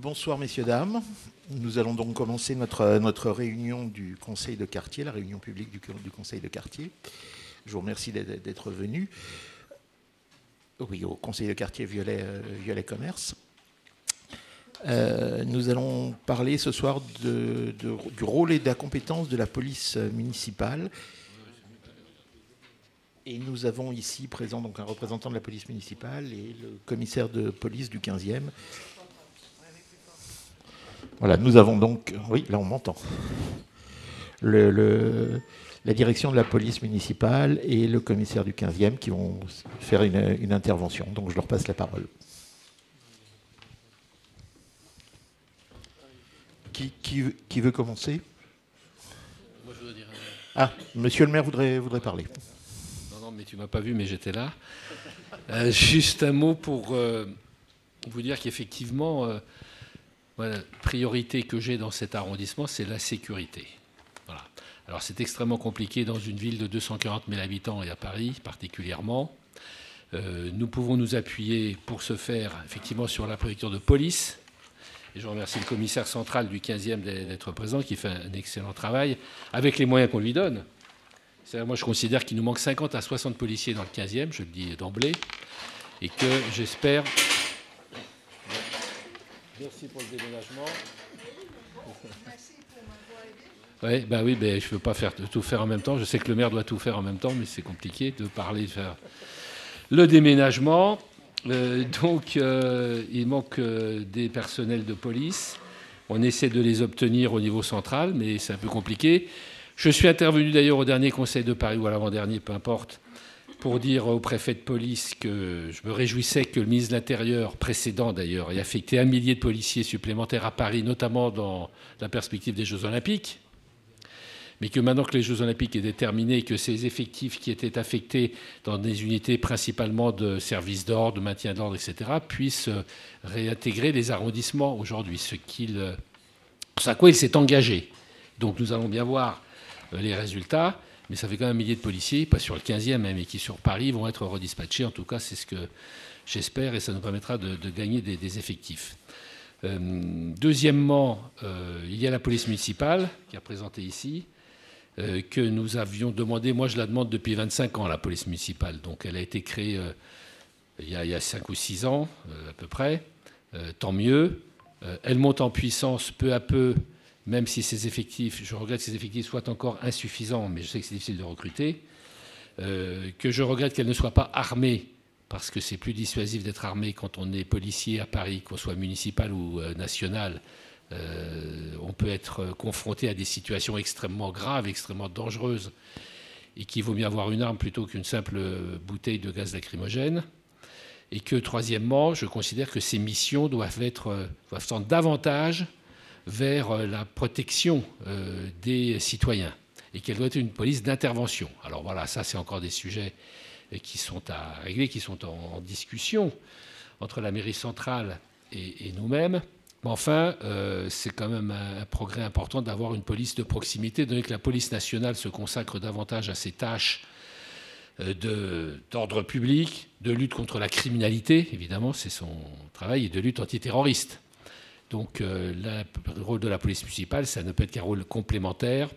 Bonsoir messieurs, dames. Nous allons donc commencer notre réunion du Conseil de quartier, la réunion publique du Conseil de quartier. Je vous remercie d'être venus. Oui, au Conseil de quartier Violet Commerce. Nous allons parler ce soir du rôle et de la compétence de la police municipale. Et nous avons ici présent donc un représentant de la police municipale et le commissaire de police du 15e. Voilà, nous avons donc... Oui, là on m'entend. La direction de la police municipale et le commissaire du 15e qui vont faire une intervention. Donc je leur passe la parole. Qui veut commencer? Moi, je veux dire... Ah, monsieur le maire voudrait parler. Non, mais tu ne m'as pas vu, mais j'étais là. Juste un mot pour vous dire qu'effectivement, la priorité que j'ai dans cet arrondissement, c'est la sécurité. Voilà. Alors, c'est extrêmement compliqué dans une ville de 240 000 habitants et à Paris particulièrement. Nous pouvons nous appuyer pour ce faire, effectivement, sur la préfecture de police. Et je remercie le commissaire central du 15e d'être présent, qui fait un excellent travail, avec les moyens qu'on lui donne. Moi, je considère qu'il nous manque 50 à 60 policiers dans le 15e, je le dis d'emblée, et que j'espère... Merci pour le déménagement. Ouais, ben oui, ben, je ne veux pas tout faire en même temps. Je sais que le maire doit tout faire en même temps, mais c'est compliqué de parler, de faire le déménagement. Donc, il manque des personnels de police. On essaie de les obtenir au niveau central, mais c'est un peu compliqué. Je suis intervenu d'ailleurs au dernier Conseil de Paris, ou à l'avant-dernier, peu importe, pour dire au préfet de police que je me réjouissais que le ministre de l'Intérieur, précédent d'ailleurs, ait affecté 1 millier de policiers supplémentaires à Paris, notamment dans la perspective des Jeux Olympiques. Mais que maintenant que les Jeux Olympiques étaient terminés, que ces effectifs qui étaient affectés dans des unités principalement de services d'ordre, de maintien d'ordre, etc., puissent réintégrer les arrondissements aujourd'hui, ce à quoi il s'est engagé. Donc nous allons bien voir les résultats, mais ça fait quand même 1 millier de policiers, pas sur le 15e, mais qui sur Paris vont être redispatchés. En tout cas, c'est ce que j'espère, et ça nous permettra de gagner des effectifs. Deuxièmement, il y a la police municipale qui est représentée ici, que nous avions demandé. Moi, je la demande depuis 25 ans, la police municipale. Donc, elle a été créée il y a 5 ou 6 ans, à peu près. Tant mieux. Elle monte en puissance peu à peu, même si ses effectifs, je regrette que ses effectifs soient encore insuffisants, mais je sais que c'est difficile de recruter. Que je regrette qu'elle ne soit pas armée, parce que c'est plus dissuasif d'être armé quand on est policier à Paris, qu'on soit municipal ou national. On peut être confronté à des situations extrêmement graves, extrêmement dangereuses, et qu'il vaut mieux avoir une arme plutôt qu'une simple bouteille de gaz lacrymogène. Et que, troisièmement, je considère que ces missions doivent tendre davantage vers la protection des citoyens, et qu'elle doit être une police d'intervention. Alors voilà, ça c'est encore des sujets qui sont à régler, qui sont en discussion entre la mairie centrale et nous-mêmes. Mais enfin, c'est quand même un progrès important d'avoir une police de proximité, donné que la police nationale se consacre davantage à ses tâches d'ordre public, de lutte contre la criminalité, évidemment, c'est son travail, et de lutte antiterroriste. Donc le rôle de la police municipale, ça ne peut être qu'un rôle complémentaire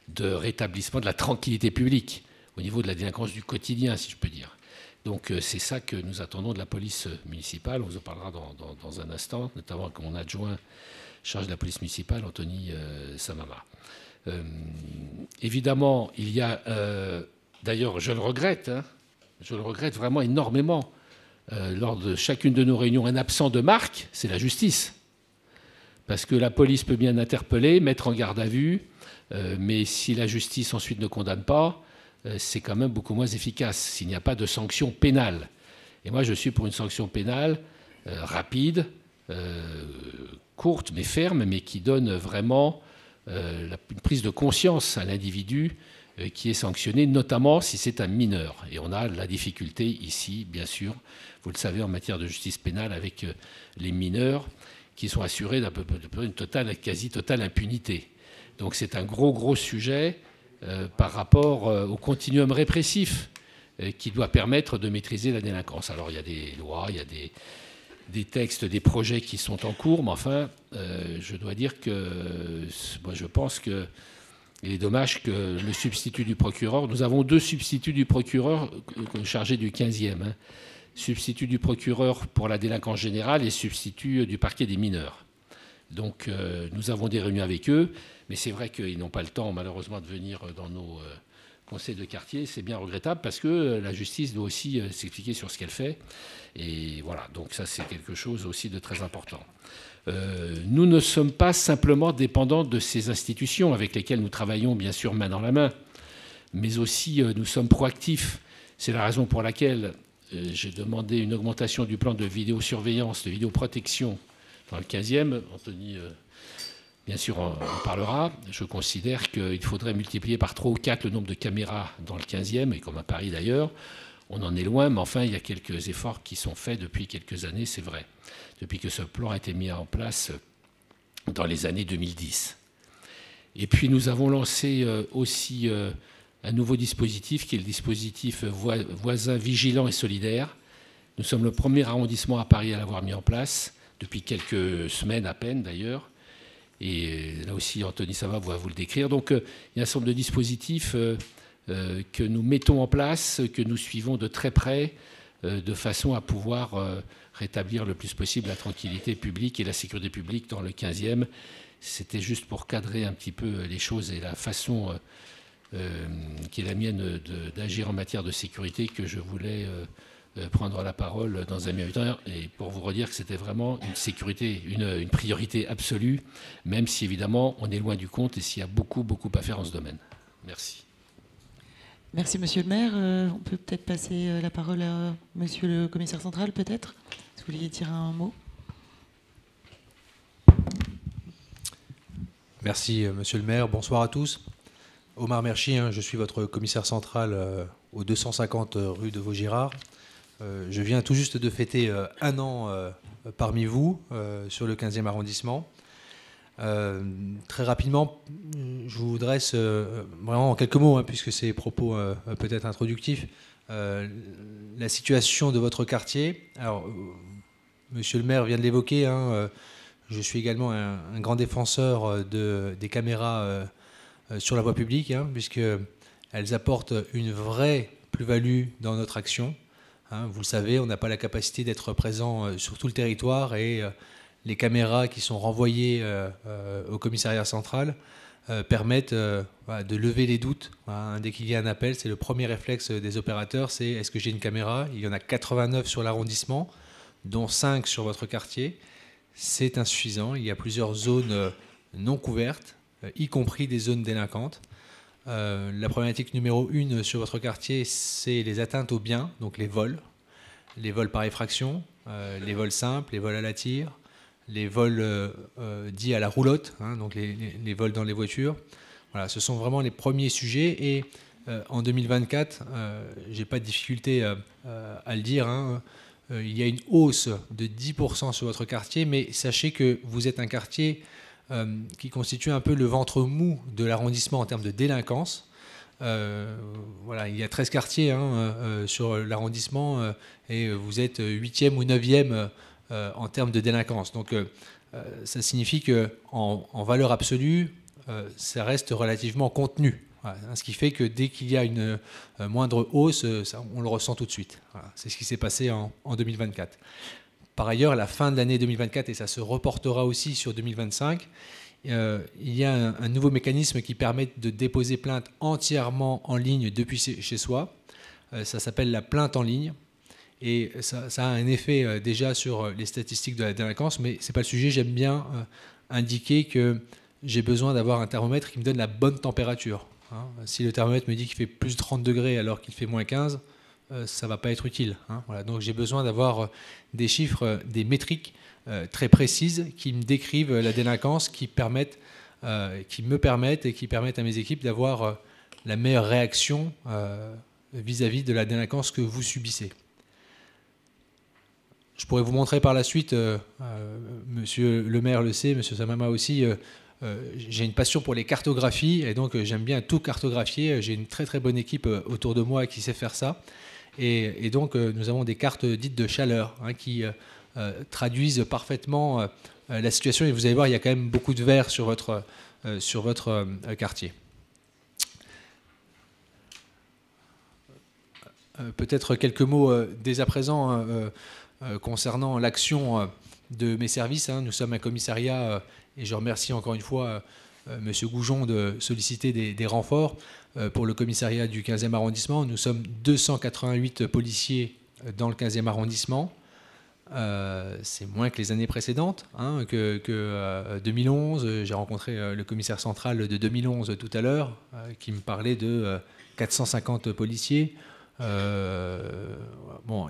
de rétablissement de la tranquillité publique au niveau de la délinquance du quotidien, si je peux dire. Donc c'est ça que nous attendons de la police municipale. On vous en parlera dans un instant, notamment avec mon adjoint chargé de la police municipale, Anthony Samama. Évidemment, il y a... D'ailleurs, je le regrette vraiment énormément. Lors de chacune de nos réunions, un absent de marque, c'est la justice. Parce que la police peut bien interpeller, mettre en garde à vue, mais si la justice ensuite ne condamne pas, c'est quand même beaucoup moins efficace s'il n'y a pas de sanction pénale. Et moi, je suis pour une sanction pénale rapide, courte mais ferme, mais qui donne vraiment une prise de conscience à l'individu qui est sanctionné, notamment si c'est un mineur. Et on a la difficulté ici, bien sûr, vous le savez, en matière de justice pénale, avec les mineurs qui sont assurés d'un peu une quasi-totale impunité. Donc c'est un gros sujet par rapport au continuum répressif qui doit permettre de maîtriser la délinquance. Alors il y a des lois, il y a des textes, des projets qui sont en cours, mais enfin, je dois dire que moi, je pense qu'il est dommage que le substitut du procureur, nous avons 2 substituts du procureur chargés du 15e, hein, substitut du procureur pour la délinquance générale et substitut du parquet des mineurs. Donc nous avons des réunions avec eux, mais c'est vrai qu'ils n'ont pas le temps malheureusement de venir dans nos conseils de quartier. C'est bien regrettable parce que la justice doit aussi s'expliquer sur ce qu'elle fait. Et voilà, donc ça c'est quelque chose aussi de très important. Nous ne sommes pas simplement dépendants de ces institutions avec lesquelles nous travaillons bien sûr main dans la main, mais aussi nous sommes proactifs. C'est la raison pour laquelle j'ai demandé une augmentation du plan de vidéosurveillance, de vidéoprotection dans le 15e. Anthony, bien sûr, en parlera. Je considère qu'il faudrait multiplier par 3 ou 4 le nombre de caméras dans le 15e, et comme à Paris d'ailleurs. On en est loin, mais enfin, il y a quelques efforts qui sont faits depuis quelques années, c'est vrai, depuis que ce plan a été mis en place dans les années 2010. Et puis, nous avons lancé aussi un nouveau dispositif qui est le dispositif voisin vigilant et solidaire. Nous sommes le premier arrondissement à Paris à l'avoir mis en place, depuis quelques semaines à peine d'ailleurs. Et là aussi, Anthony Savat va vous le décrire. Donc, il y a un certain nombre de dispositifs que nous mettons en place, que nous suivons de très près, de façon à pouvoir rétablir le plus possible la tranquillité publique et la sécurité publique dans le 15e. C'était juste pour cadrer un petit peu les choses et la façon qui est la mienne d'agir en matière de sécurité que je voulais prendre la parole dans un premier temps, et pour vous redire que c'était vraiment une sécurité, une priorité absolue, même si évidemment on est loin du compte et s'il y a beaucoup à faire en ce domaine. Merci. Merci Monsieur le maire. On peut peut-être passer la parole à Monsieur le commissaire central, peut-être. Si vous vouliez dire un mot. Merci Monsieur le maire. Bonsoir à tous. Omar Merchi, je suis votre commissaire central au 250 rue de Vaugirard. Je viens tout juste de fêter 1 an parmi vous sur le 15e arrondissement. Très rapidement, je vous dresse vraiment en quelques mots, puisque c'est propos peut-être introductifs, la situation de votre quartier. Alors, Monsieur le maire vient de l'évoquer, je suis également un grand défenseur des caméras sur la voie publique, puisqu'elles apportent une vraie plus-value dans notre action. Vous le savez, on n'a pas la capacité d'être présent sur tout le territoire et les caméras qui sont renvoyées au commissariat central permettent de lever les doutes. Dès qu'il y a un appel, c'est le premier réflexe des opérateurs, c'est est-ce que j'ai une caméra? Il y en a 89 sur l'arrondissement, dont 5 sur votre quartier. C'est insuffisant, il y a plusieurs zones non couvertes, y compris des zones délinquantes. La problématique numéro 1 sur votre quartier, c'est les atteintes aux biens, donc les vols par effraction, les vols simples, les vols à la tire, les vols dits à la roulotte, donc les vols dans les voitures. Voilà, ce sont vraiment les premiers sujets. Et en 2024, je n'ai pas de difficulté à le dire, il y a une hausse de 10% sur votre quartier, mais sachez que vous êtes un quartier qui constitue un peu le ventre mou de l'arrondissement en termes de délinquance. Voilà, il y a 13 quartiers sur l'arrondissement et vous êtes 8e ou 9e en termes de délinquance. Donc ça signifie qu'en valeur absolue, ça reste relativement contenu. Voilà, ce qui fait que dès qu'il y a une moindre hausse, on le ressent tout de suite. Voilà, c'est ce qui s'est passé en 2024. Par ailleurs, à la fin de l'année 2024, et ça se reportera aussi sur 2025, il y a un nouveau mécanisme qui permet de déposer plainte entièrement en ligne depuis chez soi. Ça s'appelle la plainte en ligne. Et ça a un effet déjà sur les statistiques de la délinquance, mais ce n'est pas le sujet. J'aime bien indiquer que j'ai besoin d'avoir un thermomètre qui me donne la bonne température. Si le thermomètre me dit qu'il fait plus 30 degrés alors qu'il fait moins 15, ça ne va pas être utile. Voilà. Donc j'ai besoin d'avoir des chiffres, des métriques très précises qui me décrivent la délinquance, qui me permettent et qui permettent à mes équipes d'avoir la meilleure réaction vis-à-vis de la délinquance que vous subissez. Je pourrais vous montrer par la suite, monsieur le maire le sait, monsieur Samama aussi, j'ai une passion pour les cartographies et donc j'aime bien tout cartographier. J'ai une très très bonne équipe autour de moi qui sait faire ça. Et donc nous avons des cartes dites de chaleur qui traduisent parfaitement la situation. Et vous allez voir, il y a quand même beaucoup de verre sur votre quartier. Peut-être quelques mots dès à présent concernant l'action de mes services. Nous sommes un commissariat et je remercie encore une fois M. Goujon de solliciter des renforts pour le commissariat du 15e arrondissement. Nous sommes 288 policiers dans le 15e arrondissement. C'est moins que les années précédentes, que 2011. J'ai rencontré le commissaire central de 2011 tout à l'heure qui me parlait de 450 policiers. Il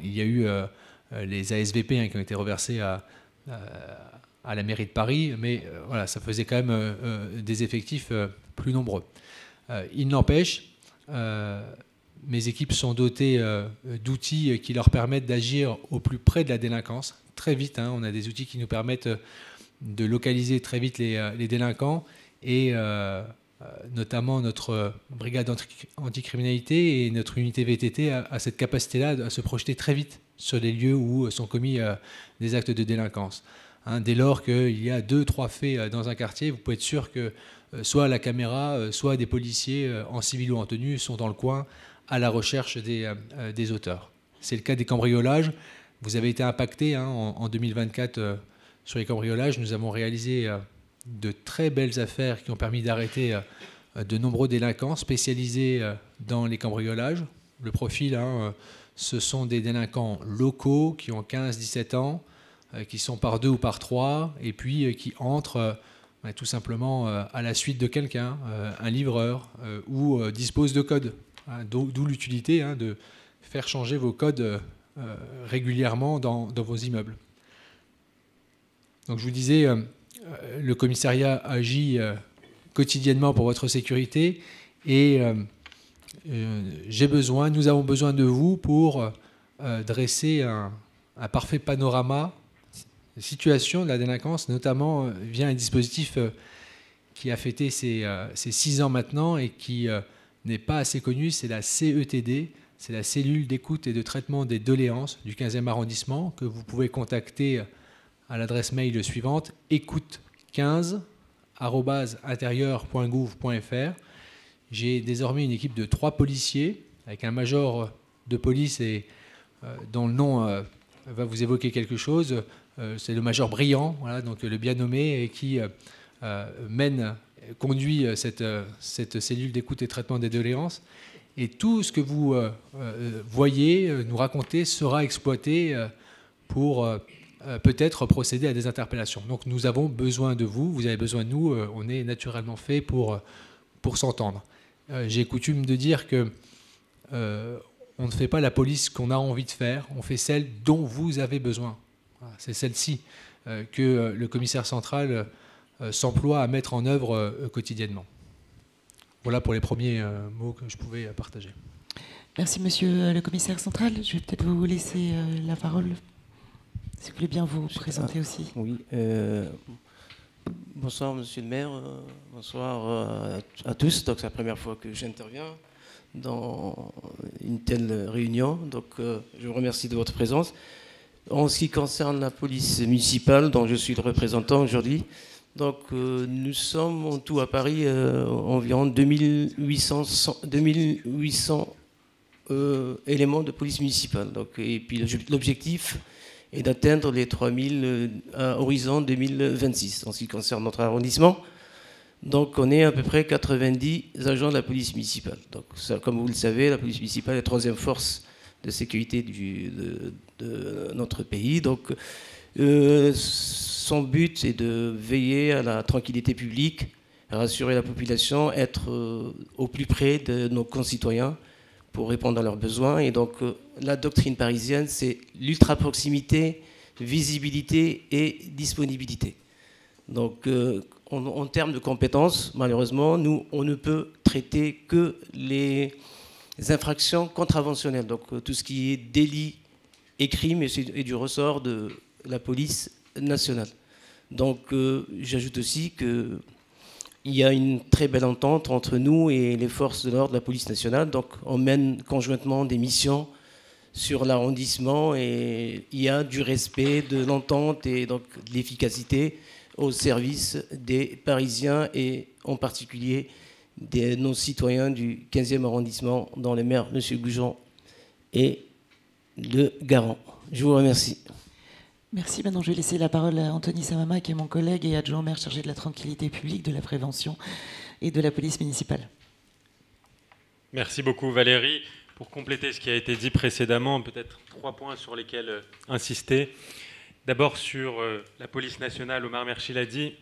y a eu les ASVP qui ont été reversés à la mairie de Paris, mais voilà, ça faisait quand même des effectifs plus nombreux. Il n'empêche, mes équipes sont dotées d'outils qui leur permettent d'agir au plus près de la délinquance, très vite. On a des outils qui nous permettent de localiser très vite les délinquants et notamment notre brigade anticriminalité et notre unité VTT a cette capacité-là à se projeter très vite sur les lieux où sont commis des actes de délinquance. Dès lors qu'il y a 2-3 faits dans un quartier, vous pouvez être sûr que soit la caméra, soit des policiers en civil ou en tenue sont dans le coin à la recherche des auteurs. C'est le cas des cambriolages. Vous avez été impacté en 2024 sur les cambriolages. Nous avons réalisé de très belles affaires qui ont permis d'arrêter de nombreux délinquants spécialisés dans les cambriolages. Le profil, ce sont des délinquants locaux qui ont 15-17 ans, qui sont par 2 ou par 3, et puis qui entrent tout simplement à la suite de quelqu'un, un livreur, ou disposent de codes. D'où l'utilité de faire changer vos codes régulièrement dans vos immeubles. Donc je vous disais, le commissariat agit quotidiennement pour votre sécurité et nous avons besoin de vous pour dresser un parfait panorama situation de la délinquance, notamment via un dispositif qui a fêté ses 6 ans maintenant et qui n'est pas assez connu, c'est la CETD, c'est la cellule d'écoute et de traitement des doléances du 15e arrondissement que vous pouvez contacter à l'adresse mail suivante, écoute15@intérieur.gouv.fr. J'ai désormais une équipe de 3 policiers avec un major de police et dont le nom va vous évoquer quelque chose. C'est le major Briand, voilà, donc le bien nommé, et qui conduit cette cellule d'écoute et traitement des doléances. Et tout ce que vous voyez, nous raconter, sera exploité pour peut-être procéder à des interpellations. Donc nous avons besoin de vous, vous avez besoin de nous, on est naturellement fait pour s'entendre. J'ai coutume de dire que on ne fait pas la police qu'on a envie de faire, on fait celle dont vous avez besoin. Voilà, c'est celle-ci que le commissaire central s'emploie à mettre en œuvre quotidiennement. Voilà pour les premiers mots que je pouvais partager. Merci, monsieur le commissaire central. Je vais peut-être vous laisser la parole, si vous voulez bien vous présenter aussi. Oui. Bonsoir, monsieur le maire. Bonsoir à tous. Donc, c'est la première fois que j'interviens dans une telle réunion. Donc, je vous remercie de votre présence. En ce qui concerne la police municipale, dont je suis le représentant aujourd'hui, donc nous sommes en tout à Paris environ 2800 éléments de police municipale. Donc, et puis l'objectif est d'atteindre les 3000 à horizon 2026 en ce qui concerne notre arrondissement. Donc on est à peu près 90 agents de la police municipale. Donc ça, comme vous le savez, la police municipale est la 3e force de sécurité de notre pays. Donc son but est de veiller à la tranquillité publique, à rassurer la population, être au plus près de nos concitoyens pour répondre à leurs besoins. Et donc la doctrine parisienne, c'est l'ultra-proximité, visibilité et disponibilité. Donc en termes de compétences, malheureusement, nous, on ne peut traiter que les infractions contraventionnelles. Donc tout ce qui est délit et crime est du ressort de la police nationale. Donc j'ajoute aussi qu'il y a une très belle entente entre nous et les forces de l'ordre de la police nationale. Donc on mène conjointement des missions sur l'arrondissement et il y a du respect, de l'entente et donc de l'efficacité au service des Parisiens et en particulier de nos citoyens du 15e arrondissement, dont le maire, M. Goujon, est le garant. Je vous remercie. Merci. Maintenant, je vais laisser la parole à Anthony Samama, qui est mon collègue et adjoint au maire chargé de la tranquillité publique, de la prévention et de la police municipale. Merci beaucoup, Valérie. Pour compléter ce qui a été dit précédemment, peut-être 3 points sur lesquels insister. D'abord, sur la police nationale, Omar Merchi l'a dit,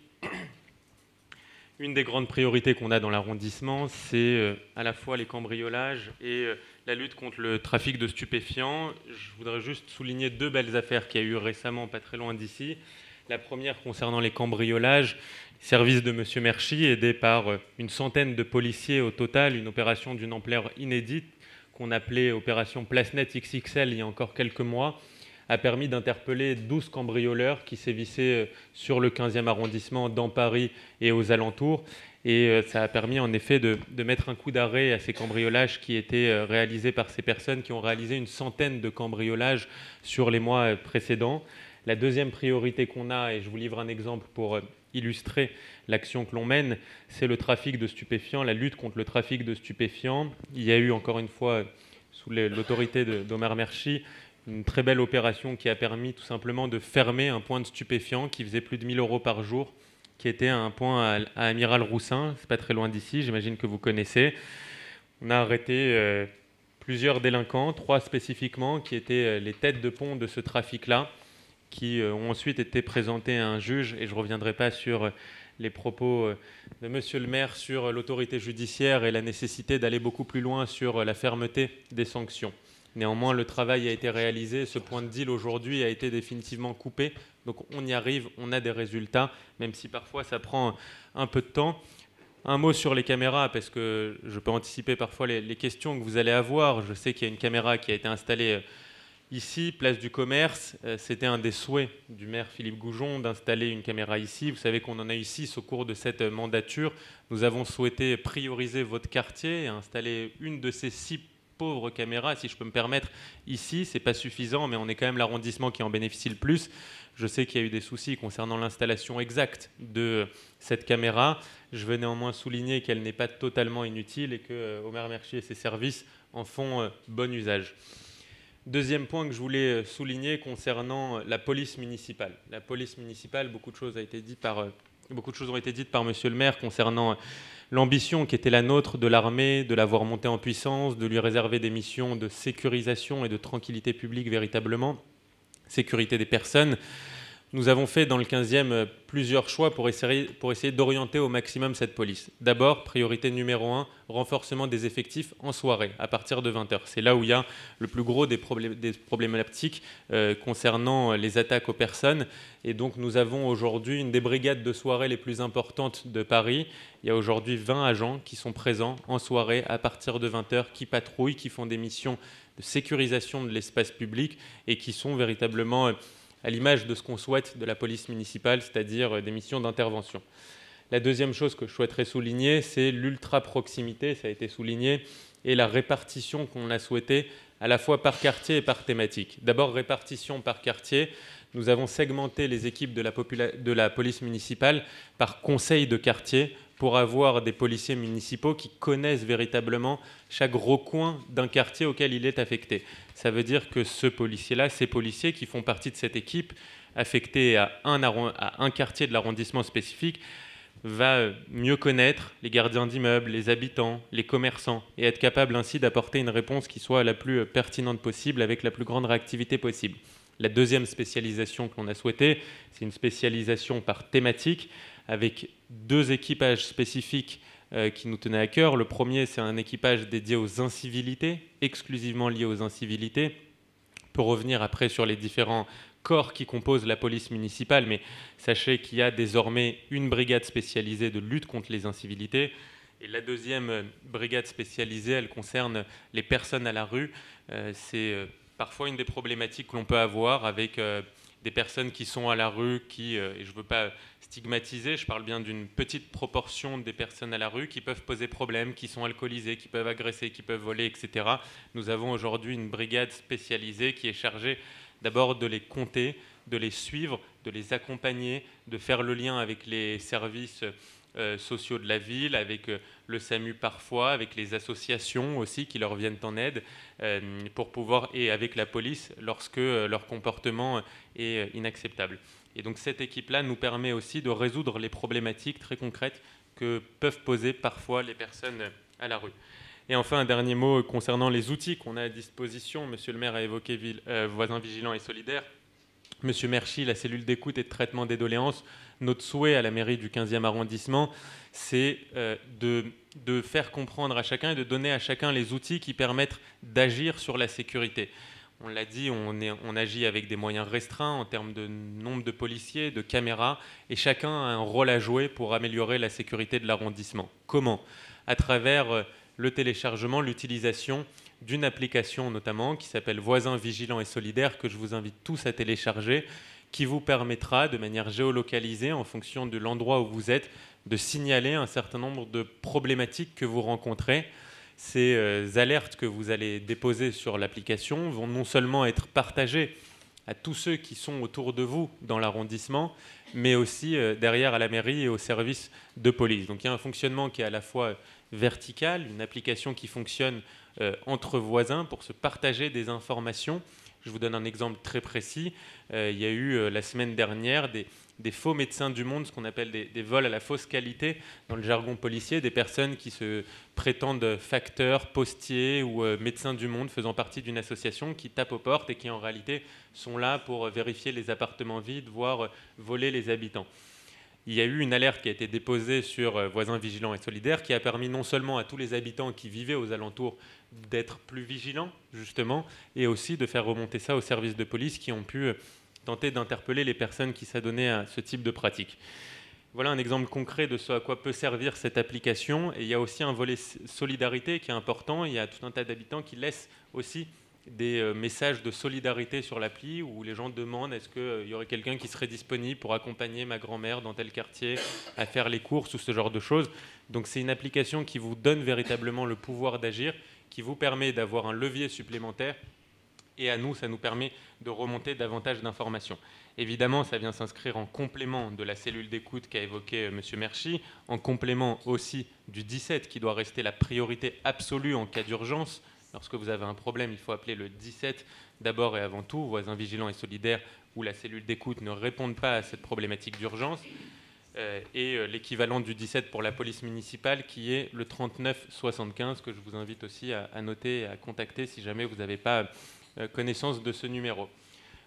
une des grandes priorités qu'on a dans l'arrondissement, c'est à la fois les cambriolages et la lutte contre le trafic de stupéfiants. Je voudrais juste souligner 2 belles affaires qu'il y a eu récemment, pas très loin d'ici. La première concernant les cambriolages, service de M. Merchi, aidé par une centaine de policiers au total, une opération d'une ampleur inédite qu'on appelait opération Place-Net XXL il y a encore quelques mois, a permis d'interpeller 12 cambrioleurs qui sévissaient sur le 15e arrondissement, dans Paris et aux alentours. Et ça a permis en effet de mettre un coup d'arrêt à ces cambriolages qui étaient réalisés par ces personnes qui ont réalisé une centaine de cambriolages sur les mois précédents. La deuxième priorité qu'on a, et je vous livre un exemple pour illustrer l'action que l'on mène, c'est le trafic de stupéfiants, la lutte contre le trafic de stupéfiants. Il y a eu encore une fois, sous l'autorité d'Omar Merchi, une très belle opération qui a permis tout simplement de fermer un point de stupéfiants qui faisait plus de 1 000 € par jour, qui était un point à Amiral Roussin, c'est pas très loin d'ici, j'imagine que vous connaissez. On a arrêté plusieurs délinquants, 3 spécifiquement, qui étaient les têtes de pont de ce trafic-là, qui ont ensuite été présentés à un juge, et je ne reviendrai pas sur les propos de Monsieur le maire sur l'autorité judiciaire et la nécessité d'aller beaucoup plus loin sur la fermeté des sanctions. Néanmoins, le travail a été réalisé, ce point de deal aujourd'hui a été définitivement coupé, donc on y arrive, on a des résultats, même si parfois ça prend un peu de temps. Un mot sur les caméras, parce que je peux anticiper parfois les questions que vous allez avoir. Je sais qu'il y a une caméra qui a été installée ici, place du Commerce. C'était un des souhaits du maire Philippe Goujon d'installer une caméra ici. Vous savez qu'on en a eu 6 au cours de cette mandature. Nous avons souhaité prioriser votre quartier et installer une de ces 6 pauvres caméras, si je peux me permettre, ici. Ce n'est pas suffisant, mais on est quand même l'arrondissement qui en bénéficie le plus. Je sais qu'il y a eu des soucis concernant l'installation exacte de cette caméra. Je veux néanmoins souligner qu'elle n'est pas totalement inutile et que Omar Merchi et ses services en font bon usage. Deuxième point que je voulais souligner concernant la police municipale. La police municipale, beaucoup de choses ont été dites par Monsieur le maire concernant l'ambition qui était la nôtre de l'armée, de la voir monter en puissance, de lui réserver des missions de sécurisation et de tranquillité publique véritablement, sécurité des personnes. Nous avons fait dans le 15e plusieurs choix pour essayer d'orienter au maximum cette police. D'abord, priorité numéro 1, renforcement des effectifs en soirée, à partir de 20h. C'est là où il y a le plus gros des problématiques concernant les attaques aux personnes. Et donc nous avons aujourd'hui une des brigades de soirée les plus importantes de Paris. Il y a aujourd'hui 20 agents qui sont présents en soirée à partir de 20h, qui patrouillent, qui font des missions de sécurisation de l'espace public et qui sont véritablement à l'image de ce qu'on souhaite de la police municipale, c'est-à-dire des missions d'intervention. La deuxième chose que je souhaiterais souligner, c'est l'ultra-proximité, ça a été souligné, et la répartition qu'on a souhaitée à la fois par quartier et par thématique. D'abord, répartition par quartier. Nous avons segmenté les équipes de la police municipale par conseil de quartier pour avoir des policiers municipaux qui connaissent véritablement chaque recoin d'un quartier auquel il est affecté. Ça veut dire que ces policiers qui font partie de cette équipe affectée à un quartier de l'arrondissement spécifique, va mieux connaître les gardiens d'immeubles, les habitants, les commerçants, et être capable ainsi d'apporter une réponse qui soit la plus pertinente possible, avec la plus grande réactivité possible. La deuxième spécialisation que l'on a souhaitée, c'est une spécialisation par thématique, avec 2 équipages spécifiques qui nous tenaient à cœur. Le premier, c'est un équipage dédié aux incivilités, exclusivement lié aux incivilités. On peut revenir après sur les différents corps qui composent la police municipale, mais sachez qu'il y a désormais une brigade spécialisée de lutte contre les incivilités. Et la deuxième brigade spécialisée, elle concerne les personnes à la rue. C'est parfois une des problématiques que l'on peut avoir avec des personnes qui sont à la rue, et je ne veux pas stigmatiser, je parle bien d'une petite proportion des personnes à la rue qui peuvent poser problème, qui sont alcoolisées, qui peuvent agresser, qui peuvent voler, etc. Nous avons aujourd'hui une brigade spécialisée qui est chargée d'abord de les compter, de les suivre, de les accompagner, de faire le lien avec les services sociaux de la ville, avec le SAMU parfois, avec les associations aussi qui leur viennent en aide, pour pouvoir, et avec la police lorsque leur comportement est inacceptable. Et donc cette équipe-là nous permet aussi de résoudre les problématiques très concrètes que peuvent poser parfois les personnes à la rue. Et enfin, un dernier mot concernant les outils qu'on a à disposition. Monsieur le maire a évoqué Voisins Vigilants et Solidaires. Monsieur Merchy, la cellule d'écoute et de traitement des doléances, notre souhait à la mairie du 15e arrondissement, c'est de faire comprendre à chacun et de donner à chacun les outils qui permettent d'agir sur la sécurité. On l'a dit, on agit avec des moyens restreints en termes de nombre de policiers, de caméras, et chacun a un rôle à jouer pour améliorer la sécurité de l'arrondissement. Comment ? À travers le téléchargement, l'utilisation d'une application notamment qui s'appelle Voisins Vigilants et Solidaires, que je vous invite tous à télécharger, qui vous permettra de manière géolocalisée, en fonction de l'endroit où vous êtes, de signaler un certain nombre de problématiques que vous rencontrez. Ces alertes que vous allez déposer sur l'application vont non seulement être partagées à tous ceux qui sont autour de vous dans l'arrondissement, mais aussi derrière à la mairie et aux services de police. Donc il y a un fonctionnement qui est à la fois vertical, une application qui fonctionne entre voisins pour se partager des informations. Je vous donne un exemple très précis. Il y a eu la semaine dernière des faux médecins du monde, ce qu'on appelle des vols à la fausse qualité dans le jargon policier, des personnes qui se prétendent facteurs, postiers ou médecins du monde faisant partie d'une association qui tapent aux portes et qui en réalité sont là pour vérifier les appartements vides, voire voler les habitants. Il y a eu une alerte qui a été déposée sur Voisins Vigilants et Solidaires qui a permis non seulement à tous les habitants qui vivaient aux alentours d'être plus vigilants, justement, et aussi de faire remonter ça aux services de police qui ont pu tenter d'interpeller les personnes qui s'adonnaient à ce type de pratique. Voilà un exemple concret de ce à quoi peut servir cette application. Et il y a aussi un volet solidarité qui est important. Il y a tout un tas d'habitants qui laissent aussi des messages de solidarité sur l'appli où les gens demandent est-ce qu'il y aurait quelqu'un qui serait disponible pour accompagner ma grand-mère dans tel quartier à faire les courses ou ce genre de choses. Donc c'est une application qui vous donne véritablement le pouvoir d'agir, qui vous permet d'avoir un levier supplémentaire et à nous, ça nous permet de remonter davantage d'informations. Évidemment, ça vient s'inscrire en complément de la cellule d'écoute qu'a évoqué M. Merchy, en complément aussi du 17 qui doit rester la priorité absolue en cas d'urgence. Lorsque vous avez un problème, il faut appeler le 17 d'abord et avant tout, Voisins Vigilants et Solidaires, où la cellule d'écoute ne répond pas à cette problématique d'urgence. Et l'équivalent du 17 pour la police municipale, qui est le 3975, que je vous invite aussi à noter et à contacter si jamais vous n'avez pas connaissance de ce numéro.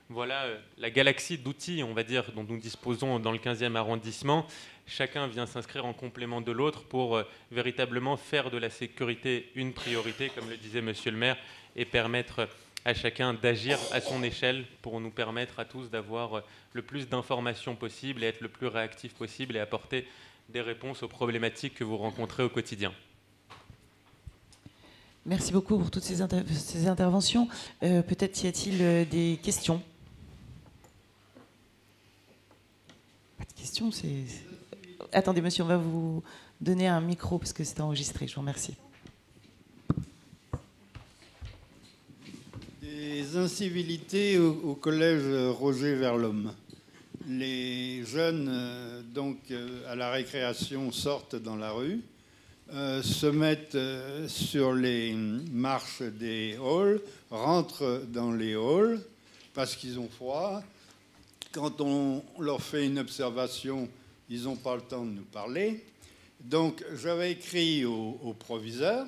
Voilà la galaxie d'outils, on va dire, dont nous disposons dans le 15e arrondissement. Chacun vient s'inscrire en complément de l'autre pour véritablement faire de la sécurité une priorité, comme le disait Monsieur le maire, et permettre à chacun d'agir à son échelle pour nous permettre à tous d'avoir le plus d'informations possible et être le plus réactif possible et apporter des réponses aux problématiques que vous rencontrez au quotidien. Merci beaucoup pour toutes ces interventions. Peut-être y a-t-il des questions ? Pas de questions, c'est... Attendez, monsieur, on va vous donner un micro parce que c'est enregistré. Je vous remercie. Des incivilités au collège Roger Verlhomme. Les jeunes, à la récréation, sortent dans la rue, se mettent sur les marches des halls, rentrent dans les halls parce qu'ils ont froid. Quand on leur fait une observation, ils n'ont pas le temps de nous parler. Donc, j'avais écrit au proviseur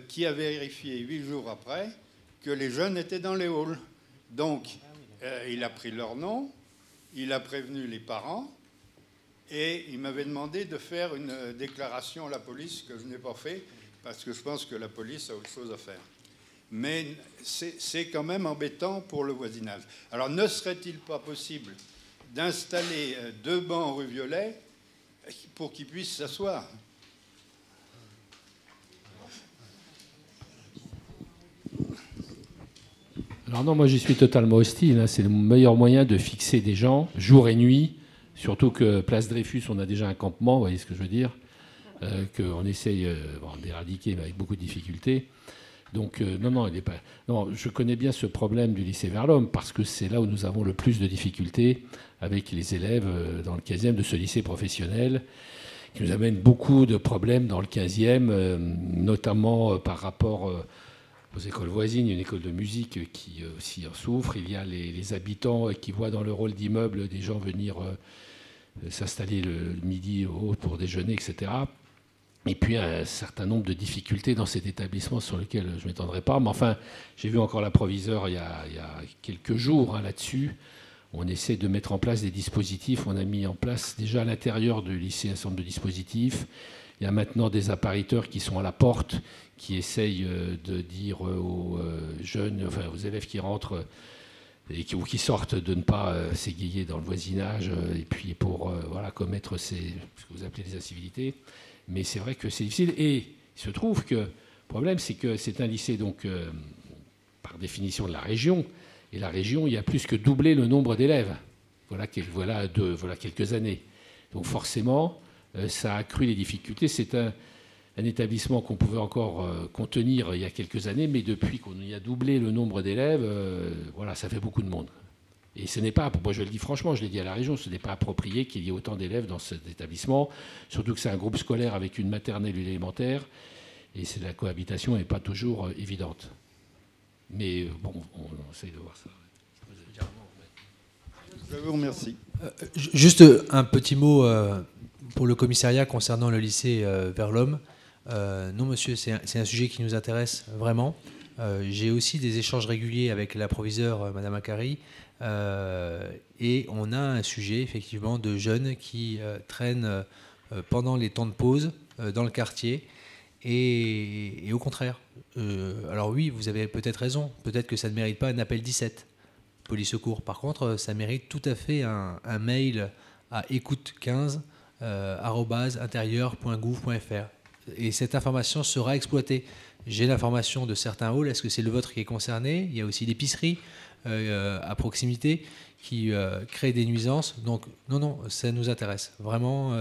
qui a vérifié 8 jours après que les jeunes étaient dans les halls. Donc, il a pris leur nom, il a prévenu les parents et il m'avait demandé de faire une déclaration à la police que je n'ai pas fait parce que je pense que la police a autre chose à faire. Mais c'est quand même embêtant pour le voisinage. Alors, ne serait-il pas possible d'installer 2 bancs rue Violet pour qu'ils puissent s'asseoir ? Alors non, moi j'y suis totalement hostile. Hein. C'est le meilleur moyen de fixer des gens, jour et nuit, surtout que Place Dreyfus, on a déjà un campement, vous voyez ce que je veux dire, qu'on essaye d'éradiquer mais avec beaucoup de difficultés. Donc non, il est pas. Non, je connais bien ce problème du lycée Verlhomme parce que c'est là où nous avons le plus de difficultés avec les élèves dans le 15e de ce lycée professionnel, qui nous amène beaucoup de problèmes dans le 15e, notamment par rapport aux écoles voisines. Il y a une école de musique qui aussi en souffre. Il y a les habitants qui voient dans le rôle d'immeuble des gens venir s'installer le midi pour déjeuner, etc. Et puis un certain nombre de difficultés dans cet établissement sur lequel je ne m'étendrai pas. Mais enfin, j'ai vu encore la proviseure il y a quelques jours là-dessus. On essaie de mettre en place des dispositifs. On a mis en place déjà à l'intérieur du lycée un certain nombre de dispositifs. Il y a maintenant des appariteurs qui sont à la porte, qui essayent de dire aux jeunes, enfin aux élèves qui rentrent ou qui sortent de ne pas s'égayer dans le voisinage et puis pour commettre ce que vous appelez des incivilités. Mais c'est vrai que c'est difficile. Et il se trouve que le problème, c'est que c'est un lycée, donc, par définition de la région. Et la région, il y a plus que doublé le nombre d'élèves. Voilà quelques années. Donc forcément, ça a accru les difficultés. C'est un établissement qu'on pouvait encore contenir il y a quelques années, mais depuis qu'on y a doublé le nombre d'élèves, ça fait beaucoup de monde. Et ce n'est pas, moi je le dis franchement, je l'ai dit à la région, ce n'est pas approprié qu'il y ait autant d'élèves dans cet établissement, surtout que c'est un groupe scolaire avec une maternelle et une élémentaire, et la cohabitation n'est pas toujours évidente. Mais bon, on essaye de voir ça. Je vous remercie. Juste un petit mot pour le commissariat concernant le lycée Verlhomme. Non, monsieur, c'est un sujet qui nous intéresse vraiment. J'ai aussi des échanges réguliers avec la proviseure, Madame Akari, et on a un sujet, effectivement, de jeunes qui traînent pendant les temps de pause dans le quartier. Et au contraire, alors oui, vous avez peut-être raison, peut-être que ça ne mérite pas un appel 17, police secours. Par contre, ça mérite tout à fait un mail à écoute15@intérieur.gouv.fr. Et cette information sera exploitée. J'ai l'information de certains halls. Est-ce que c'est le vôtre qui est concerné? Il y a aussi l'épicerie à proximité qui crée des nuisances. Donc non, ça nous intéresse. Vraiment,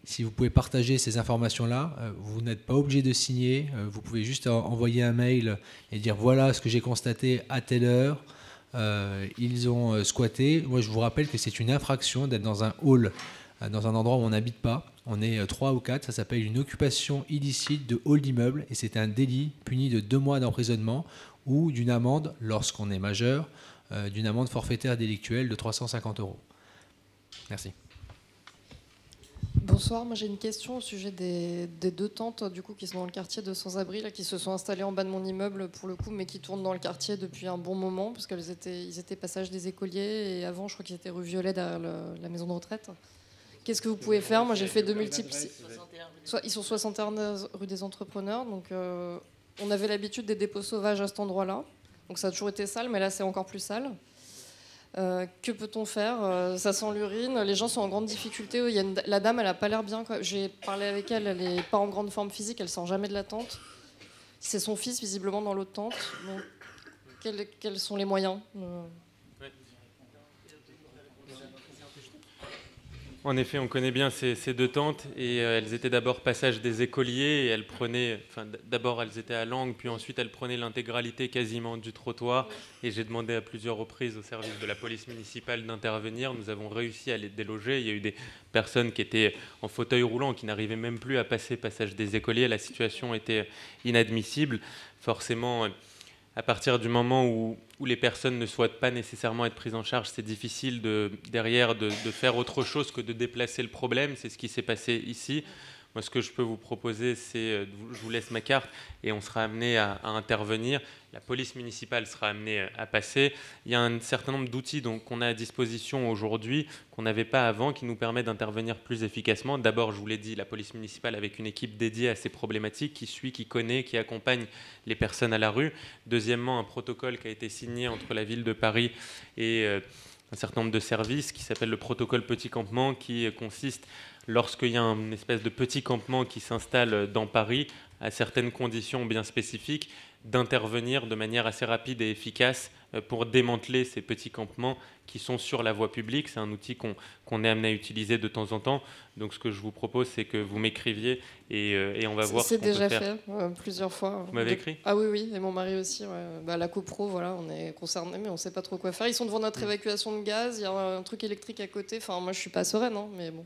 si vous pouvez partager ces informations-là, vous n'êtes pas obligé de signer. Vous pouvez juste envoyer un mail et dire voilà ce que j'ai constaté à telle heure. Ils ont squatté. Moi, je vous rappelle que c'est une infraction d'être dans un hall, dans un endroit où on n'habite pas. On est 3 ou 4, ça s'appelle une occupation illicite de hall d'immeuble et c'est un délit puni de 2 mois d'emprisonnement ou d'une amende, lorsqu'on est majeur, d'une amende forfaitaire délictuelle de 350 €. Merci. Bonsoir, moi j'ai une question au sujet des 2 tentes du coup, qui sont dans le quartier de sans-abri, là, qui se sont installées en bas de mon immeuble pour le coup, mais qui tournent dans le quartier depuis un bon moment, parce qu'ils étaient passage des écoliers et avant je crois qu'ils étaient rue Violet derrière la maison de retraite. Qu'est-ce que vous pouvez faire? Moi, j'ai fait de multiples... Ils sont 61 rue des Entrepreneurs. Donc, on avait l'habitude des dépôts sauvages à cet endroit-là. Donc, ça a toujours été sale, mais là, c'est encore plus sale. Que peut-on faire? Ça sent l'urine. Les gens sont en grande difficulté. La dame, elle n'a pas l'air bien. J'ai parlé avec elle. Elle n'est pas en grande forme physique. Elle ne sort jamais de la tente. C'est son fils, visiblement, dans l'autre tente. Donc, quels sont les moyens? En effet, on connaît bien ces 2 tentes et elles étaient d'abord passage des écoliers et elles prenaient, d'abord elles étaient à l'angle, puis ensuite elles prenaient l'intégralité quasiment du trottoir et j'ai demandé à plusieurs reprises au service de la police municipale d'intervenir. Nous avons réussi à les déloger. Il y a eu des personnes qui étaient en fauteuil roulant, qui n'arrivaient même plus à passer passage des écoliers. La situation était inadmissible. Forcément, à partir du moment où les personnes ne souhaitent pas nécessairement être prises en charge, c'est difficile derrière de faire autre chose que de déplacer le problème. C'est ce qui s'est passé ici. Moi, ce que je peux vous proposer, c'est, je vous laisse ma carte et on sera amené à intervenir. La police municipale sera amenée à passer. Il y a un certain nombre d'outils qu'on a à disposition aujourd'hui, qu'on n'avait pas avant, qui nous permet d'intervenir plus efficacement. D'abord, je vous l'ai dit, la police municipale avec une équipe dédiée à ces problématiques, qui suit, qui connaît, qui accompagne les personnes à la rue. Deuxièmement, un protocole qui a été signé entre la ville de Paris et un certain nombre de services qui s'appelle le protocole Petit Campement, qui consiste lorsqu'il y a une espèce de petit campement qui s'installe dans Paris, à certaines conditions bien spécifiques, d'intervenir de manière assez rapide et efficace pour démanteler ces petits campements qui sont sur la voie publique. C'est un outil qu'on est amené à utiliser de temps en temps. Donc ce que je vous propose, c'est que vous m'écriviez et on va voir ce qu'on peut faire. C'est déjà fait plusieurs fois. Vous m'avez écrit ? Ah oui, et mon mari aussi. Ouais. La copro, voilà, on est concernés, mais on ne sait pas trop quoi faire. Ils sont devant notre évacuation de gaz, il y a un truc électrique à côté. Enfin, moi, je ne suis pas sereine, hein, mais bon.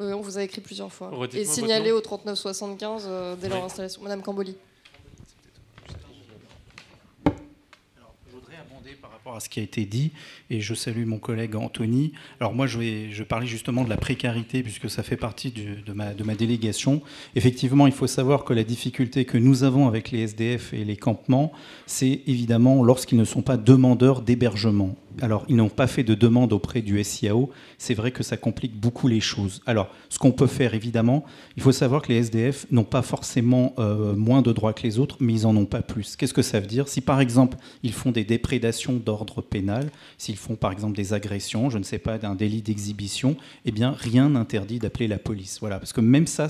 Oui, on vous a écrit plusieurs fois. Et signalé au 3975 dès leur installation. Madame Camboli. Par rapport à ce qui a été dit, et je salue mon collègue Anthony. Alors moi, je parlais justement de la précarité, puisque ça fait partie de ma délégation. Effectivement, il faut savoir que la difficulté que nous avons avec les SDF et les campements, c'est évidemment lorsqu'ils ne sont pas demandeurs d'hébergement. Alors, ils n'ont pas fait de demande auprès du SIAO. C'est vrai que ça complique beaucoup les choses. Alors, ce qu'on peut faire, évidemment, il faut savoir que les SDF n'ont pas forcément moins de droits que les autres, mais ils n'en ont pas plus. Qu'est-ce que ça veut dire ? Si, par exemple, ils font des déprédations d'ordre pénal, s'ils font, par exemple, des agressions, je ne sais pas, d'un délit d'exhibition, eh bien, rien n'interdit d'appeler la police. Voilà, parce que même ça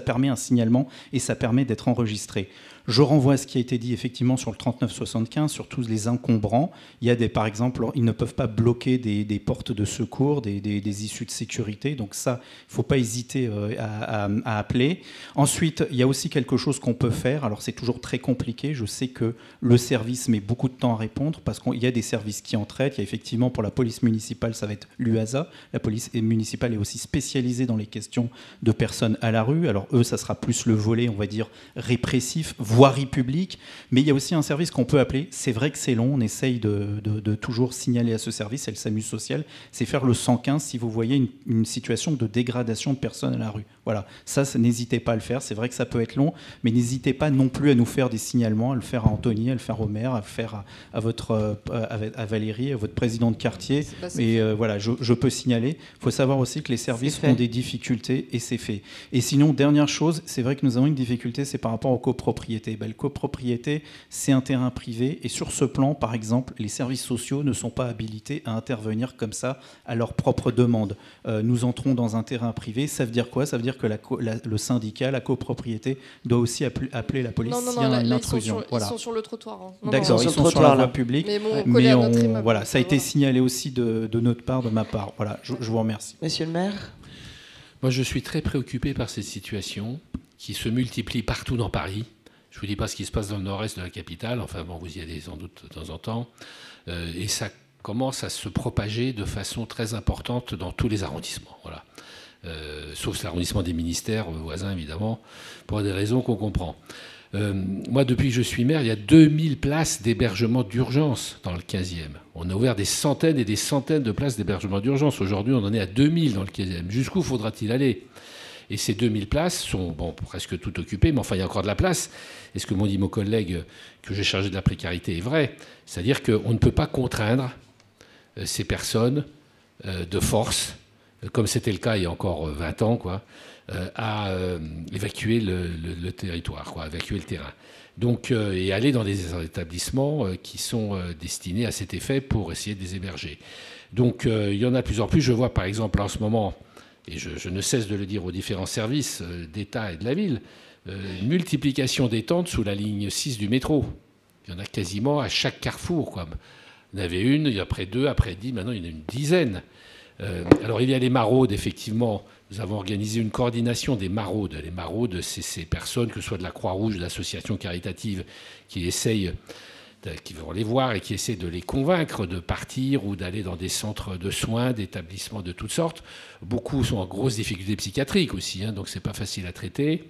permet un signalement et ça permet d'être enregistré. Je renvoie à ce qui a été dit effectivement sur le 3975, sur tous les encombrants. Il y a par exemple, ils ne peuvent pas bloquer des portes de secours, des issues de sécurité. Donc ça, il ne faut pas hésiter à appeler. Ensuite, il y a aussi quelque chose qu'on peut faire. Alors c'est toujours très compliqué. Je sais que le service met beaucoup de temps à répondre parce qu'il y a des services qui en traitent. Il y a effectivement pour la police municipale, ça va être l'UASA. La police municipale est aussi spécialisée dans les questions de personnes à la rue. Alors eux, ça sera plus le volet, on va dire, répressif, voirie publique, mais il y a aussi un service qu'on peut appeler, c'est vrai que c'est long, on essaye de toujours signaler à ce service, c'est le SAMU social, c'est faire le 115 si vous voyez une situation de dégradation de personnes à la rue. Voilà, ça n'hésitez pas à le faire, c'est vrai que ça peut être long, mais n'hésitez pas non plus à nous faire des signalements, à le faire à Anthony, à le faire au maire, à le faire à Valérie, à votre président de quartier, et voilà, je peux signaler. Il faut savoir aussi que les services ont des difficultés, et c'est fait. Et sinon, dernière chose, c'est vrai que nous avons une difficulté, c'est par rapport aux copropriétés. Le copropriété, c'est un terrain privé, et sur ce plan, par exemple, les services sociaux ne sont pas habilités à intervenir comme ça à leur propre demande. Nous entrons dans un terrain privé, ça veut dire quoi ? Ça veut dire que le syndicat, la copropriété, doit aussi appeler la police s'il y a une intrusion. Ils sont sur le trottoir. Hein. D'accord, ils sont sur la voie publique, mais voilà, ça a été signalé aussi de notre part, de ma part. Voilà, je vous remercie. Monsieur le maire ? Moi, je suis très préoccupé par cette situation qui se multiplie partout dans Paris. Je ne vous dis pas ce qui se passe dans le nord-est de la capitale, enfin bon, vous y allez sans doute de temps en temps, et ça commence à se propager de façon très importante dans tous les arrondissements, voilà. Sauf l'arrondissement des ministères voisins, évidemment, pour des raisons qu'on comprend. Moi, depuis que je suis maire, il y a 2000 places d'hébergement d'urgence dans le 15e. On a ouvert des centaines et des centaines de places d'hébergement d'urgence. Aujourd'hui, on en est à 2000 dans le 15e. Jusqu'où faudra-t-il aller ? Et ces 2000 places sont presque toutes occupées, mais enfin, il y a encore de la place. Et ce que m'ont dit mon collègue que j'ai chargé de la précarité est vrai. C'est-à-dire qu'on ne peut pas contraindre ces personnes de force, comme c'était le cas il y a encore 20 ans, à évacuer le territoire, évacuer le terrain. Donc, et aller dans des établissements qui sont destinés à cet effet pour essayer de les héberger. Donc, il y en a de plus en plus. Je vois, par exemple, en ce moment... et je ne cesse de le dire aux différents services d'État et de la ville, multiplication des tentes sous la ligne 6 du métro. Il y en a quasiment à chaque carrefour. Il y en avait une, après deux, après 10, maintenant il y en a une dizaine. Alors il y a les maraudes, effectivement. Nous avons organisé une coordination des maraudes. Les maraudes, c'est ces personnes, que ce soit de la Croix-Rouge, de l'association caritative, qui essayent... qui vont les voir et qui essaient de les convaincre de partir ou d'aller dans des centres de soins, d'établissements de toutes sortes. Beaucoup sont en grosse difficulté psychiatrique aussi, donc c'est pas facile à traiter.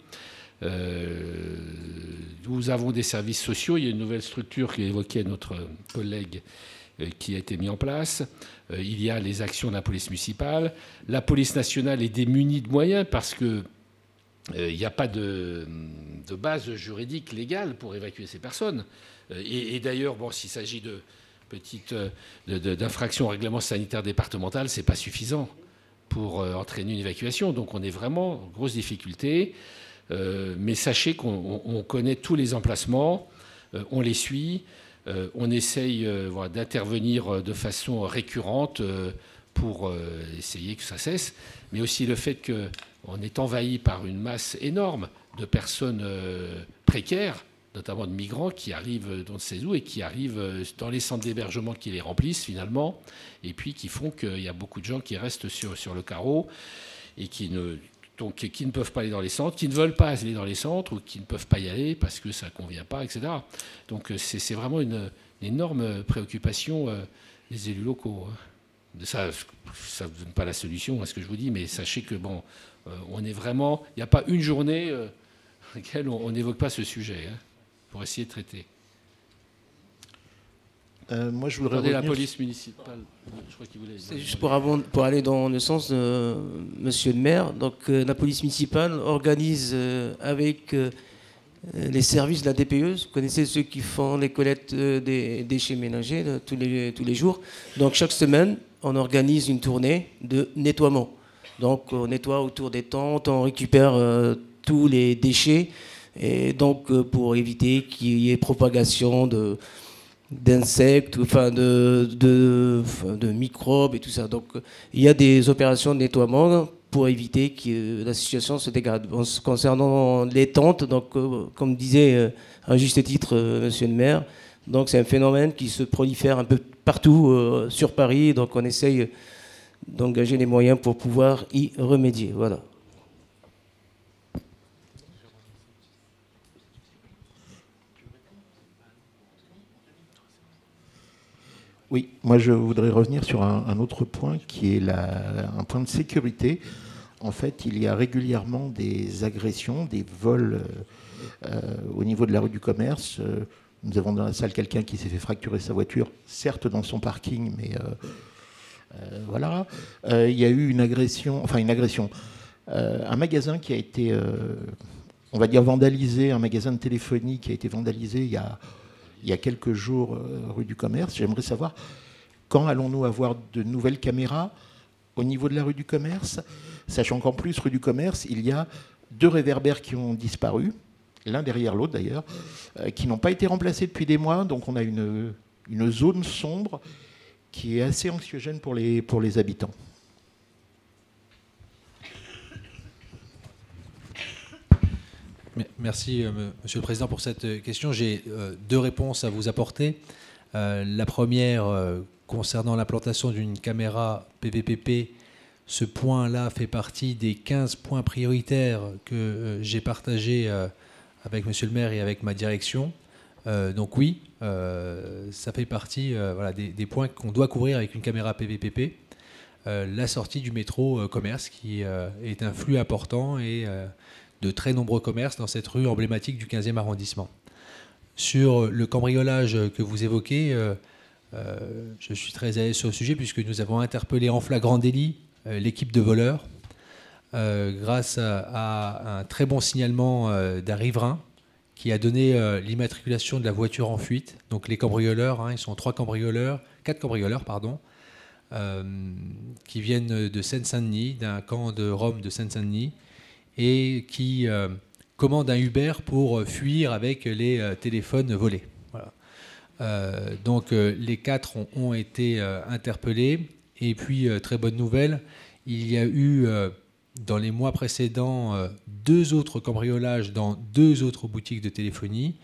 Nous avons des services sociaux. Il y a une nouvelle structure qu'évoquait notre collègue qui a été mise en place. Il y a les actions de la police municipale. La police nationale est démunie de moyens parce que il n'y a pas de base juridique légale pour évacuer ces personnes. Et d'ailleurs, s'il s'agit de petites d'infractions au règlement sanitaire départemental, ce n'est pas suffisant pour entraîner une évacuation. Donc on est vraiment en grosse difficulté. Mais sachez qu'on connaît tous les emplacements, on les suit, on essaye d'intervenir de façon récurrente. pour essayer que ça cesse, mais aussi le fait qu'on est envahi par une masse énorme de personnes précaires, notamment de migrants qui arrivent dans ces eaux et qui arrivent dans les centres d'hébergement qui les remplissent finalement, et puis qui font qu'il y a beaucoup de gens qui restent sur le carreau et qui ne peuvent pas aller dans les centres, qui ne veulent pas aller dans les centres ou qui ne peuvent pas y aller parce que ça ne convient pas, etc. Donc c'est vraiment une énorme préoccupation des élus locaux. Ça ne donne pas la solution à ce que je vous dis, mais sachez que bon, on est vraiment, il n'y a pas une journée à laquelle on n'évoque pas ce sujet pour essayer de traiter. Moi, je voudrais revenir... la police municipale. Je crois qu'il voulait... C'est juste pour aller dans le sens de Monsieur le maire. Donc, la police municipale organise avec les services de la DPE. Vous connaissez ceux qui font les collectes des déchets ménagers tous les jours. Donc, chaque semaine, on organise une tournée de nettoiement. Donc, on nettoie autour des tentes, on récupère tous les déchets, et donc pour éviter qu'il y ait propagation d'insectes, enfin de microbes et tout ça. Donc il y a des opérations de nettoiement pour éviter que la situation se dégrade. Concernant les tentes, donc comme disait à juste titre Monsieur le maire, donc c'est un phénomène qui se prolifère un peu partout sur Paris. Donc on essaye d'engager les moyens pour pouvoir y remédier. Voilà. Oui, moi je voudrais revenir sur un autre point qui est un point de sécurité. En fait, il y a régulièrement des agressions, des vols au niveau de la rue du Commerce. Nous avons dans la salle quelqu'un qui s'est fait fracturer sa voiture, certes dans son parking, mais voilà. Il y a eu une agression, un magasin qui a été, on va dire, vandalisé, un magasin de téléphonie qui a été vandalisé il y a quelques jours rue du Commerce. J'aimerais savoir quand allons-nous avoir de nouvelles caméras au niveau de la rue du Commerce, sachant qu'en plus, rue du Commerce, il y a 2 réverbères qui ont disparu, l'un derrière l'autre d'ailleurs, qui n'ont pas été remplacés depuis des mois. Donc on a une zone sombre qui est assez anxiogène pour les habitants. Merci, Monsieur le Président, pour cette question. J'ai 2 réponses à vous apporter. La première, concernant l'implantation d'une caméra PVPP, ce point-là fait partie des 15 points prioritaires que j'ai partagés avec Monsieur le maire et avec ma direction. Donc oui, ça fait partie des points qu'on doit couvrir avec une caméra PVPP. La sortie du métro commerce, qui est un flux important et de très nombreux commerces dans cette rue emblématique du 15e arrondissement. Sur le cambriolage que vous évoquez, je suis très à l'aise sur le sujet puisque nous avons interpellé en flagrant délit l'équipe de voleurs grâce à un très bon signalement d'un riverain qui a donné l'immatriculation de la voiture en fuite. Donc les cambrioleurs, ils sont 4 cambrioleurs, qui viennent de Seine-Saint-Denis, d'un camp de Rome de Seine-Saint-Denis, et qui commandent un Uber pour fuir avec les téléphones volés. Voilà. Donc les 4 ont été interpellés. Et puis, très bonne nouvelle, il y a eu dans les mois précédents 2 autres cambriolages dans 2 autres boutiques de téléphonie,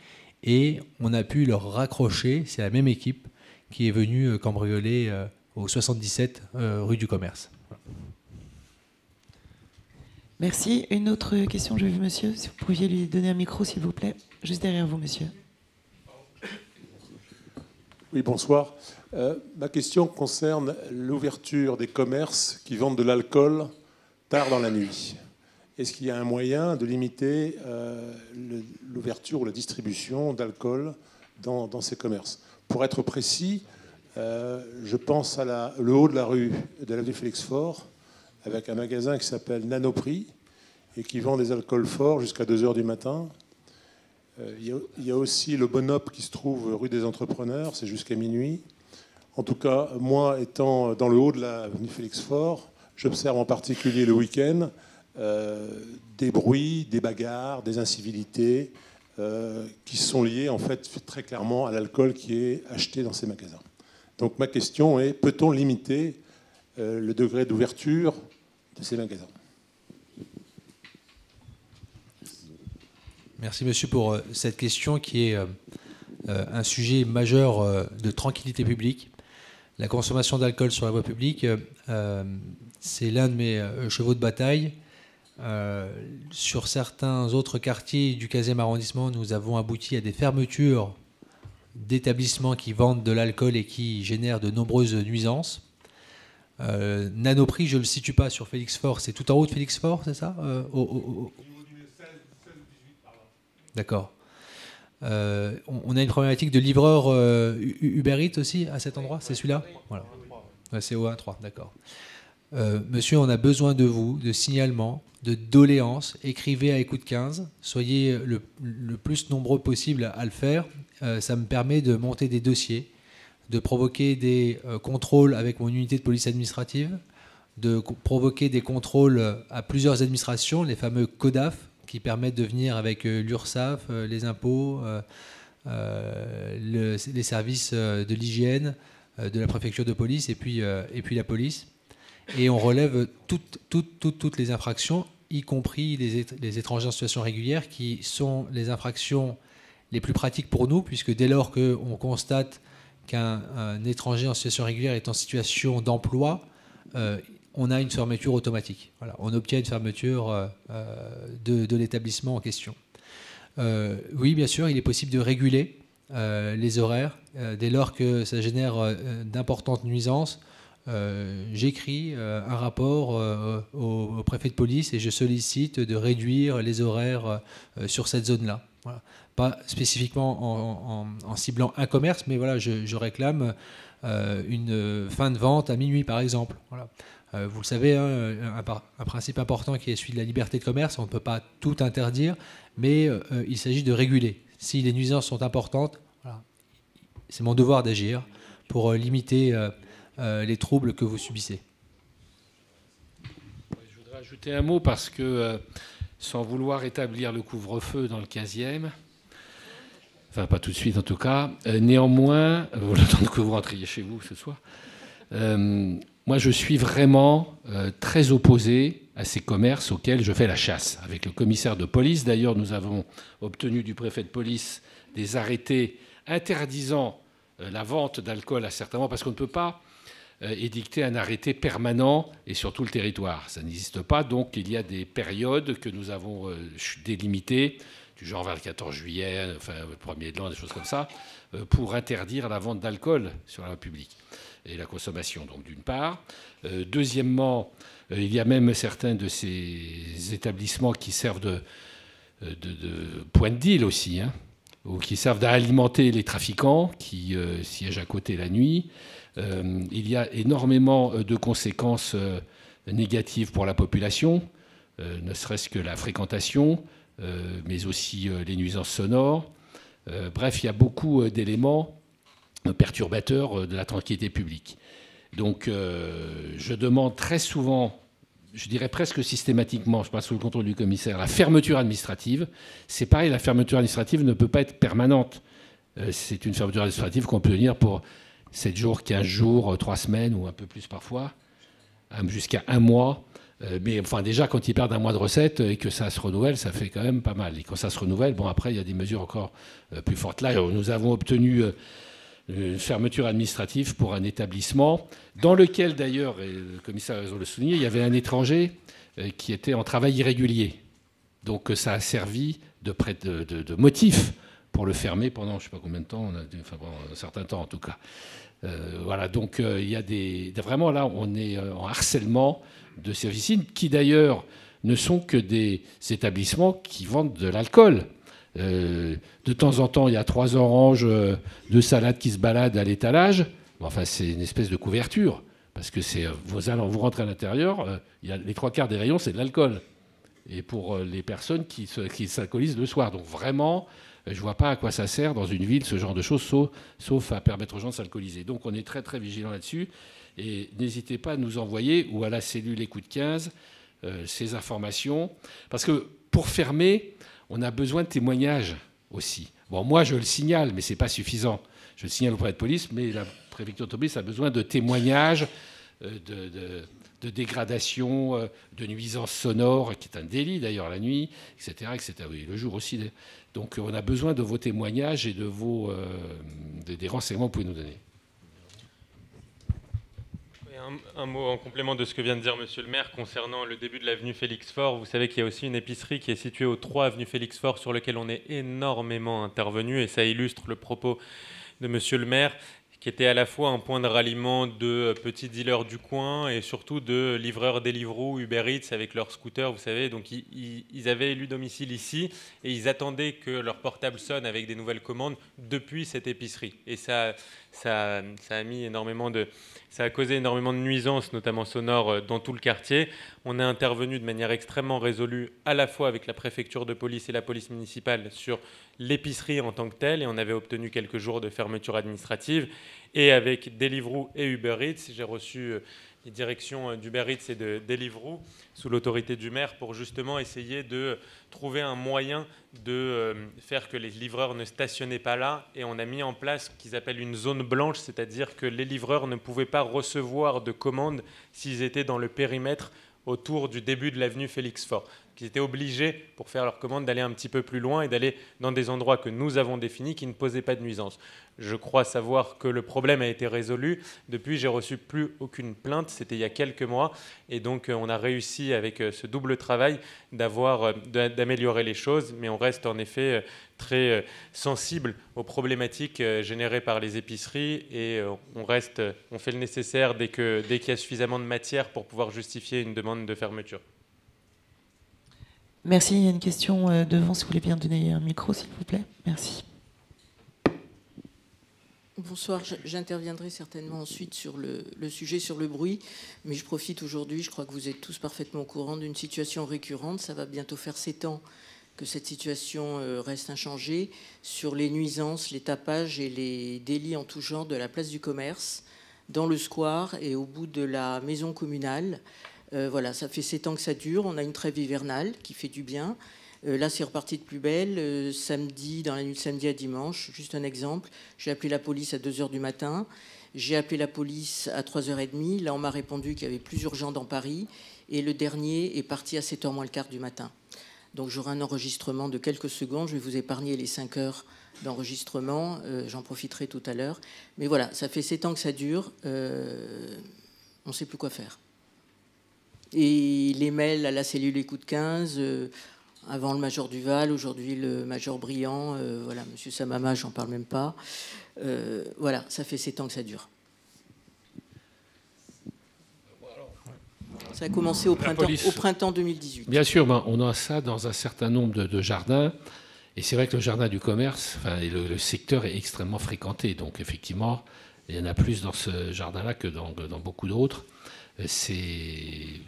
et on a pu leur raccrocher, c'est la même équipe qui est venue cambrioler au 77 rue du Commerce. Voilà. Merci. Une autre question, j'ai vu monsieur, si vous pouviez lui donner un micro s'il vous plaît, juste derrière vous monsieur. Oui, bonsoir. Ma question concerne l'ouverture des commerces qui vendent de l'alcool tard dans la nuit. Est-ce qu'il y a un moyen de limiter l'ouverture ou la distribution d'alcool dans ces commerces? Pour être précis, je pense à le haut de la rue de l'avenue Félix-Faure, avec un magasin qui s'appelle Nanoprix et qui vend des alcools forts jusqu'à 2h du matin. Il y a aussi le Bonop qui se trouve rue des Entrepreneurs, c'est jusqu'à minuit. En tout cas, moi, étant dans le haut de l'avenue Félix-Faure, j'observe en particulier le week-end des bruits, des bagarres, des incivilités qui sont liées en fait très clairement à l'alcool qui est acheté dans ces magasins. Donc ma question est, peut-on limiter le degré d'ouverture de ces magasins. Merci monsieur pour cette question qui est un sujet majeur de tranquillité publique. La consommation d'alcool sur la voie publique, c'est l'un de mes chevaux de bataille. Sur certains autres quartiers du 15e arrondissement, nous avons abouti à des fermetures d'établissements qui vendent de l'alcool et qui génèrent de nombreuses nuisances. Nanoprix, je ne le situe pas sur Félix Faure, c'est tout en haut de Félix Faure, c'est ça D'accord. On a une problématique de livreur Uber Eats aussi à cet endroit, c'est celui-là voilà. Ouais, c'est au 1-3, d'accord. Monsieur, on a besoin de vous, de signalements, de doléances. Écrivez à Écoute 15. Soyez le plus nombreux possible à le faire. Ça me permet de monter des dossiers, de provoquer des contrôles avec mon unité de police administrative, de provoquer des contrôles à plusieurs administrations, les fameux CODAF, qui permettent de venir avec l'URSSAF, les impôts, les services de l'hygiène, de la préfecture de police et puis la police. Et on relève toutes les infractions, y compris les étrangers en situation régulière, qui sont les infractions les plus pratiques pour nous, puisque dès lors qu'on constate qu'un étranger en situation régulière est en situation d'emploi, on a une fermeture automatique. Voilà, on obtient une fermeture de l'établissement en question. Oui, bien sûr, il est possible de réguler les horaires dès lors que ça génère d'importantes nuisances. J'écris un rapport au préfet de police et je sollicite de réduire les horaires sur cette zone-là. Voilà. Pas spécifiquement en ciblant un commerce, mais voilà, je réclame une fin de vente à minuit, par exemple. Voilà. Vous le savez, hein, un principe important qui est celui de la liberté de commerce, on ne peut pas tout interdire, mais il s'agit de réguler. Si les nuisances sont importantes, voilà, c'est mon devoir d'agir pour limiter les troubles que vous subissez. Je voudrais ajouter un mot parce que, sans vouloir établir le couvre-feu dans le 15e, enfin pas tout de suite en tout cas, néanmoins, le temps que vous rentriez chez vous ce soir, moi je suis vraiment très opposé à ces commerces auxquels je fais la chasse. Avec le commissaire de police, d'ailleurs, nous avons obtenu du préfet de police des arrêtés interdisant la vente d'alcool à certains moments, parce qu'on ne peut pas édicter un arrêté permanent et sur tout le territoire. Ça n'existe pas, donc il y a des périodes que nous avons délimitées, du genre vers le 14 juillet, enfin le 1er de l'an, des choses comme ça, pour interdire la vente d'alcool sur la voie publique et la consommation, donc d'une part. Deuxièmement, il y a même certains de ces établissements qui servent de point de deal aussi, hein, ou qui servent à alimenter les trafiquants qui siègent à côté la nuit. Il y a énormément de conséquences négatives pour la population, ne serait-ce que la fréquentation, mais aussi les nuisances sonores. Bref, il y a beaucoup d'éléments perturbateurs de la tranquillité publique. Donc je demande très souvent, je dirais presque systématiquement, je passe sous le contrôle du commissaire, la fermeture administrative. C'est pareil, la fermeture administrative ne peut pas être permanente. C'est une fermeture administrative qu'on peut tenir pour 7 jours, 15 jours, 3 semaines ou un peu plus parfois, jusqu'à 1 mois. Mais enfin, déjà, quand ils perdent 1 mois de recettes et que ça se renouvelle, ça fait quand même pas mal. Et quand ça se renouvelle, bon, après, il y a des mesures encore plus fortes. Là, nous avons obtenu une fermeture administrative pour un établissement dans lequel, d'ailleurs, et le commissaire a raison de le souligner, il y avait un étranger qui était en travail irrégulier. Donc ça a servi de motif pour le fermer pendant je ne sais pas combien de temps, pendant un certain temps en tout cas. Voilà, donc il y a vraiment là, on est en harcèlement de ces officines qui d'ailleurs ne sont que des établissements qui vendent de l'alcool. De temps en temps, il y a 3 oranges, 2 salades qui se baladent à l'étalage. Enfin, c'est une espèce de couverture. Parce que vous rentrez à l'intérieur, les 3/4 des rayons, c'est de l'alcool. Et pour les personnes qui s'alcoolisent le soir. Donc vraiment, je ne vois pas à quoi ça sert dans une ville, ce genre de choses, sauf à permettre aux gens de s'alcooliser. Donc on est très très vigilant là-dessus. Et n'hésitez pas à nous envoyer, ou à la cellule Écoute 15, ces informations. Parce que pour fermer, on a besoin de témoignages aussi. Bon, moi, je le signale, mais ce n'est pas suffisant. Je le signale au préfet de police, mais la préfecture de police a besoin de témoignages de dégradation, de nuisances sonores, qui est un délit d'ailleurs la nuit, etc., etc. Oui, le jour aussi. Donc on a besoin de vos témoignages et des renseignements que vous pouvez nous donner. Un mot en complément de ce que vient de dire Monsieur le maire concernant le début de l'avenue Félix-Faure. Vous savez qu'il y a aussi une épicerie qui est située au 3 avenue Félix-Faure sur lequel on est énormément intervenu, et ça illustre le propos de Monsieur le maire, qui était à la fois un point de ralliement de petits dealers du coin et surtout de livreurs Deliveroo, Uber Eats avec leurs scooters, vous savez. Donc ils avaient élu domicile ici et ils attendaient que leur portable sonne avec des nouvelles commandes depuis cette épicerie. Et ça a causé énormément de nuisances, notamment sonores, dans tout le quartier. On est intervenu de manière extrêmement résolue, à la fois avec la préfecture de police et la police municipale, sur l'épicerie en tant que telle, et on avait obtenu quelques jours de fermeture administrative. Et avec Deliveroo et Uber Eats, j'ai reçu les directions d'Uber Eats et de Deliveroo sous l'autorité du maire pour justement essayer de trouver un moyen de faire que les livreurs ne stationnaient pas là. Et on a mis en place ce qu'ils appellent une zone blanche, c'est-à-dire que les livreurs ne pouvaient pas recevoir de commandes s'ils étaient dans le périmètre autour du début de l'avenue Félix-Faure. Ils étaient obligés, pour faire leurs commandes, d'aller un petit peu plus loin et d'aller dans des endroits que nous avons définis qui ne posaient pas de nuisance. Je crois savoir que le problème a été résolu. Depuis, j'ai reçu plus aucune plainte. C'était il y a quelques mois. Et donc, on a réussi, avec ce double travail, d'améliorer les choses. Mais on reste en effet très sensible aux problématiques générées par les épiceries. Et on fait le nécessaire dès qu'il y a suffisamment de matière pour pouvoir justifier une demande de fermeture. Merci. Il y a une question devant, si vous voulez bien donner un micro, s'il vous plaît. Merci. Bonsoir, j'interviendrai certainement ensuite sur le sujet sur le bruit, mais je profite aujourd'hui, je crois que vous êtes tous parfaitement au courant d'une situation récurrente. Ça va bientôt faire 7 ans que cette situation reste inchangée, sur les nuisances, les tapages et les délits en tout genre de la place du commerce, dans le square et au bout de la maison communale. Voilà, ça fait 7 ans que ça dure. On a une trêve hivernale qui fait du bien. Là, c'est reparti de plus belle. Samedi, dans la nuit de samedi à dimanche, juste un exemple, j'ai appelé la police à 2h du matin. J'ai appelé la police à 3h30. Là, on m'a répondu qu'il y avait plus urgent dans Paris. Et le dernier est parti à 7h moins le quart du matin. Donc, j'aurai un enregistrement de quelques secondes. Je vais vous épargner les 5 heures d'enregistrement. J'en profiterai tout à l'heure. Mais voilà, ça fait 7 ans que ça dure. On ne sait plus quoi faire. Et les mails à la cellule Écoute 15, avant le major Duval, aujourd'hui le major Briand, voilà, monsieur Samama, j'en parle même pas. Voilà, ça fait 7 ans que ça dure. Ça a commencé au printemps 2018. Bien sûr, on a ça dans un certain nombre de jardins. Et c'est vrai que le jardin du commerce, le secteur est extrêmement fréquenté. Donc effectivement, il y en a plus dans ce jardin-là que dans beaucoup d'autres. C'est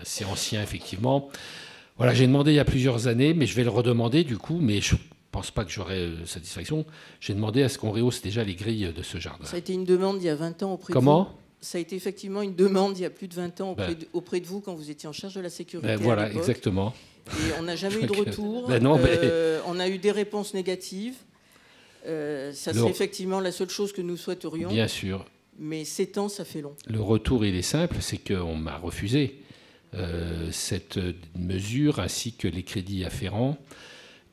assez ancien, effectivement. Voilà, j'ai demandé il y a plusieurs années, mais je vais le redemander du coup, mais je ne pense pas que j'aurai satisfaction. J'ai demandé à ce qu'on rehausse déjà les grilles de ce jardin. Ça a été une demande il y a 20 ans auprès de vous. Comment ? Ça a été effectivement une demande il y a plus de 20 ans auprès de vous quand vous étiez en charge de la sécurité. Voilà, exactement. Et on n'a jamais eu de retour. On a eu des réponses négatives. Ça serait effectivement la seule chose que nous souhaiterions. Bien sûr. Mais 7 ans, ça fait long. Le retour, il est simple, c'est qu'on m'a refusé cette mesure ainsi que les crédits afférents.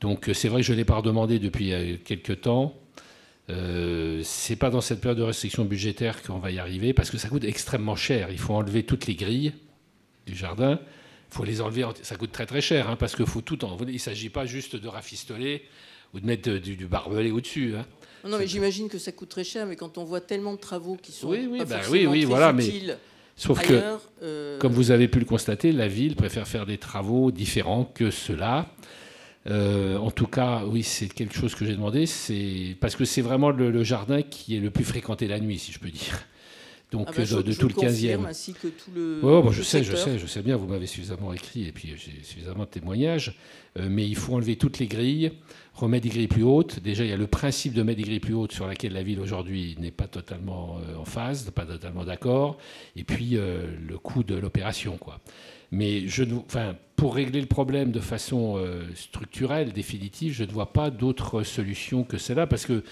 Donc c'est vrai que je ne l'ai pas redemandé depuis quelques temps. C'est pas dans cette période de restriction budgétaire qu'on va y arriver parce que ça coûte extrêmement cher. Il faut enlever toutes les grilles du jardin. Il faut les enlever. Ça coûte très très cher hein, parce qu'il faut tout enlever. Il ne s'agit pas juste de rafistoler ou de mettre du barbelé au-dessus. Hein. Non, mais j'imagine que ça coûte très cher, mais quand on voit tellement de travaux qui sont très voilà, utiles sauf ailleurs, que, comme vous avez pu le constater, la ville préfère faire des travaux différents que ceux-là. En tout cas, oui, c'est quelque chose que j'ai demandé. C'est parce que c'est vraiment le jardin qui est le plus fréquenté la nuit, si je peux dire. Donc de tout le 15e. Ainsi que tout le, je sais bien, vous m'avez suffisamment écrit et puis j'ai suffisamment de témoignages. Mais il faut enlever toutes les grilles, remettre des grilles plus hautes. Déjà, il y a le principe de mettre des grilles plus hautes sur laquelle la ville aujourd'hui n'est pas totalement en phase, pas totalement d'accord. Et puis le coût de l'opération, quoi. Mais pour régler le problème de façon structurelle, définitive, je ne vois pas d'autre solution que celle-là, parce qu'il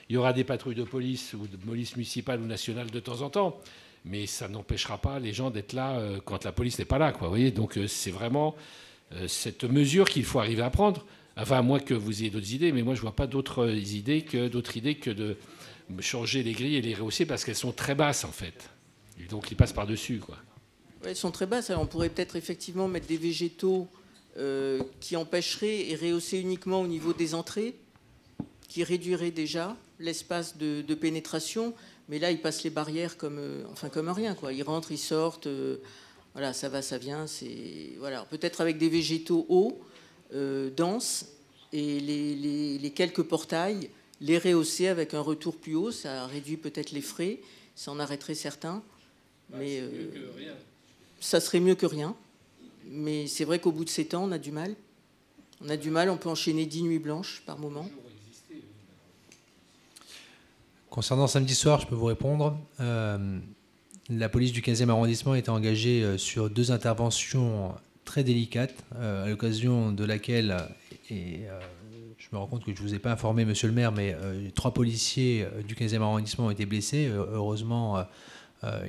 y aura des patrouilles de police ou de police municipale ou nationale de temps en temps. mais ça n'empêchera pas les gens d'être là quand la police n'est pas là, quoi. Vous voyez, donc c'est vraiment cette mesure qu'il faut arriver à prendre. Enfin, à moins que vous ayez d'autres idées, mais moi je ne vois pas d'autres idées que de changer les grilles et les rehausser parce qu'elles sont très basses en fait. Et donc ils passent par-dessus, quoi. Ouais, elles sont très basses. Alors, on pourrait peut-être effectivement mettre des végétaux qui empêcheraient et rehausser uniquement au niveau des entrées, qui réduiraient déjà l'espace de pénétration. Mais là, ils passent les barrières comme rien, quoi. Ils rentrent, ils sortent. Voilà, ça va, ça vient. Voilà. Peut-être avec des végétaux hauts, denses, et les quelques portails, les rehausser avec un retour plus haut. Ça réduit peut-être les frais. Ça en arrêterait certains. Mais ça serait mieux que rien. Mais c'est vrai qu'au bout de 7 ans, on a du mal. On peut enchaîner 10 nuits blanches par moment. Concernant samedi soir, je peux vous répondre. La police du 15e arrondissement était engagée sur 2 interventions très délicates, à l'occasion de laquelle, et je me rends compte que je ne vous ai pas informé, monsieur le maire, mais 3 policiers du 15e arrondissement ont été blessés. Heureusement,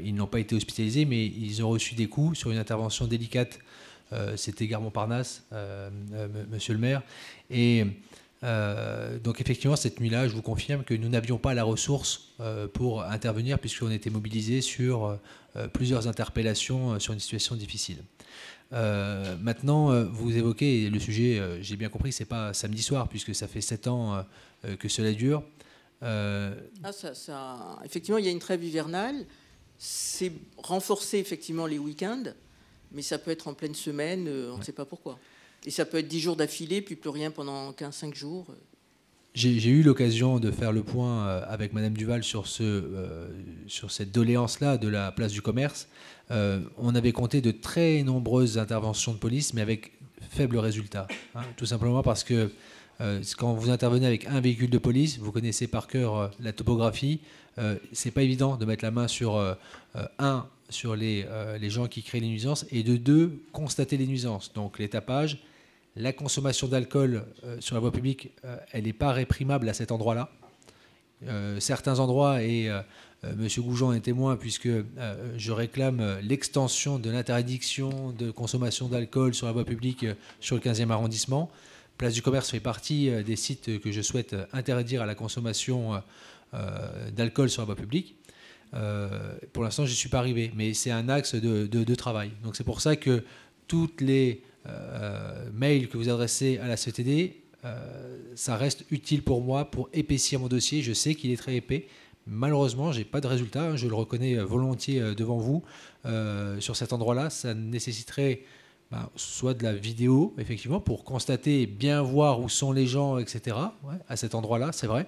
ils n'ont pas été hospitalisés, mais ils ont reçu des coups sur une intervention délicate. C'était Gare Montparnasse, monsieur le maire. Et donc effectivement, cette nuit-là, je vous confirme que nous n'avions pas la ressource pour intervenir, puisqu'on était mobilisés sur plusieurs interpellations sur une situation difficile. Maintenant, vous évoquez le sujet, j'ai bien compris, c'est pas samedi soir, puisque ça fait 7 ans que cela dure. Effectivement, il y a une trêve hivernale. C'est renforcer effectivement les week-ends, mais ça peut être en pleine semaine, on ne sait pas pourquoi. Et ça peut être 10 jours d'affilée, puis plus rien pendant 15-5 jours. J'ai eu l'occasion de faire le point avec Madame Duval sur cette doléance-là de la place du commerce. On avait compté de très nombreuses interventions de police, mais avec faible résultat. Tout simplement parce que quand vous intervenez avec un véhicule de police, vous connaissez par cœur la topographie. C'est pas évident de mettre la main sur sur les gens qui créent les nuisances, et de 2, constater les nuisances. Donc les tapages, la consommation d'alcool sur la voie publique, elle n'est pas réprimable à cet endroit-là. Certains endroits, et M. Goujon est témoin, puisque je réclame l'extension de l'interdiction de consommation d'alcool sur la voie publique sur le 15e arrondissement. Place du Commerce fait partie des sites que je souhaite interdire à la consommation d'alcool sur la voie publique. Pour l'instant, je n'y suis pas arrivé, mais c'est un axe de travail. Donc c'est pour ça que toutes les mails que vous adressez à la CETD, ça reste utile pour moi pour épaissir mon dossier. Je sais qu'il est très épais. Malheureusement, je n'ai pas de résultat. Je le reconnais volontiers devant vous. Sur cet endroit-là, ça nécessiterait soit de la vidéo, effectivement, pour constater et bien voir où sont les gens, etc. Ouais, à cet endroit-là, c'est vrai.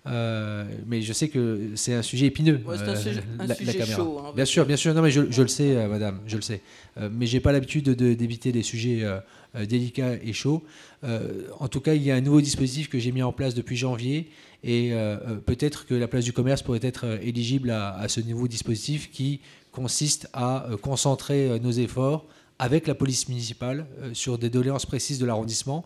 Mais je sais que c'est un sujet épineux, un sujet la caméra. Chaud, hein, bien sûr. Non, mais je le sais, madame, je le sais. Mais j'ai pas l'habitude d'éviter les sujets délicats et chauds. En tout cas, il y a un nouveau dispositif que j'ai mis en place depuis janvier, et peut-être que la place du commerce pourrait être éligible à ce nouveau dispositif qui consiste à concentrer nos efforts avec la police municipale sur des doléances précises de l'arrondissement.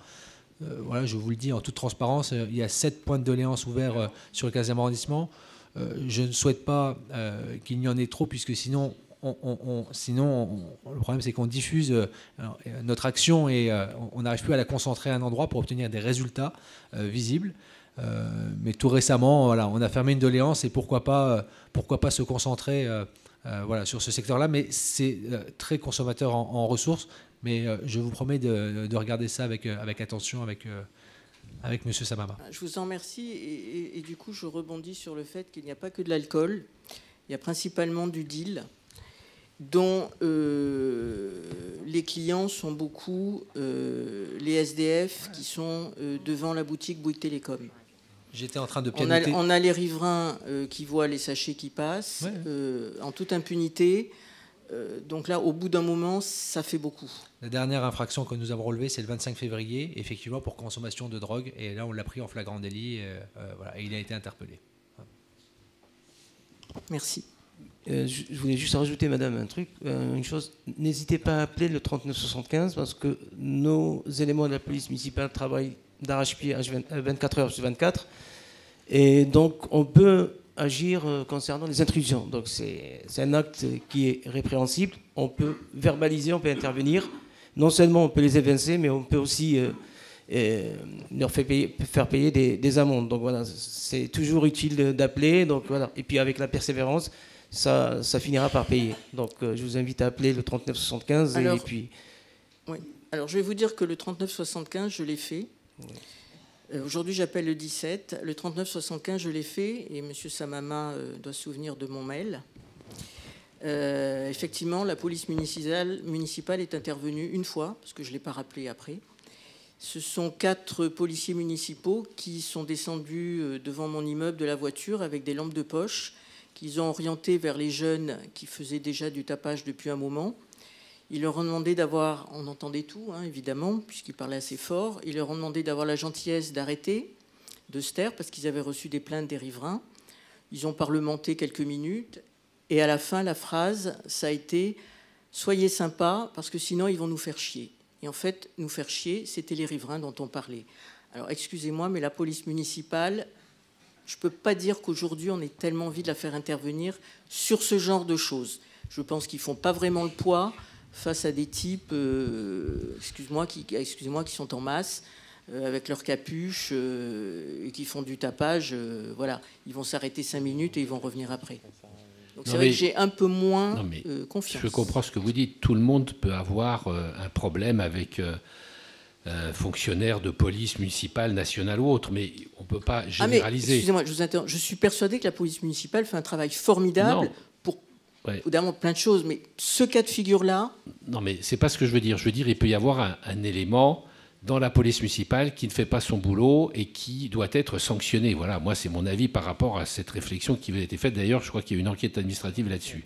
Voilà, je vous le dis en toute transparence, il y a 7 points de doléances ouverts sur le 15e arrondissement. Je ne souhaite pas qu'il y en ait trop, puisque sinon, le problème c'est qu'on diffuse notre action et on n'arrive plus à la concentrer à un endroit pour obtenir des résultats visibles. Mais tout récemment, voilà, on a fermé une doléance, et pourquoi pas se concentrer sur ce secteur-là. Mais c'est très consommateur en ressources. Mais je vous promets de regarder ça avec attention, avec M. Samama. Je vous en remercie. Et du coup, je rebondis sur le fait qu'il n'y a pas que de l'alcool. Il y a principalement du deal, dont les clients sont beaucoup les SDF qui sont devant la boutique Bouygues Télécom. J'étais en train de pianoter. On a les riverains qui voient les sachets qui passent, en toute impunité. Donc là, au bout d'un moment, ça fait beaucoup. La dernière infraction que nous avons relevée, c'est le 25 février, effectivement, pour consommation de drogue. Et là, on l'a pris en flagrant délit, et il a été interpellé. Merci. Je voulais juste rajouter, madame, une chose. N'hésitez pas à appeler le 3975, parce que nos éléments de la police municipale travaillent d'arrache-pied à 24 heures sur 24. Et donc, on peut agir concernant les intrusions. Donc c'est un acte qui est répréhensible. On peut verbaliser, on peut intervenir. Non seulement on peut les évincer, mais on peut aussi leur faire payer des amendes. Donc voilà, c'est toujours utile d'appeler. Donc voilà. Et puis avec la persévérance, ça finira par payer. Donc je vous invite à appeler le 3975. Alors, et puis... Oui. Alors je vais vous dire que le 3975, je l'ai fait. Oui. Aujourd'hui, j'appelle le 17. Le 3975, je l'ai fait. Et M. Samama doit se souvenir de mon mail. Effectivement, la police municipale est intervenue une fois, parce que je ne l'ai pas rappelé après. Ce sont 4 policiers municipaux qui sont descendus devant mon immeuble de la voiture avec des lampes de poche qu'ils ont orientées vers les jeunes qui faisaient déjà du tapage depuis un moment. Ils leur ont demandé d'avoir, on entendait tout, hein, évidemment, puisqu'ils parlaient assez fort, ils leur ont demandé d'avoir la gentillesse d'arrêter, de se taire, parce qu'ils avaient reçu des plaintes des riverains. Ils ont parlementé quelques minutes, et à la fin, la phrase, ça a été « Soyez sympas, parce que sinon, ils vont nous faire chier ». Et en fait, nous faire chier, c'était les riverains dont on parlait. Alors, excusez-moi, mais la police municipale, je ne peux pas dire qu'aujourd'hui, on ait tellement envie de la faire intervenir sur ce genre de choses. Je pense qu'ils ne font pas vraiment le poids face à des types, excusez-moi, qui sont en masse, avec leur capuche, et qui font du tapage. Voilà, ils vont s'arrêter 5 minutes et ils vont revenir après. Donc c'est vrai que j'ai un peu moins confiance. Je comprends ce que vous dites. Tout le monde peut avoir un problème avec un fonctionnaire de police municipale, nationale ou autre, mais on ne peut pas généraliser. Excusez-moi, je vous interromps. Je suis persuadé que la police municipale fait un travail formidable. Non. Évidemment, plein de choses, mais ce cas de figure-là... Non, mais c'est pas ce que je veux dire. Je veux dire, il peut y avoir un élément dans la police municipale qui ne fait pas son boulot et qui doit être sanctionné. Voilà, moi, c'est mon avis par rapport à cette réflexion qui a été faite. D'ailleurs, je crois qu'il y a une enquête administrative là-dessus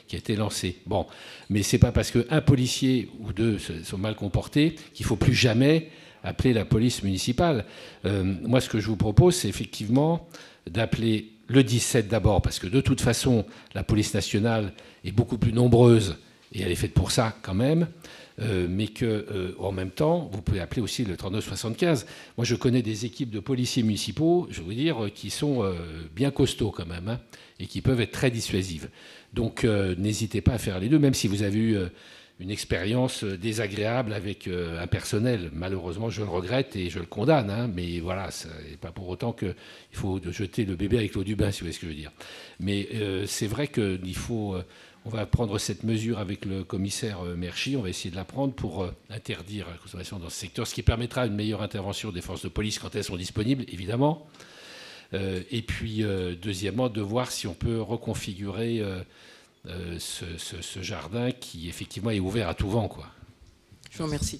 qui a été lancée. Bon, mais c'est pas parce qu'un policier ou deux sont mal comportés qu'il faut plus jamais appeler la police municipale. Moi, ce que je vous propose, c'est effectivement d'appeler le 17 d'abord, parce que de toute façon, la police nationale est beaucoup plus nombreuse, et elle est faite pour ça quand même, mais qu'en même temps, vous pouvez appeler aussi le 3975. Moi, je connais des équipes de policiers municipaux, je vais vous dire, qui sont bien costauds quand même, hein, et qui peuvent être très dissuasives. Donc, n'hésitez pas à faire les deux, même si vous avez eu une expérience désagréable avec un personnel. Malheureusement, je le regrette et je le condamne, hein, mais voilà, ce n'est pas pour autant qu'il faut jeter le bébé avec l'eau du bain, si vous voyez ce que je veux dire. Mais c'est vrai qu'il faut... on va prendre cette mesure avec le commissaire Merchy, on va essayer de la prendre pour interdire la consommation dans ce secteur, ce qui permettra une meilleure intervention des forces de police quand elles sont disponibles, évidemment. Et puis, deuxièmement, de voir si on peut reconfigurer... ce jardin qui effectivement est ouvert à tout vent, quoi. Je vous remercie.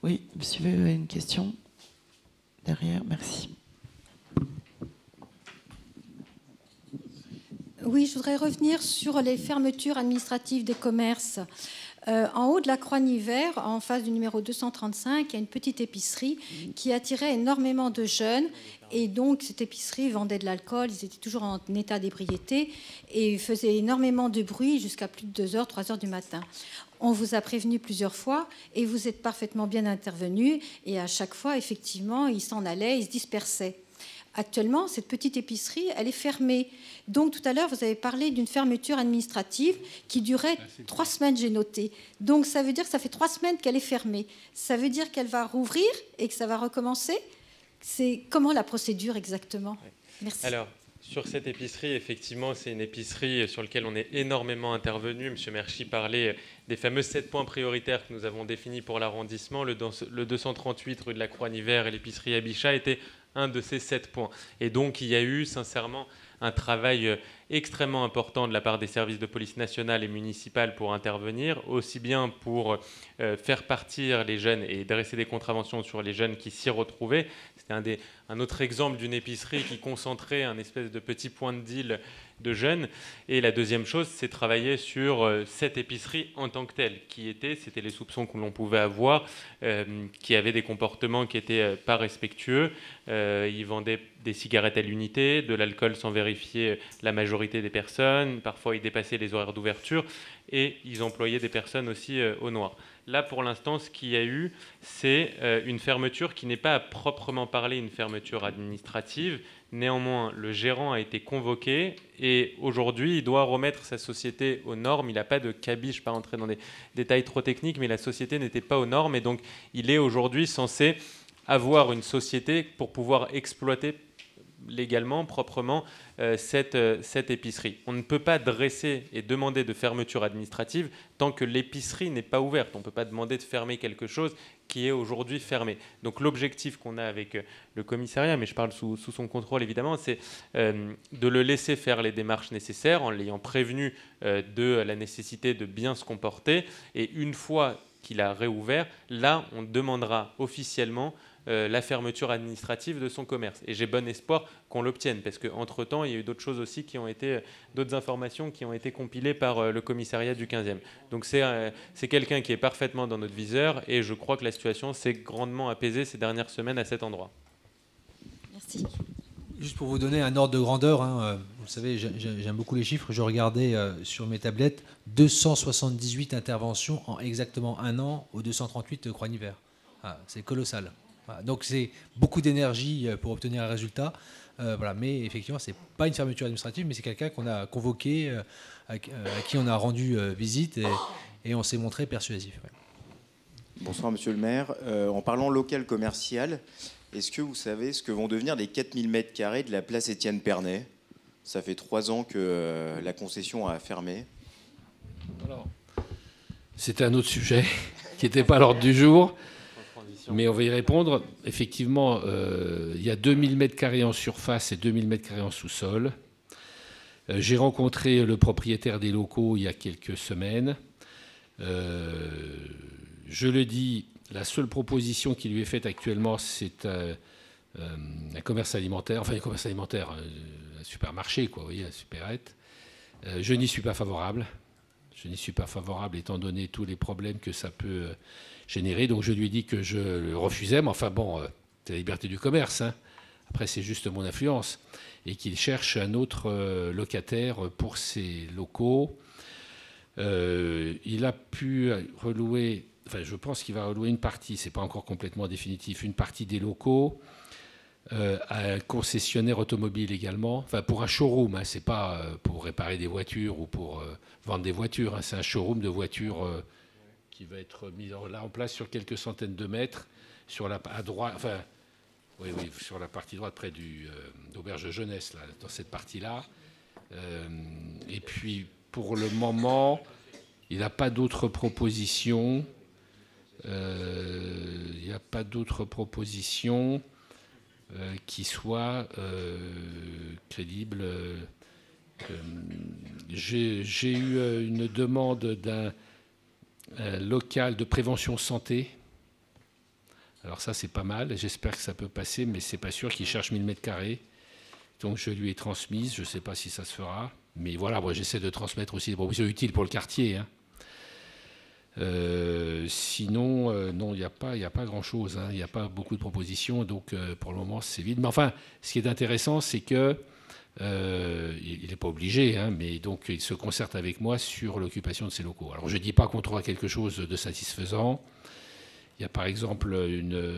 Oui, monsieur veut une question derrière, merci. Oui, je voudrais revenir sur les fermetures administratives des commerces. En haut de la Croix-Niver, en face du numéro 235, il y a une petite épicerie qui attirait énormément de jeunes. Et donc, cette épicerie vendait de l'alcool. Ils étaient toujours en état d'ébriété et faisaient énormément de bruit jusqu'à plus de 2h, 3h du matin. On vous a prévenu plusieurs fois et vous êtes parfaitement bien intervenu. Et à chaque fois, effectivement, ils s'en allaient, ils se dispersaient. Actuellement, cette petite épicerie, elle est fermée. Donc, tout à l'heure, vous avez parlé d'une fermeture administrative qui durait 3 semaines, j'ai noté. Donc, ça veut dire que ça fait 3 semaines qu'elle est fermée. Ça veut dire qu'elle va rouvrir et que ça va recommencer. C'est comment la procédure exactement? Merci. Alors, sur cette épicerie, effectivement, c'est une épicerie sur laquelle on est énormément intervenu. M. Merchy parlait des fameux 7 points prioritaires que nous avons définis pour l'arrondissement. Le 238 rue de la Croix-Niver et l'épicerie Abichat étaient un de ces 7 points. Et donc, il y a eu, sincèrement, un travail extrêmement important de la part des services de police nationale et municipale pour intervenir, aussi bien pour faire partir les jeunes et dresser des contraventions sur les jeunes qui s'y retrouvaient. C'était un autre exemple d'une épicerie qui concentrait un espèce de petit point de deal de jeunes. Et la deuxième chose, c'est travailler sur cette épicerie en tant que telle, c'était les soupçons que l'on pouvait avoir, qui avaient des comportements qui n'étaient pas respectueux. Ils vendaient des cigarettes à l'unité, de l'alcool sans vérifier la majorité des personnes, parfois ils dépassaient les horaires d'ouverture, et ils employaient des personnes aussi au noir. Là, pour l'instant, ce qu'il y a eu, c'est une fermeture qui n'est pas à proprement parler une fermeture administrative. Néanmoins, le gérant a été convoqué et aujourd'hui, il doit remettre sa société aux normes. Il n'a pas de cabis, je ne vais pas rentrer dans des détails trop techniques, mais la société n'était pas aux normes et donc il est aujourd'hui censé avoir une société pour pouvoir exploiter légalement, proprement, cette épicerie. On ne peut pas dresser et demander de fermeture administrative tant que l'épicerie n'est pas ouverte. On ne peut pas demander de fermer quelque chose qui est aujourd'hui fermé. Donc l'objectif qu'on a avec le commissariat, mais je parle sous son contrôle évidemment, c'est de le laisser faire les démarches nécessaires en l'ayant prévenu de la nécessité de bien se comporter. Et une fois qu'il a réouvert, là, on demandera officiellement la fermeture administrative de son commerce. Et j'ai bon espoir qu'on l'obtienne, parce qu'entre-temps, il y a eu d'autres choses aussi qui ont été, d'autres informations qui ont été compilées par le commissariat du 15e. Donc c'est quelqu'un qui est parfaitement dans notre viseur, et je crois que la situation s'est grandement apaisée ces dernières semaines à cet endroit. Merci. Juste pour vous donner un ordre de grandeur, hein, vous savez, j'aime beaucoup les chiffres, je regardais sur mes tablettes 278 interventions en exactement un an au 238 de Croix-Nivert. Ah, c'est colossal. Voilà, donc c'est beaucoup d'énergie pour obtenir un résultat. Voilà, mais effectivement, ce n'est pas une fermeture administrative, mais c'est quelqu'un qu'on a convoqué, à qui on a rendu visite et on s'est montré persuasif. Ouais. Bonsoir Monsieur le maire. En parlant local commercial, est-ce que vous savez ce que vont devenir les 4000 m² de la place Étienne Pernet? Ça fait 3 ans que la concession a fermé. Alors, c'était un autre sujet qui n'était pas à l'ordre du jour. Mais on va y répondre. Effectivement, il y a 2000 m² en surface et 2000 m² en sous-sol. J'ai rencontré le propriétaire des locaux il y a quelques semaines. Je le dis, la seule proposition qui lui est faite actuellement, c'est un commerce alimentaire, enfin un commerce alimentaire, un supermarché, quoi, vous voyez, un supérette. Je n'y suis pas favorable. Je n'y suis pas favorable étant donné tous les problèmes que ça peut générer. Donc je lui ai dit que je le refusais, mais enfin bon, c'est la liberté du commerce. Hein. Après, c'est juste mon influence. Et qu'il cherche un autre locataire pour ses locaux. Il a pu relouer, enfin je pense qu'il va relouer une partie, c'est pas encore complètement définitif, une partie des locaux à un concessionnaire automobile également, enfin pour un showroom, hein, c'est pas pour réparer des voitures ou pour vendre des voitures, hein, c'est un showroom de voitures qui va être mis là en place sur quelques centaines de mètres, sur la, à droite, enfin, oui, sur la partie droite près d'Auberge de Jeunesse, là, dans cette partie-là. Et puis, pour le moment, il n'a pas d'autres propositions. Il n'y a pas d'autres propositions qui soient crédibles. J'ai eu une demande d'un local de prévention santé. Alors ça, c'est pas mal. J'espère que ça peut passer, mais c'est pas sûr qu'il cherche 1000 m². Donc je lui ai transmise. Je ne sais pas si ça se fera. Mais voilà, moi, j'essaie de transmettre aussi des propositions utiles pour le quartier. Hein. Sinon, non, il n'y a pas grand-chose. Hein. Il n'y a pas beaucoup de propositions. Donc pour le moment, c'est vide. Mais enfin, ce qui est intéressant, c'est que il n'est pas obligé, hein, mais donc il se concerte avec moi sur l'occupation de ces locaux. Alors je ne dis pas qu'on trouvera quelque chose de satisfaisant. Il y a par exemple une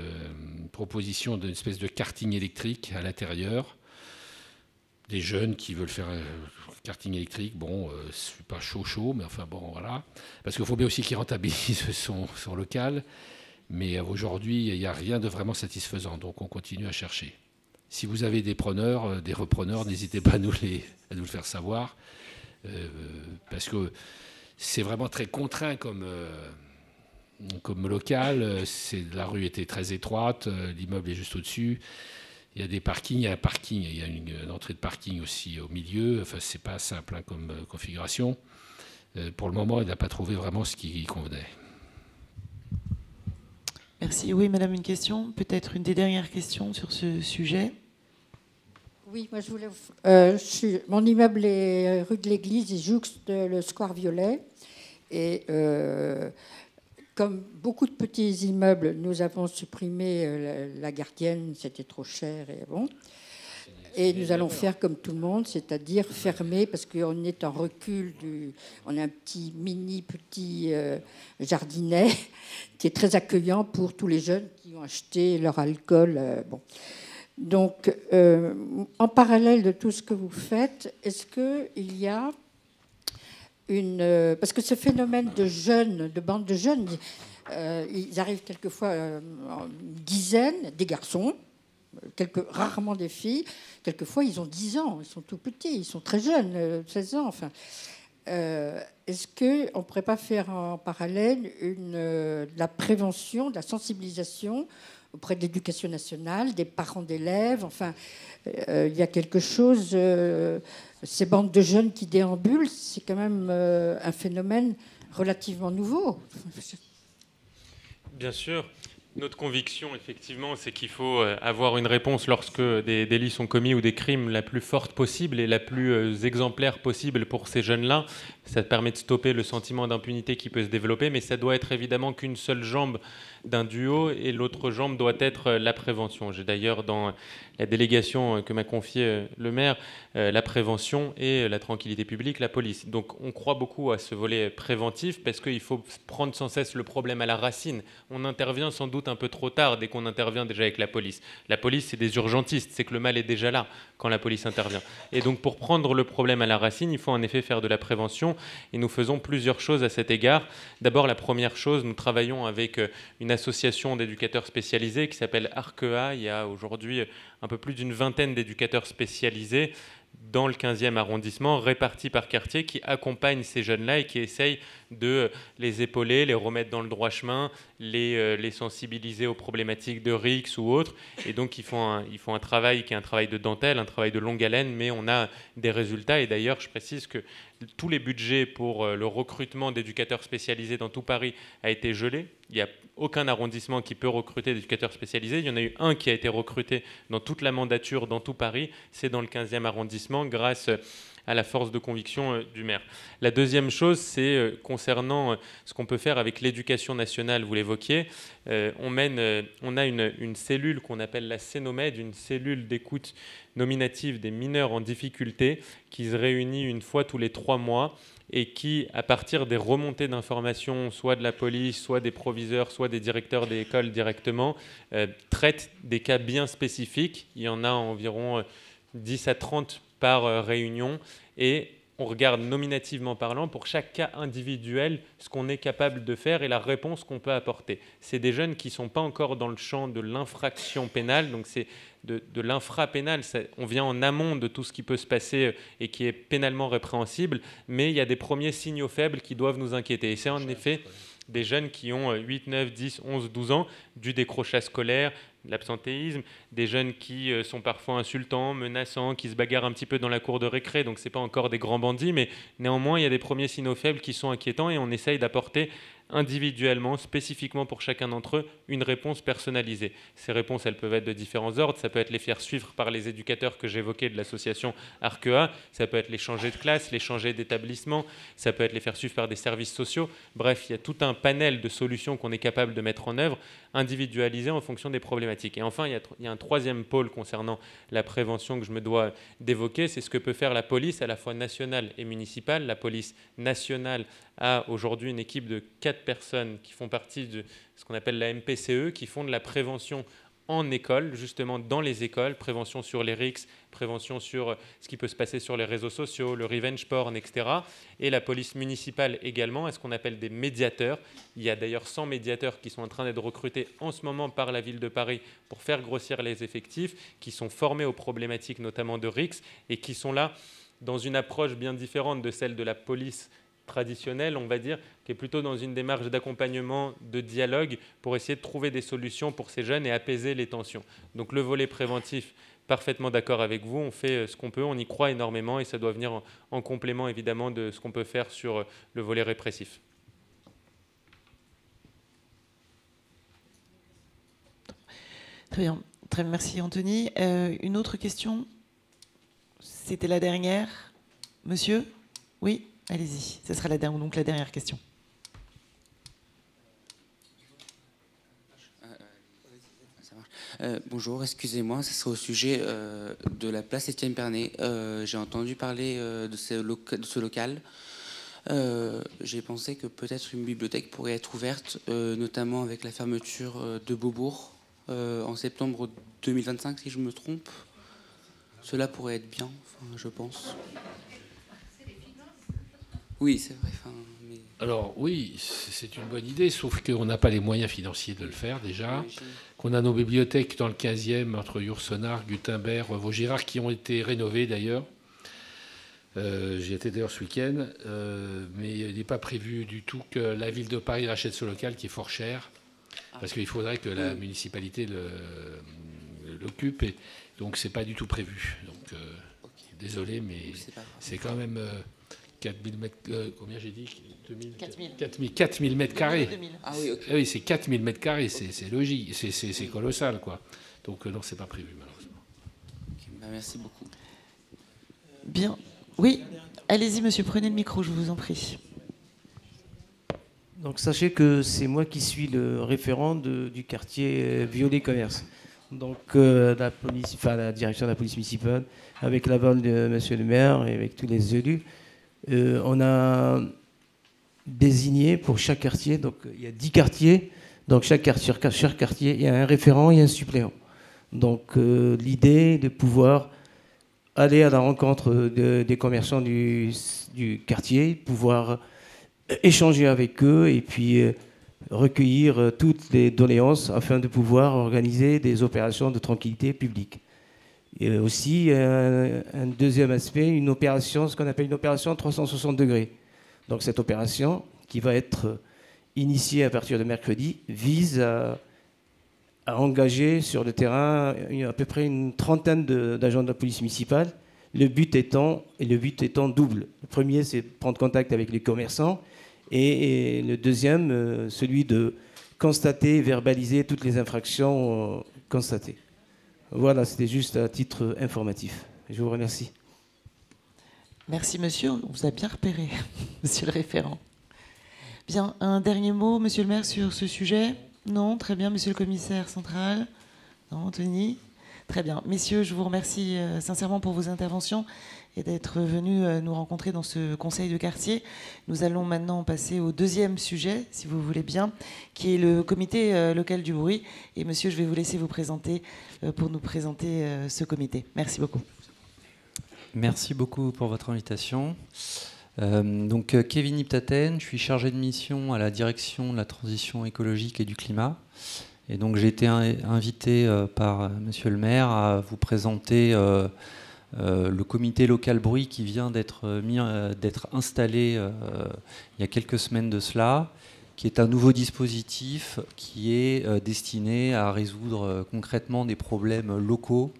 proposition d'une espèce de karting électrique à l'intérieur. Des jeunes qui veulent faire un karting électrique, bon, je ne suis pas chaud, mais enfin bon, voilà. Parce qu'il faut bien aussi qu'ils rentabilisent son local. Mais aujourd'hui, il n'y a rien de vraiment satisfaisant, donc on continue à chercher. Si vous avez des preneurs, des repreneurs, n'hésitez pas à nous le faire savoir, parce que c'est vraiment très contraint comme local. La rue était très étroite, l'immeuble est juste au-dessus. Il y a des parkings, il y a un parking, il y a une entrée de parking aussi au milieu. Enfin, c'est pas simple hein, comme configuration. Pour le moment, il n'a pas trouvé vraiment ce qui convenait. Merci. Oui, madame, une question, peut-être une des dernières questions sur ce sujet. Oui, moi je voulais. Mon immeuble est rue de l'Église, il jouxte le square Violet. Et comme beaucoup de petits immeubles, nous avons supprimé la gardienne, c'était trop cher. Et bon. Et nous allons faire comme tout le monde, c'est-à-dire fermer, parce qu'on est en recul, on a un petit jardinet qui est très accueillant pour tous les jeunes qui ont acheté leur alcool. Bon. Donc, en parallèle de tout ce que vous faites, est-ce qu'il y a parce que ce phénomène de bande de jeunes, ils arrivent quelquefois en dizaines, des garçons, rarement des filles. Quelquefois, ils ont 10 ans, ils sont tout petits, ils sont très jeunes, 16 ans. Enfin, est-ce qu'on ne pourrait pas faire en parallèle de la prévention, de la sensibilisation auprès de l'éducation nationale, des parents d'élèves? Enfin, il y a quelque chose... ces bandes de jeunes qui déambulent, c'est quand même un phénomène relativement nouveau. Bien sûr. Notre conviction, effectivement, c'est qu'il faut avoir une réponse lorsque des délits sont commis ou des crimes la plus forte possible et la plus exemplaire possible pour ces jeunes-là. Ça permet de stopper le sentiment d'impunité qui peut se développer, mais ça doit être évidemment qu'une seule jambe d'un duo et l'autre jambe doit être la prévention. J'ai d'ailleurs dans la délégation que m'a confiée le maire, la prévention et la tranquillité publique, la police. Donc on croit beaucoup à ce volet préventif parce qu'il faut prendre sans cesse le problème à la racine. On intervient sans doute un peu trop tard dès qu'on intervient déjà avec la police. La police, c'est des urgentistes, c'est que le mal est déjà là quand la police intervient. Et donc pour prendre le problème à la racine, il faut en effet faire de la prévention et nous faisons plusieurs choses à cet égard. D'abord, la première chose, nous travaillons avec une association d'éducateurs spécialisés qui s'appelle Arkea. Il y a aujourd'hui un peu plus d'une vingtaine d'éducateurs spécialisés dans le 15e arrondissement, répartis par quartier, qui accompagnent ces jeunes-là et qui essayent de les épauler, les remettre dans le droit chemin, les sensibiliser aux problématiques de RICS ou autres. Et donc, ils font un travail qui est un travail de dentelle, un travail de longue haleine, mais on a des résultats. Et d'ailleurs, je précise que tous les budgets pour le recrutement d'éducateurs spécialisés dans tout Paris a été gelé. Il n'y a aucun arrondissement qui peut recruter d'éducateurs spécialisés. Il y en a eu un qui a été recruté dans toute la mandature, dans tout Paris. C'est dans le 15e arrondissement, grâce à la force de conviction du maire. La deuxième chose, c'est concernant ce qu'on peut faire avec l'éducation nationale, vous l'évoquiez. On a une cellule qu'on appelle la Cénomède, une cellule d'écoute nominative des mineurs en difficulté, qui se réunit une fois tous les 3 mois et qui, à partir des remontées d'informations, soit de la police, soit des proviseurs, soit des directeurs des écoles directement, traite des cas bien spécifiques. Il y en a environ 10 à 30 par réunion, et on regarde nominativement parlant pour chaque cas individuel ce qu'on est capable de faire et la réponse qu'on peut apporter. C'est des jeunes qui ne sont pas encore dans le champ de l'infraction pénale, donc c'est de l'infrapénal, on vient en amont de tout ce qui peut se passer et qui est pénalement répréhensible, mais il y a des premiers signaux faibles qui doivent nous inquiéter. Et c'est en effet des jeunes qui ont 8, 9, 10, 11, 12 ans, du décrochage scolaire, de l'absentéisme, des jeunes qui sont parfois insultants, menaçants, qui se bagarrent un petit peu dans la cour de récré, donc ce n'est pas encore des grands bandits, mais néanmoins il y a des premiers signaux faibles qui sont inquiétants et on essaye d'apporter individuellement, spécifiquement pour chacun d'entre eux, une réponse personnalisée. Ces réponses, elles peuvent être de différents ordres. Ça peut être les faire suivre par les éducateurs que j'évoquais de l'association Arkea. Ça peut être les changer de classe, les changer d'établissement. Ça peut être les faire suivre par des services sociaux. Bref, il y a tout un panel de solutions qu'on est capable de mettre en œuvre, individualisées en fonction des problématiques. Et enfin, il y a un troisième pôle concernant la prévention que je me dois d'évoquer. C'est ce que peut faire la police, à la fois nationale et municipale. La police nationale a aujourd'hui une équipe de 4 personnes qui font partie de ce qu'on appelle la MPCE, qui font de la prévention en école, justement dans les écoles, prévention sur les RICS, prévention sur ce qui peut se passer sur les réseaux sociaux, le revenge porn, etc. Et la police municipale également est ce qu'on appelle des médiateurs. Il y a d'ailleurs 100 médiateurs qui sont en train d'être recrutés en ce moment par la ville de Paris pour faire grossir les effectifs, qui sont formés aux problématiques notamment de RICS et qui sont là dans une approche bien différente de celle de la police traditionnelle, on va dire, qui est plutôt dans une démarche d'accompagnement, de dialogue, pour essayer de trouver des solutions pour ces jeunes et apaiser les tensions. Donc le volet préventif, parfaitement d'accord avec vous, on fait ce qu'on peut, on y croit énormément et ça doit venir en complément évidemment de ce qu'on peut faire sur le volet répressif. Très bien, très bien, merci Anthony. Une autre question? C'était la dernière. Monsieur? Oui? Allez-y, ce sera donc la dernière question. Bonjour, excusez-moi, ce sera au sujet de la place Étienne Pernet. J'ai entendu parler de ce local. J'ai pensé que peut-être une bibliothèque pourrait être ouverte, notamment avec la fermeture de Beaubourg en septembre 2025, si je me trompe. Cela pourrait être bien, je pense. Oui, c'est vrai. Alors oui, c'est une bonne idée, sauf qu'on n'a pas les moyens financiers de le faire déjà, qu'on a nos bibliothèques dans le 15e, entre Yourcenar, Gutenberg, Vaugirard, qui ont été rénovées d'ailleurs. J'y étais d'ailleurs ce week-end, mais il n'est pas prévu du tout que la ville de Paris rachète ce local qui est fort cher, parce qu'il faudrait que la municipalité l'occupe, et donc c'est pas du tout prévu. Donc désolé, mais c'est quand même 4000 mètres, combien j'ai dit 4000 mètres carrés. Ah oui, okay. Ah oui, c'est 4000 mètres carrés, c'est logique, c'est colossal, quoi. Donc non, c'est pas prévu malheureusement. Okay, bah, merci beaucoup. Bien. Oui, allez-y, monsieur, prenez le micro, je vous en prie. Donc sachez que c'est moi qui suis le référent du quartier Violet-Commerce. Donc la direction de la police municipale, avec l'aval de monsieur le maire et avec tous les élus, on a désigné pour chaque quartier, donc il y a 10 quartiers, donc chaque quartier, il y a un référent et un suppléant. Donc l'idée de pouvoir aller à la rencontre des commerçants du quartier, pouvoir échanger avec eux et puis recueillir toutes les doléances afin de pouvoir organiser des opérations de tranquillité publique. Et aussi, un deuxième aspect, une opération, ce qu'on appelle une opération 360 degrés. Donc cette opération, qui va être initiée à partir de mercredi, vise à engager sur le terrain à peu près une trentaine d'agents de la police municipale. Le but étant double. Le premier, c'est de prendre contact avec les commerçants. Et le deuxième, celui de constater, verbaliser toutes les infractions constatées. Voilà, c'était juste à titre informatif. Je vous remercie. Merci, monsieur. On vous a bien repéré, monsieur le référent. Bien, un dernier mot, monsieur le maire, sur ce sujet? Non? Très bien, monsieur le commissaire central? Non, Anthony? Très bien. Messieurs, je vous remercie sincèrement pour vos interventions et d'être venus nous rencontrer dans ce conseil de quartier. Nous allons maintenant passer au deuxième sujet, si vous voulez bien, qui est le comité local du bruit. Et monsieur, je vais vous laisser vous présenter pour nous présenter ce comité. Merci beaucoup. Merci beaucoup pour votre invitation. Donc Kevin Iptaten, je suis chargé de mission à la direction de la transition écologique et du climat. Et donc j'ai été invité par monsieur le maire à vous présenter le comité local bruit qui vient d'être installé il y a quelques semaines de cela, qui est un nouveau dispositif qui est destiné à résoudre concrètement des problèmes locaux.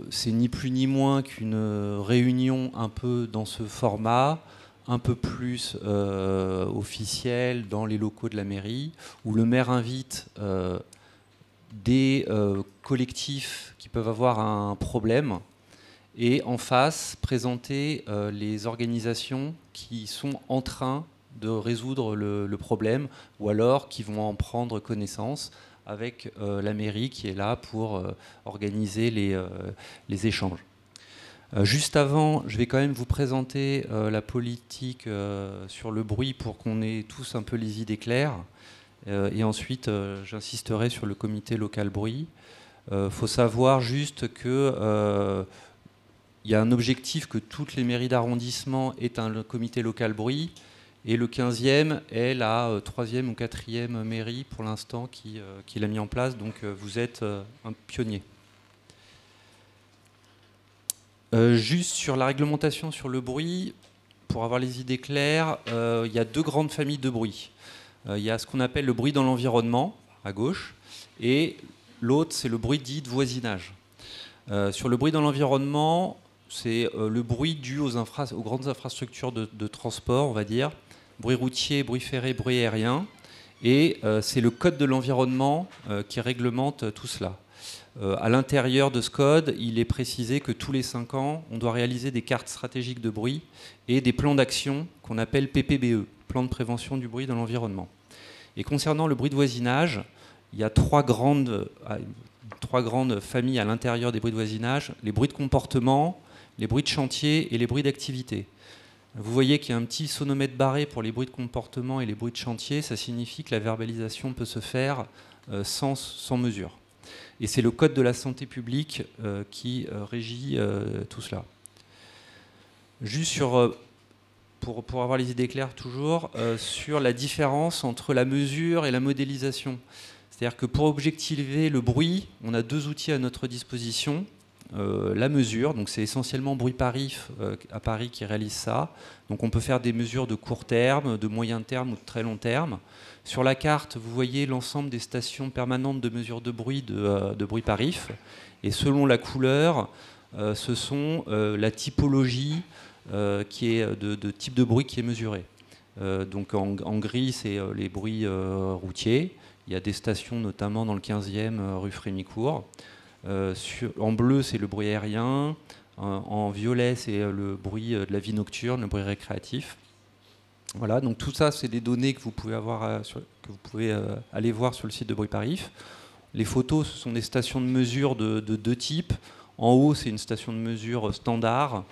C'est ni plus ni moins qu'une réunion un peu dans ce format, un peu plus officiel dans les locaux de la mairie, où le maire invite des collectifs qui peuvent avoir un problème et en face présenter les organisations qui sont en train de résoudre le problème ou alors qui vont en prendre connaissance avec la mairie qui est là pour organiser les échanges. Juste avant, je vais quand même vous présenter la politique sur le bruit pour qu'on ait tous un peu les idées claires. Et ensuite, j'insisterai sur le comité local bruit. Faut savoir juste que il y a un objectif que toutes les mairies d'arrondissement aient un comité local bruit. Et le 15e est la 3e ou 4e mairie pour l'instant qui l'a mis en place. Donc vous êtes un pionnier. Juste sur la réglementation sur le bruit, pour avoir les idées claires, il y a deux grandes familles de bruit. Il y a ce qu'on appelle le bruit dans l'environnement, à gauche, et l'autre, c'est le bruit dit de voisinage. Sur le bruit dans l'environnement, c'est le bruit dû aux grandes infrastructures de transport, on va dire, bruit routier, bruit ferré, bruit aérien, et c'est le code de l'environnement qui réglemente tout cela. À l'intérieur de ce code, il est précisé que tous les 5 ans, on doit réaliser des cartes stratégiques de bruit et des plans d'action qu'on appelle PPBE, plan de prévention du bruit dans l'environnement. Et concernant le bruit de voisinage, il y a trois grandes familles à l'intérieur des bruits de voisinage, les bruits de comportement, les bruits de chantier et les bruits d'activité. Vous voyez qu'il y a un petit sonomètre barré pour les bruits de comportement et les bruits de chantier. Ça signifie que la verbalisation peut se faire sans mesure. Et c'est le Code de la santé publique qui régit tout cela. Juste pour avoir les idées claires toujours, sur la différence entre la mesure et la modélisation. C'est-à-dire que pour objectiver le bruit, on a deux outils à notre disposition. La mesure, donc c'est essentiellement Bruit Parif à Paris qui réalise ça. Donc on peut faire des mesures de court terme, de moyen terme ou de très long terme. Sur la carte, vous voyez l'ensemble des stations permanentes de mesure de bruit de Bruit Parif. Et selon la couleur, ce sont la typologie qui est de type de bruit qui est mesuré. Donc en gris, c'est les bruits routiers. Il y a des stations notamment dans le 15e rue Frémicourt. En bleu, c'est le bruit aérien. En violet, c'est le bruit de la vie nocturne, le bruit récréatif. Voilà, donc tout ça, c'est des données que vous pouvez aller voir sur le site de Bruit Parif. Les photos, ce sont des stations de mesure de deux types. En haut, c'est une station de mesure standard,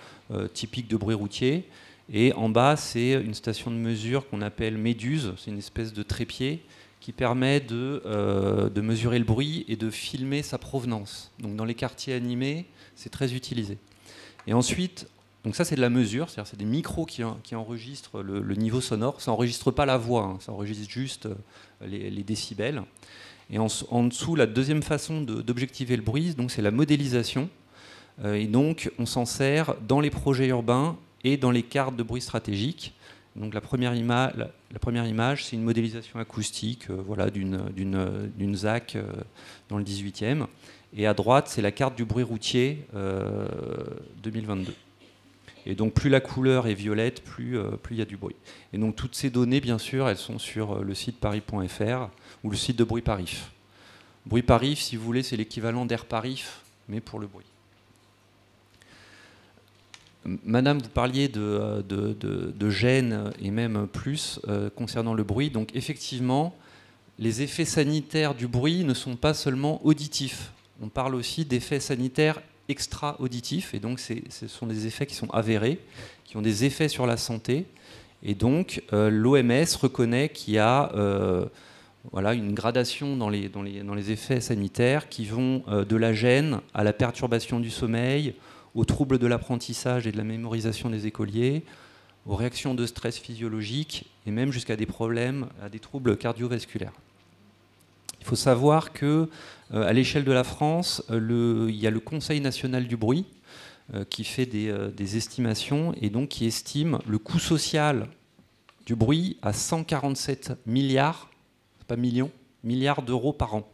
typique de bruit routier. Et en bas, c'est une station de mesure qu'on appelle Méduse. C'est une espèce de trépied qui permet de mesurer le bruit et de filmer sa provenance. Donc dans les quartiers animés, c'est très utilisé. Et ensuite, donc ça c'est de la mesure, c'est-à-dire c'est des micros qui enregistrent le niveau sonore. Ça n'enregistre pas la voix, hein, ça enregistre juste les décibels. Et en dessous, la deuxième façon d'objectiver le bruit, donc c'est la modélisation. Et donc on s'en sert dans les projets urbains et dans les cartes de bruit stratégiques. Donc la première image, c'est une modélisation acoustique voilà, d'une ZAC dans le 18e. Et à droite, c'est la carte du bruit routier 2022. Et donc plus la couleur est violette, plus il y a du bruit. Et donc toutes ces données, bien sûr, elles sont sur le site paris.fr ou le site de Bruit Parif. Bruit Parif, si vous voulez, c'est l'équivalent d'Air Parif, mais pour le bruit. Madame, vous parliez de gêne et même plus concernant le bruit. Donc effectivement, les effets sanitaires du bruit ne sont pas seulement auditifs. On parle aussi d'effets sanitaires extra-auditifs. Et donc ce sont des effets qui sont avérés, qui ont des effets sur la santé. Et donc l'OMS reconnaît qu'il y a voilà, une gradation dans les effets sanitaires qui vont de la gêne à la perturbation du sommeil, aux troubles de l'apprentissage et de la mémorisation des écoliers, aux réactions de stress physiologique et même jusqu'à des problèmes, à des troubles cardiovasculaires. Il faut savoir qu'à l'échelle de la France, il y a le Conseil national du bruit qui fait des estimations et donc qui estime le coût social du bruit à 147 milliards, pas millions, milliards d'euros par an.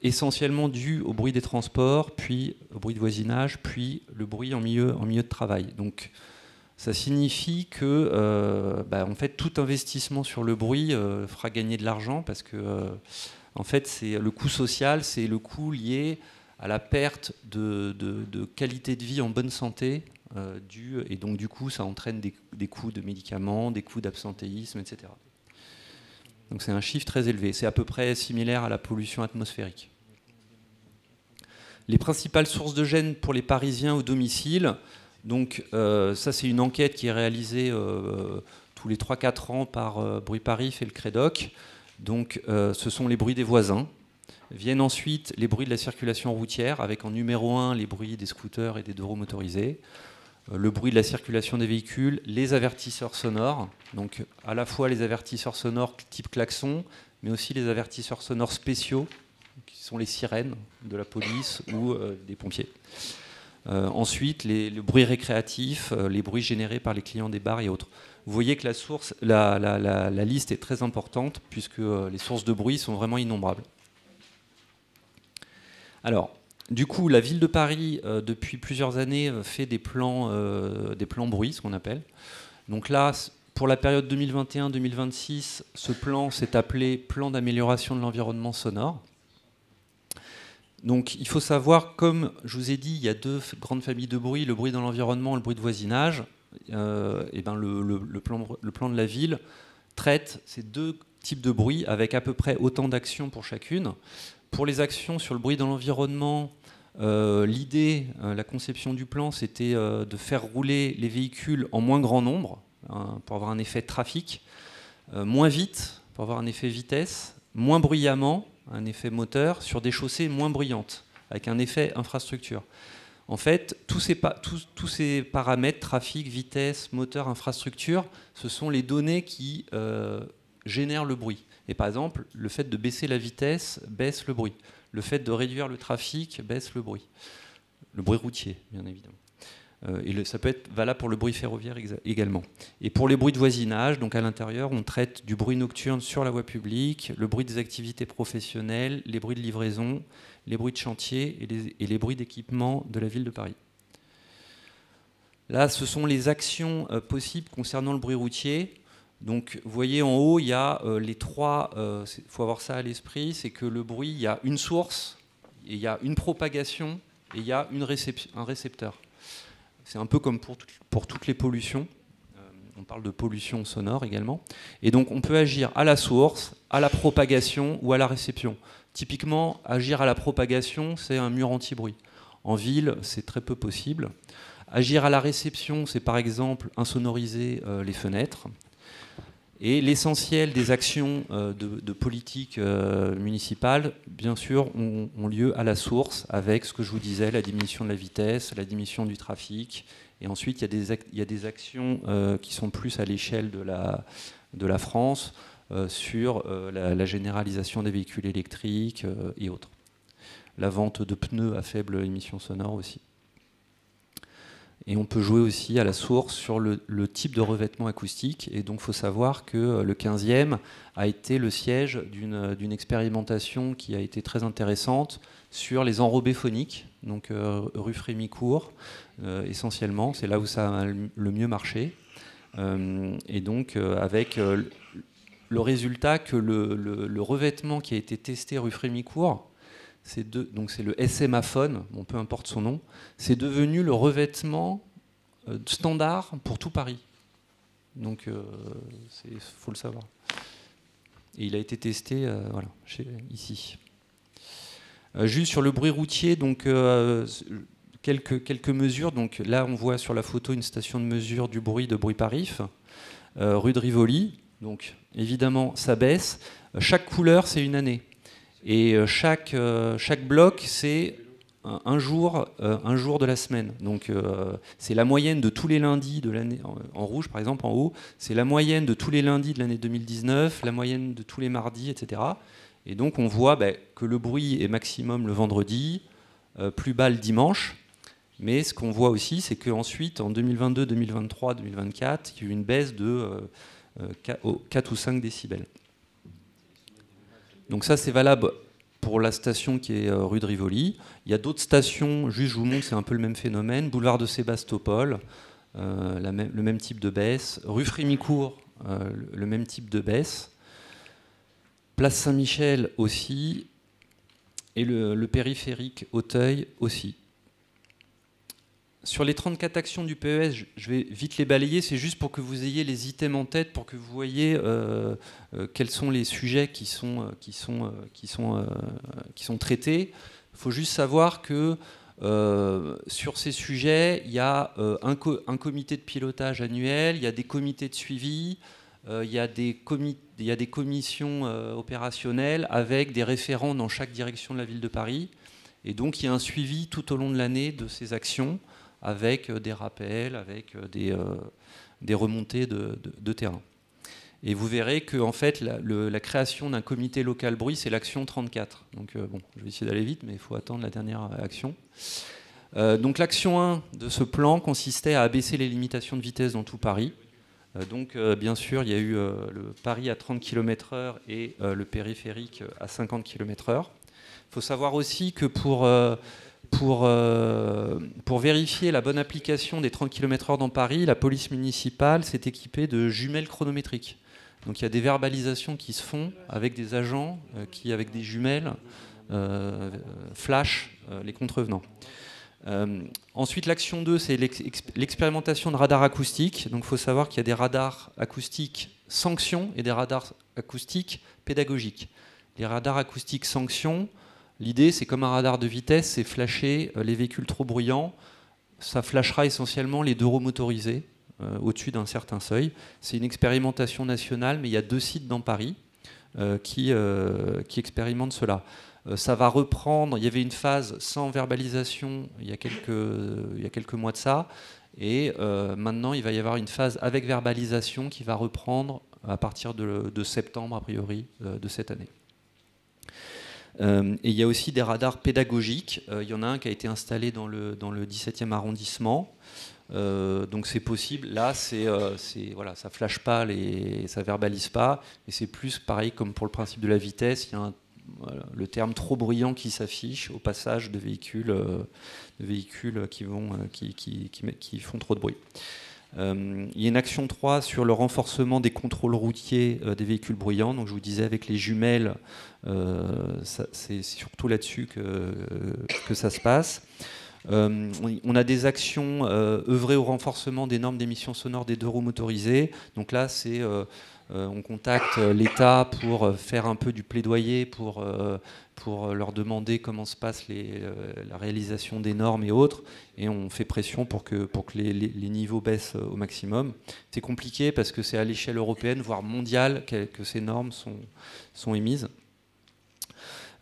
Essentiellement dû au bruit des transports, puis au bruit de voisinage, puis le bruit en milieu de travail. Donc ça signifie que en fait, tout investissement sur le bruit fera gagner de l'argent parce que en fait, c'est le coût social, c'est le coût lié à la perte de qualité de vie en bonne santé, et donc du coup ça entraîne des coûts de médicaments, des coûts d'absentéisme, etc. Donc c'est un chiffre très élevé. C'est à peu près similaire à la pollution atmosphérique. Les principales sources de gêne pour les Parisiens au domicile, donc ça c'est une enquête qui est réalisée tous les 3-4 ans par Bruit Parif et le Crédoc. Donc ce sont les bruits des voisins. Viennent ensuite les bruits de la circulation routière, avec en numéro 1 les bruits des scooters et des deux roues motorisés. Le bruit de la circulation des véhicules, les avertisseurs sonores, donc à la fois les avertisseurs sonores type klaxon, mais aussi les avertisseurs sonores spéciaux, qui sont les sirènes de la police ou des pompiers. Ensuite, le bruit récréatif, les bruits générés par les clients des bars et autres. Vous voyez que la liste est très importante, puisque les sources de bruit sont vraiment innombrables. Alors, du coup, la ville de Paris, depuis plusieurs années, fait des plans bruit, ce qu'on appelle. Donc là, pour la période 2021-2026, ce plan s'est appelé plan d'amélioration de l'environnement sonore. Donc il faut savoir, comme je vous ai dit, il y a deux grandes familles de bruit, le bruit dans l'environnement et le bruit de voisinage. Le plan de la ville traite ces deux types de bruit avec à peu près autant d'actions pour chacune. Pour les actions sur le bruit dans l'environnement, l'idée, la conception du plan, c'était de faire rouler les véhicules en moins grand nombre, pour avoir un effet de trafic, moins vite, pour avoir un effet vitesse, moins bruyamment, un effet moteur, sur des chaussées moins bruyantes, avec un effet infrastructure. En fait, tous ces paramètres, trafic, vitesse, moteur, infrastructure, ce sont les données qui génèrent le bruit. Et par exemple, le fait de baisser la vitesse baisse le bruit. Le fait de réduire le trafic baisse le bruit. Le bruit routier, bien évidemment. Et ça peut être valable pour le bruit ferroviaire également. Et pour les bruits de voisinage, donc à l'intérieur, on traite du bruit nocturne sur la voie publique, le bruit des activités professionnelles, les bruits de livraison, les bruits de chantier et les bruits d'équipement de la ville de Paris. Là, ce sont les actions possibles concernant le bruit routier. Donc, vous voyez en haut, il y a les trois. Il faut avoir ça à l'esprit, c'est que le bruit, il y a une source, et il y a une propagation, et il y a un récepteur. C'est un peu comme pour toutes les pollutions. On parle de pollution sonore également. Et donc, on peut agir à la source, à la propagation ou à la réception. Typiquement, agir à la propagation, c'est un mur anti-bruit. En ville, c'est très peu possible. Agir à la réception, c'est par exemple insonoriser les fenêtres. Et l'essentiel des actions de politique municipale, bien sûr, ont lieu à la source, avec ce que je vous disais, la diminution de la vitesse, la diminution du trafic. Et ensuite, il y a des actions qui sont plus à l'échelle de la France, sur la généralisation des véhicules électriques et autres. La vente de pneus à faible émission sonore aussi. Et on peut jouer aussi à la source sur le type de revêtement acoustique. Et donc, il faut savoir que le 15e a été le siège d'une expérimentation qui a été très intéressante sur les enrobés phoniques, donc rue Frémicourt, essentiellement. C'est là où ça a le mieux marché. Et donc, avec le résultat que le revêtement qui a été testé rue Frémicourt, donc c'est le SMaphone, bon, peu importe son nom, c'est devenu le revêtement standard pour tout Paris. Donc il faut le savoir. Et il a été testé voilà, ici. Juste sur le bruit routier, donc quelques mesures. Donc là, on voit sur la photo une station de mesure du bruit de Bruit-Parif, rue de Rivoli. Donc évidemment, ça baisse. Chaque couleur, c'est une année. Et chaque bloc, c'est un jour de la semaine. Donc c'est la moyenne de tous les lundis de l'année, en rouge par exemple, en haut, c'est la moyenne de tous les lundis de l'année 2019, la moyenne de tous les mardis, etc. Et donc on voit que le bruit est maximum le vendredi, plus bas le dimanche. Mais ce qu'on voit aussi, c'est qu'ensuite, en 2022, 2023, 2024, il y a eu une baisse de 4 ou 5 décibels. Donc ça, c'est valable pour la station qui est rue de Rivoli. Il y a d'autres stations, juste je vous montre, c'est un peu le même phénomène. Boulevard de Sébastopol, le même type de baisse. Rue Frémicourt, le même type de baisse. Place Saint-Michel aussi. Et le périphérique Auteuil aussi. Sur les 34 actions du PES, je vais vite les balayer, c'est juste pour que vous ayez les items en tête, pour que vous voyez quels sont les sujets qui sont traités. Il faut juste savoir que sur ces sujets, il y a un comité de pilotage annuel, il y a des comités de suivi, il y a des commissions opérationnelles avec des référents dans chaque direction de la ville de Paris. Et donc il y a un suivi tout au long de l'année de ces actions, avec des rappels, avec des remontées de terrain. Et vous verrez que en fait, la création d'un comité local bruit, c'est l'action 34. Donc bon, je vais essayer d'aller vite, mais il faut attendre la dernière action. Donc l'action 1 de ce plan consistait à abaisser les limitations de vitesse dans tout Paris. Donc bien sûr, il y a eu le Paris à 30 km/h et le périphérique à 50 km/h. Il faut savoir aussi que pour vérifier la bonne application des 30 km/h dans Paris, la police municipale s'est équipée de jumelles chronométriques. Donc il y a des verbalisations qui se font avec des agents qui, avec des jumelles, flashent les contrevenants. Ensuite, l'action 2, c'est l'expérimentation de radars acoustiques. Donc il faut savoir qu'il y a des radars acoustiques sanctions et des radars acoustiques pédagogiques. Les radars acoustiques sanctions, l'idée c'est comme un radar de vitesse, c'est flasher les véhicules trop bruyants. Ça flashera essentiellement les 2 roues motorisées au-dessus d'un certain seuil. C'est une expérimentation nationale, mais il y a 2 sites dans Paris qui expérimentent cela. Ça va reprendre, il y avait une phase sans verbalisation il y a quelques mois de ça, et maintenant il va y avoir une phase avec verbalisation qui va reprendre à partir de septembre a priori de cette année. Et il y a aussi des radars pédagogiques. Il y en a un qui a été installé dans le 17e arrondissement. Donc c'est possible. Là, voilà, ça flash pas, ça verbalise pas. Et c'est plus pareil comme pour le principe de la vitesse. Il y a le terme trop bruyant qui s'affiche au passage de véhicules qui font trop de bruit. Il y a une action 3 sur le renforcement des contrôles routiers des véhicules bruyants. Donc je vous disais avec les jumelles, c'est surtout là-dessus que ça se passe. On a des actions œuvrées au renforcement des normes d'émissions sonores des 2 roues motorisées. Donc là, on contacte l'État pour faire un peu du plaidoyer, pour leur demander comment se passe la réalisation des normes et autres. Et on fait pression pour que les niveaux baissent au maximum. C'est compliqué parce que c'est à l'échelle européenne, voire mondiale, que ces normes sont émises.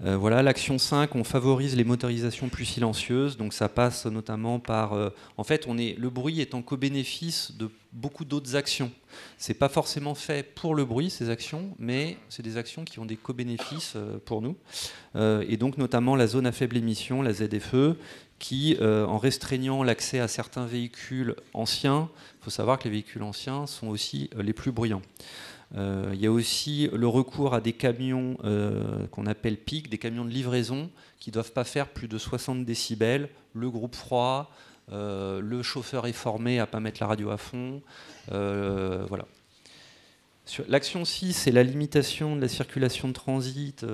Voilà, l'action 5, on favorise les motorisations plus silencieuses. Donc ça passe notamment par... en fait, le bruit est en co-bénéfice de beaucoup d'autres actions. Ce n'est pas forcément fait pour le bruit, ces actions, mais c'est des actions qui ont des co-bénéfices pour nous. Et donc notamment la zone à faible émission, la ZFE, qui, en restreignant l'accès à certains véhicules anciens, il faut savoir que les véhicules anciens sont aussi les plus bruyants. Il y a aussi le recours à des camions qu'on appelle PIC, des camions de livraison qui ne doivent pas faire plus de 60 décibels, le groupe froid, le chauffeur est formé à ne pas mettre la radio à fond. Voilà. L'action 6, c'est la limitation de la circulation de transit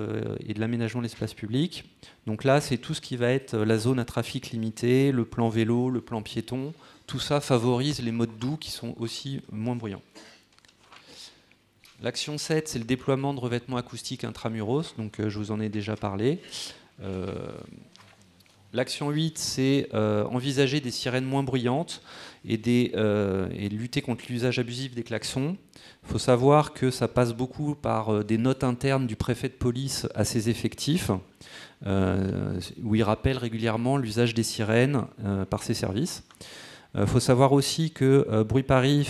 et de l'aménagement de l'espace public. Donc là, c'est tout ce qui va être la zone à trafic limité, le plan vélo, le plan piéton. Tout ça favorise les modes doux qui sont aussi moins bruyants. L'action 7, c'est le déploiement de revêtements acoustiques intramuros, donc je vous en ai déjà parlé. L'action 8, c'est envisager des sirènes moins bruyantes et lutter contre l'usage abusif des klaxons. Il faut savoir que ça passe beaucoup par des notes internes du préfet de police à ses effectifs, où il rappelle régulièrement l'usage des sirènes par ses services. Il faut savoir aussi que Bruit Paris,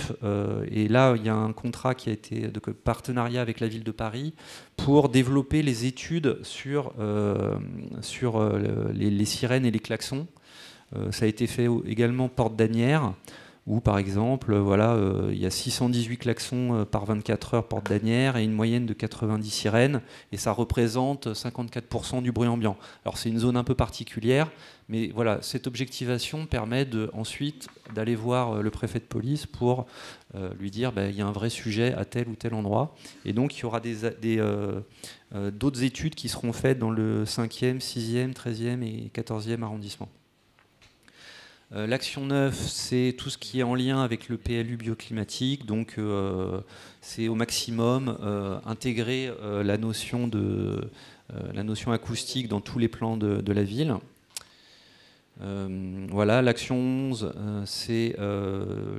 et là il y a un contrat qui a été de partenariat avec la ville de Paris pour développer les études sur les sirènes et les klaxons. Ça a été fait également Porte d'Asnières, où par exemple il y a 618 klaxons par 24 heures Porte d'Asnières et une moyenne de 90 sirènes, et ça représente 54% du bruit ambiant. Alors c'est une zone un peu particulière, mais voilà, cette objectivation permet ensuite d'aller voir le préfet de police pour lui dire il y a un vrai sujet à tel ou tel endroit. Et donc il y aura d'autres études qui seront faites dans le 5e, 6e, 13e et 14e arrondissement. L'action 9, c'est tout ce qui est en lien avec le PLU bioclimatique, donc c'est au maximum intégrer la notion acoustique dans tous les plans de la ville. Voilà, l'action 11, c'est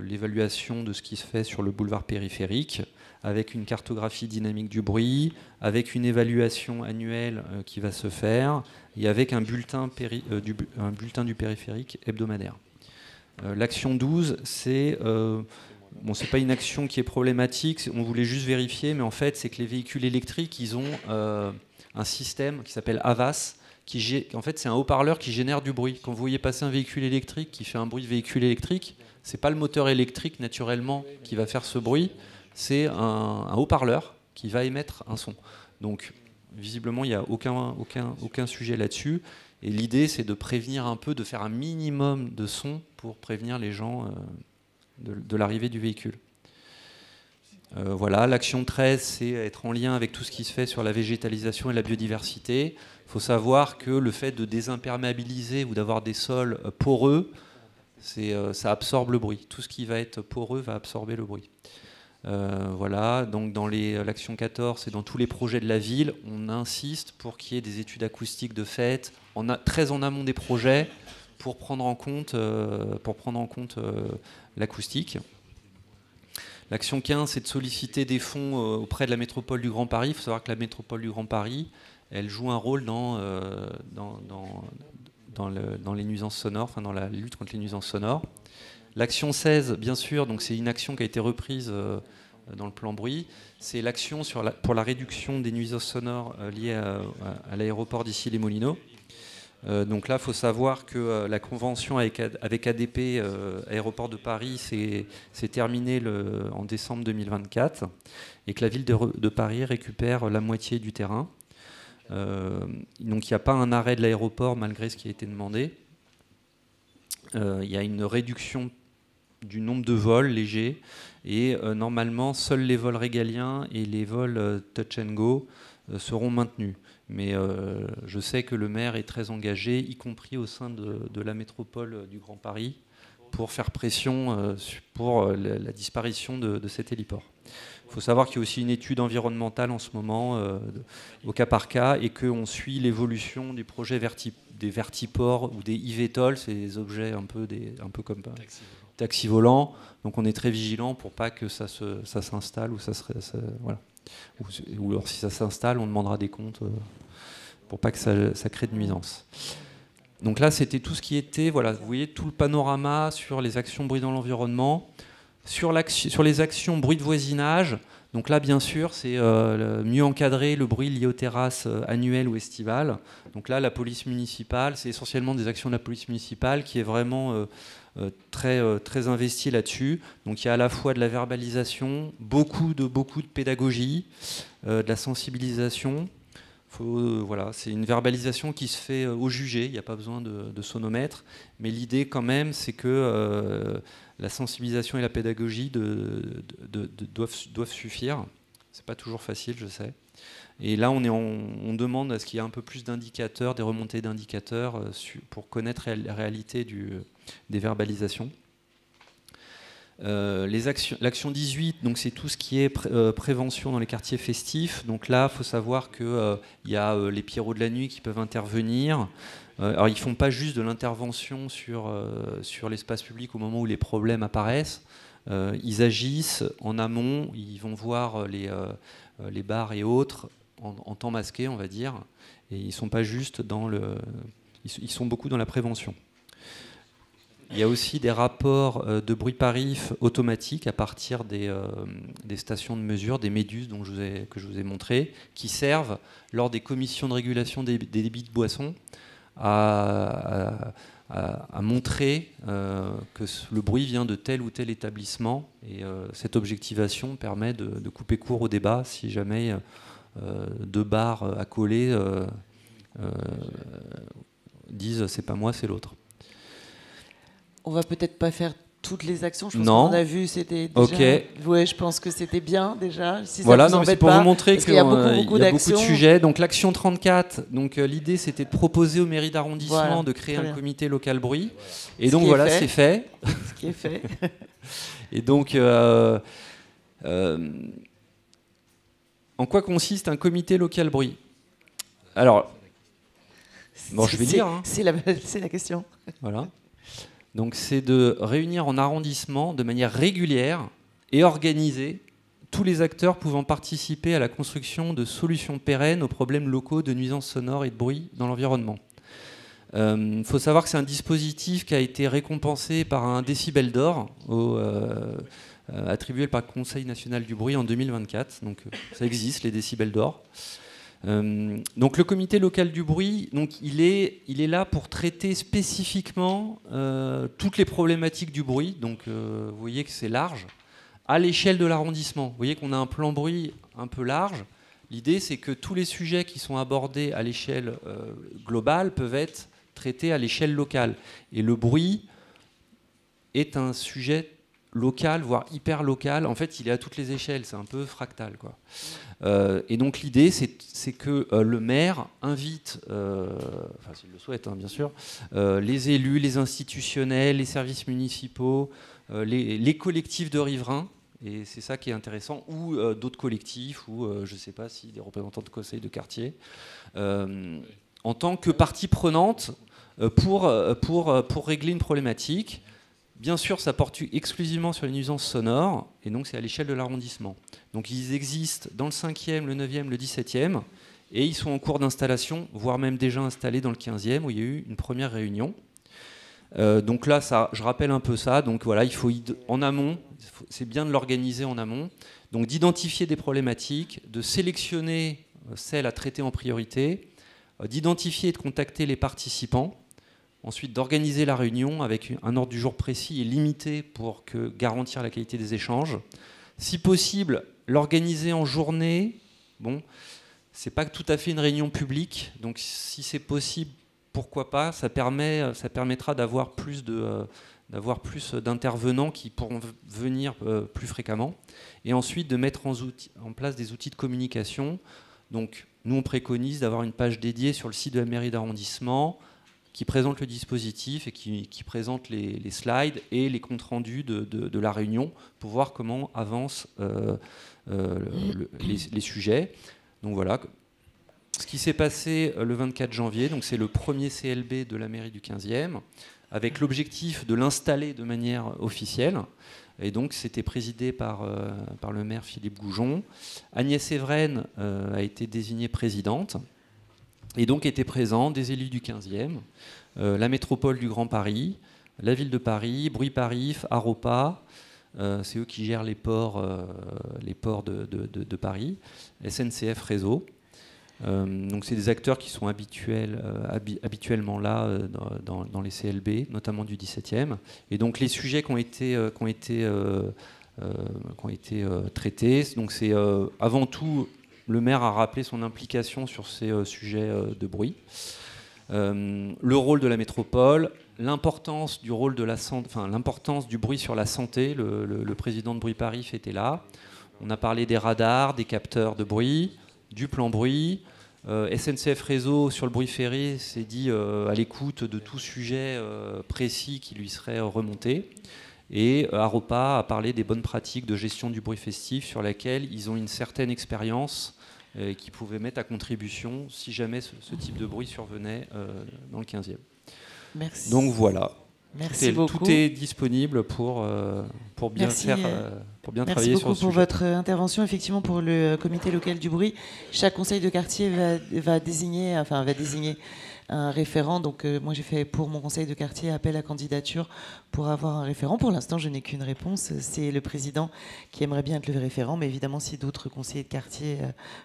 l'évaluation de ce qui se fait sur le boulevard périphérique, avec une cartographie dynamique du bruit, avec une évaluation annuelle qui va se faire, et avec un bulletin du périphérique hebdomadaire. L'action 12, c'est pas une action qui est problématique, on voulait juste vérifier, mais en fait, c'est que les véhicules électriques, ils ont un système qui s'appelle AVAS, en fait, c'est un haut-parleur qui génère du bruit. Quand vous voyez passer un véhicule électrique qui fait un bruit de véhicule électrique, c'est pas le moteur électrique naturellement qui va faire ce bruit, c'est un haut-parleur qui va émettre un son. Donc, visiblement, il n'y a aucun sujet là-dessus. Et l'idée, c'est de prévenir un peu, de faire un minimum de son pour prévenir les gens de l'arrivée du véhicule. Voilà, l'action 13, c'est être en lien avec tout ce qui se fait sur la végétalisation et la biodiversité. Il faut savoir que le fait de désimperméabiliser ou d'avoir des sols poreux, ça absorbe le bruit. Tout ce qui va être poreux va absorber le bruit. Voilà, donc dans l'action 14 et dans tous les projets de la ville, on insiste pour qu'il y ait des études acoustiques de fait, très en amont des projets, pour prendre en compte l'acoustique. L'action 15, c'est de solliciter des fonds auprès de la métropole du Grand Paris. Il faut savoir que la métropole du Grand Paris, elle joue un rôle dans les nuisances sonores, enfin dans la lutte contre les nuisances sonores. L'action 16, bien sûr, donc c'est une action qui a été reprise dans le plan bruit. C'est l'action pour la réduction des nuisances sonores liées à l'aéroport d'Issy-les-Moulineaux. Donc là, il faut savoir que la convention avec ADP, Aéroport de Paris, s'est terminée en décembre 2024 et que la ville de Paris récupère la moitié du terrain. Donc il n'y a pas un arrêt de l'aéroport malgré ce qui a été demandé. Il y a une réduction du nombre de vols légers et normalement seuls les vols régaliens et les vols touch and go seront maintenus. Mais je sais que le maire est très engagé, y compris au sein de la métropole du Grand Paris, pour faire pression pour la disparition de cet héliport. Il faut savoir qu'il y a aussi une étude environnementale en ce moment, au cas par cas, et qu'on suit l'évolution du projet des vertiports ou des eVTOL, c'est des objets un peu comme taxi volants. Donc on est très vigilant pour pas que ça s'installe ou voilà. Ou alors si ça s'installe, on demandera des comptes pour pas que ça crée de nuisances. Donc là, c'était tout ce qui était, voilà, vous voyez tout le panorama sur les actions bruit dans l'environnement. Sur les actions bruit de voisinage, donc là, bien sûr, c'est mieux encadrer le bruit lié aux terrasses annuelles ou estivales. Donc là, la police municipale, c'est essentiellement des actions de la police municipale qui est vraiment très investie là-dessus. Donc il y a à la fois de la verbalisation, beaucoup de pédagogie, de la sensibilisation. Voilà, c'est une verbalisation qui se fait au jugé, il n'y a pas besoin de sonomètre, mais l'idée quand même c'est que la sensibilisation et la pédagogie doivent suffire. C'est pas toujours facile, je sais. Et là on demande à ce qu'il y ait un peu plus d'indicateurs, des remontées d'indicateurs pour connaître la réalité des verbalisations. L'action 18, donc c'est tout ce qui est prévention dans les quartiers festifs. Donc là, il faut savoir qu'il y a les pierrots de la nuit qui peuvent intervenir. Alors ils ne font pas juste de l'intervention sur l'espace public au moment où les problèmes apparaissent. Ils agissent en amont, ils vont voir les bars et autres en temps masqué, on va dire. Et ils ne sont pas juste ils sont beaucoup dans la prévention. Il y a aussi des rapports de bruit-parif automatiques à partir des stations de mesure, des méduses que je vous ai montré, qui servent lors des commissions de régulation des débits de boissons à montrer que le bruit vient de tel ou tel établissement. Et cette objectivation permet de couper court au débat si jamais deux bars accolés disent c'est pas moi, c'est l'autre. On va peut-être pas faire toutes les actions. Je pense qu'on a vu, c'était déjà. Ok. Ouais, je pense que c'était bien déjà. Si voilà, ça c'est pour vous montrer qu'il y a beaucoup de sujets. Donc l'action 34. Donc l'idée c'était de proposer aux mairies d'arrondissement de créer un comité local bruit. Et donc voilà, c'est fait. Ce qui est fait. Et donc en quoi consiste un comité local bruit? Alors, bon, je vais lire. C'est la question. Voilà. Donc c'est de réunir en arrondissement de manière régulière et organisée tous les acteurs pouvant participer à la construction de solutions pérennes aux problèmes locaux de nuisances sonores et de bruit dans l'environnement. Il faut savoir que c'est un dispositif qui a été récompensé par un décibel d'or attribué par le Conseil national du bruit en 2024. Donc ça existe, les décibels d'or. Donc le comité local du bruit, donc il est là pour traiter spécifiquement toutes les problématiques du bruit. Donc vous voyez que c'est large à l'échelle de l'arrondissement. Vous voyez qu'on a un plan bruit un peu large. L'idée c'est que tous les sujets qui sont abordés à l'échelle globale peuvent être traités à l'échelle locale. Et le bruit est un sujet local, voire hyper local. En fait, il est à toutes les échelles, c'est un peu fractal, quoi. Et donc l'idée, c'est que le maire invite, enfin s'il le souhaite, hein, bien sûr, les élus, les institutionnels, les services municipaux, les collectifs de riverains, et c'est ça qui est intéressant, ou d'autres collectifs, ou je ne sais pas si des représentants de conseils de quartier, en tant que partie prenante pour régler une problématique. Bien sûr, ça porte exclusivement sur les nuisances sonores, et donc c'est à l'échelle de l'arrondissement. Donc ils existent dans le 5e, le 9e, le 17e, et ils sont en cours d'installation, voire même déjà installés dans le 15e, où il y a eu une première réunion. Donc là, je rappelle un peu ça. Donc voilà, il faut en amont, c'est bien de l'organiser en amont, donc d'identifier des problématiques, de sélectionner celles à traiter en priorité, d'identifier et de contacter les participants. Ensuite, d'organiser la réunion avec un ordre du jour précis et limité pour garantir la qualité des échanges. Si possible, l'organiser en journée. Bon, c'est pas tout à fait une réunion publique, donc si c'est possible, pourquoi pas. Ça permettra d'avoir plus d'intervenants qui pourront venir plus fréquemment. Et ensuite, de mettre en place des outils de communication. Donc, nous, on préconise d'avoir une page dédiée sur le site de la mairie d'arrondissement, qui présente le dispositif et qui présente les slides et les comptes rendus de la réunion pour voir comment avancent les sujets. Donc voilà. Ce qui s'est passé le 24 janvier, donc c'est le premier CLB de la mairie du 15e, avec l'objectif de l'installer de manière officielle. Et donc c'était présidé par le maire Philippe Goujon. Agnès Evren a été désignée présidente. Et donc étaient présents des élus du 15e, la métropole du Grand Paris, la ville de Paris, Bruit Parif, Aropa, c'est eux qui gèrent les ports de Paris, SNCF Réseau. Donc c'est des acteurs qui sont habituellement là dans les CLB, notamment du 17e. Et donc les sujets qui ont été traités, donc c'est avant tout. Le maire a rappelé son implication sur ces sujets de bruit, le rôle de la métropole, l'importance du bruit sur la santé. Le président de Bruit Paris était là. On a parlé des radars, des capteurs de bruit, du plan bruit. SNCF Réseau sur le bruit ferré s'est dit à l'écoute de tout sujet précis qui lui serait remonté. Et Aropa a parlé des bonnes pratiques de gestion du bruit festif sur laquelle ils ont une certaine expérience qu'ils pouvaient mettre à contribution si jamais ce type de bruit survenait dans le 15e. Merci. Donc voilà. Merci beaucoup. Tout est disponible pour bien travailler sur le sujet. Merci beaucoup pour votre intervention. Effectivement, pour le comité local du bruit, chaque conseil de quartier va désigner un référent. Donc moi j'ai fait pour mon conseil de quartier appel à candidature pour avoir un référent. Pour l'instant je n'ai qu'une réponse, c'est le président qui aimerait bien être le référent, mais évidemment si d'autres conseillers de quartier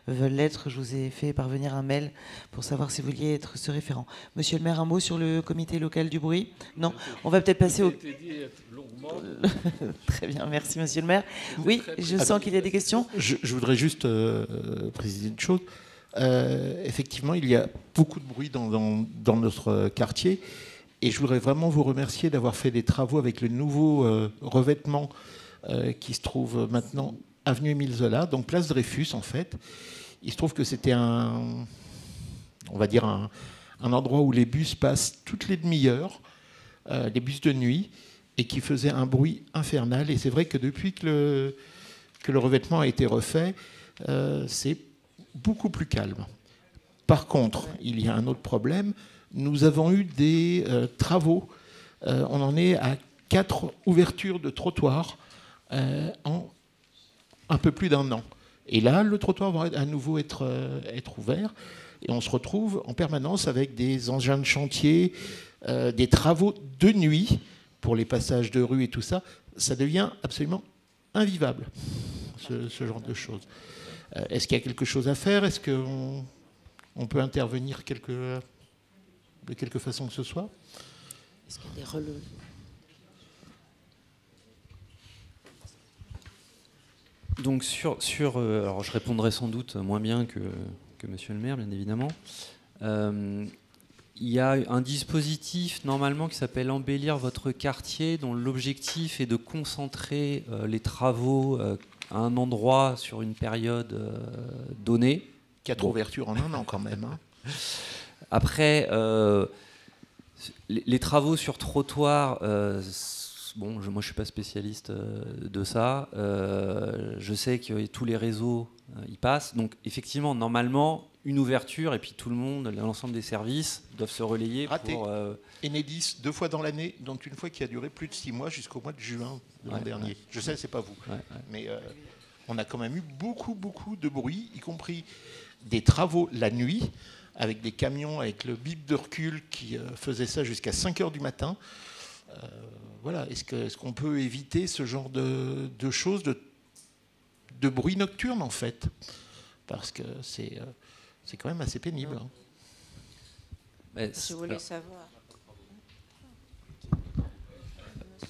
veulent l'être, je vous ai fait parvenir un mail pour savoir si vous vouliez être ce référent. Monsieur le maire, un mot sur le comité local du bruit? Non, on va peut-être passer au... Très bien, merci monsieur le maire. Oui, je sens qu'il y a des questions. Je voudrais juste préciser une chose. Effectivement, il y a beaucoup de bruit dans notre quartier et je voudrais vraiment vous remercier d'avoir fait des travaux avec le nouveau revêtement qui se trouve maintenant avenue Émile Zola, donc place Dreyfus en fait. Il se trouve que c'était un endroit où les bus passent toutes les demi-heures, les bus de nuit, et qui faisait un bruit infernal. Et c'est vrai que depuis que le revêtement a été refait, c'est beaucoup plus calme. Par contre, il y a un autre problème. Nous avons eu des travaux. On en est à 4 ouvertures de trottoirs en un peu plus d'1 an. Et là, le trottoir va à nouveau être ouvert. Et on se retrouve en permanence avec des engins de chantier, des travaux de nuit pour les passages de rue et tout ça. Ça devient absolument invivable, ce genre de choses. Est-ce qu'il y a quelque chose à faire? Est-ce qu'on peut intervenir de quelque façon que ce soit? Est-ce qu'il y a des relevés? Donc alors je répondrai sans doute moins bien que monsieur le maire, bien évidemment. Il il y a un dispositif normalement qui s'appelle Embellir votre quartier, dont l'objectif est de concentrer les travaux à un endroit sur une période donnée. 4 ouvertures en un an quand même. Hein. Après, les travaux sur trottoir, bon, moi je ne suis pas spécialiste de ça. Je sais que tous les réseaux y passent. Donc effectivement, normalement, une ouverture et puis tout le monde, l'ensemble des services doivent se relayer. Raté. Pour... Enedis, 2 fois dans l'année, dont une fois qui a duré plus de 6 mois jusqu'au mois de juin de l'an dernier. Ouais. Je sais, c'est pas vous. Ouais. Mais on a quand même eu beaucoup de bruit, y compris des travaux la nuit, avec des camions, avec le bip de recul qui faisait ça jusqu'à 5h du matin. Voilà. Est-ce qu'on peut éviter ce genre de choses, de bruit nocturne, en fait? Parce que c'est quand même assez pénible. Hein. Je voulais savoir.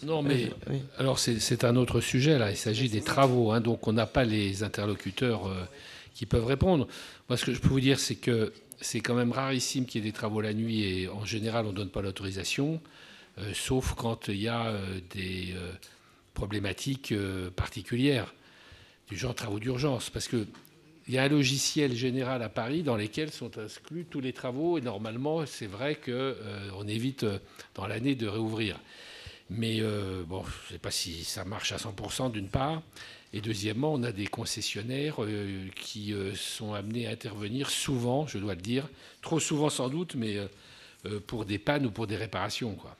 Non, mais alors c'est un autre sujet, là. Il s'agit des travaux. Hein, donc on n'a pas les interlocuteurs qui peuvent répondre. Moi, ce que je peux vous dire, c'est que c'est quand même rarissime qu'il y ait des travaux la nuit et en général, on ne donne pas l'autorisation, sauf quand il y a des problématiques particulières, du genre travaux d'urgence. Parce qu'il y a un logiciel général à Paris dans lequel sont inclus tous les travaux et normalement, c'est vrai qu'on évite dans l'année de réouvrir. Mais bon, je ne sais pas si ça marche à 100% d'une part. Et deuxièmement, on a des concessionnaires qui sont amenés à intervenir souvent, je dois le dire, trop souvent sans doute, mais pour des pannes ou pour des réparations, quoi.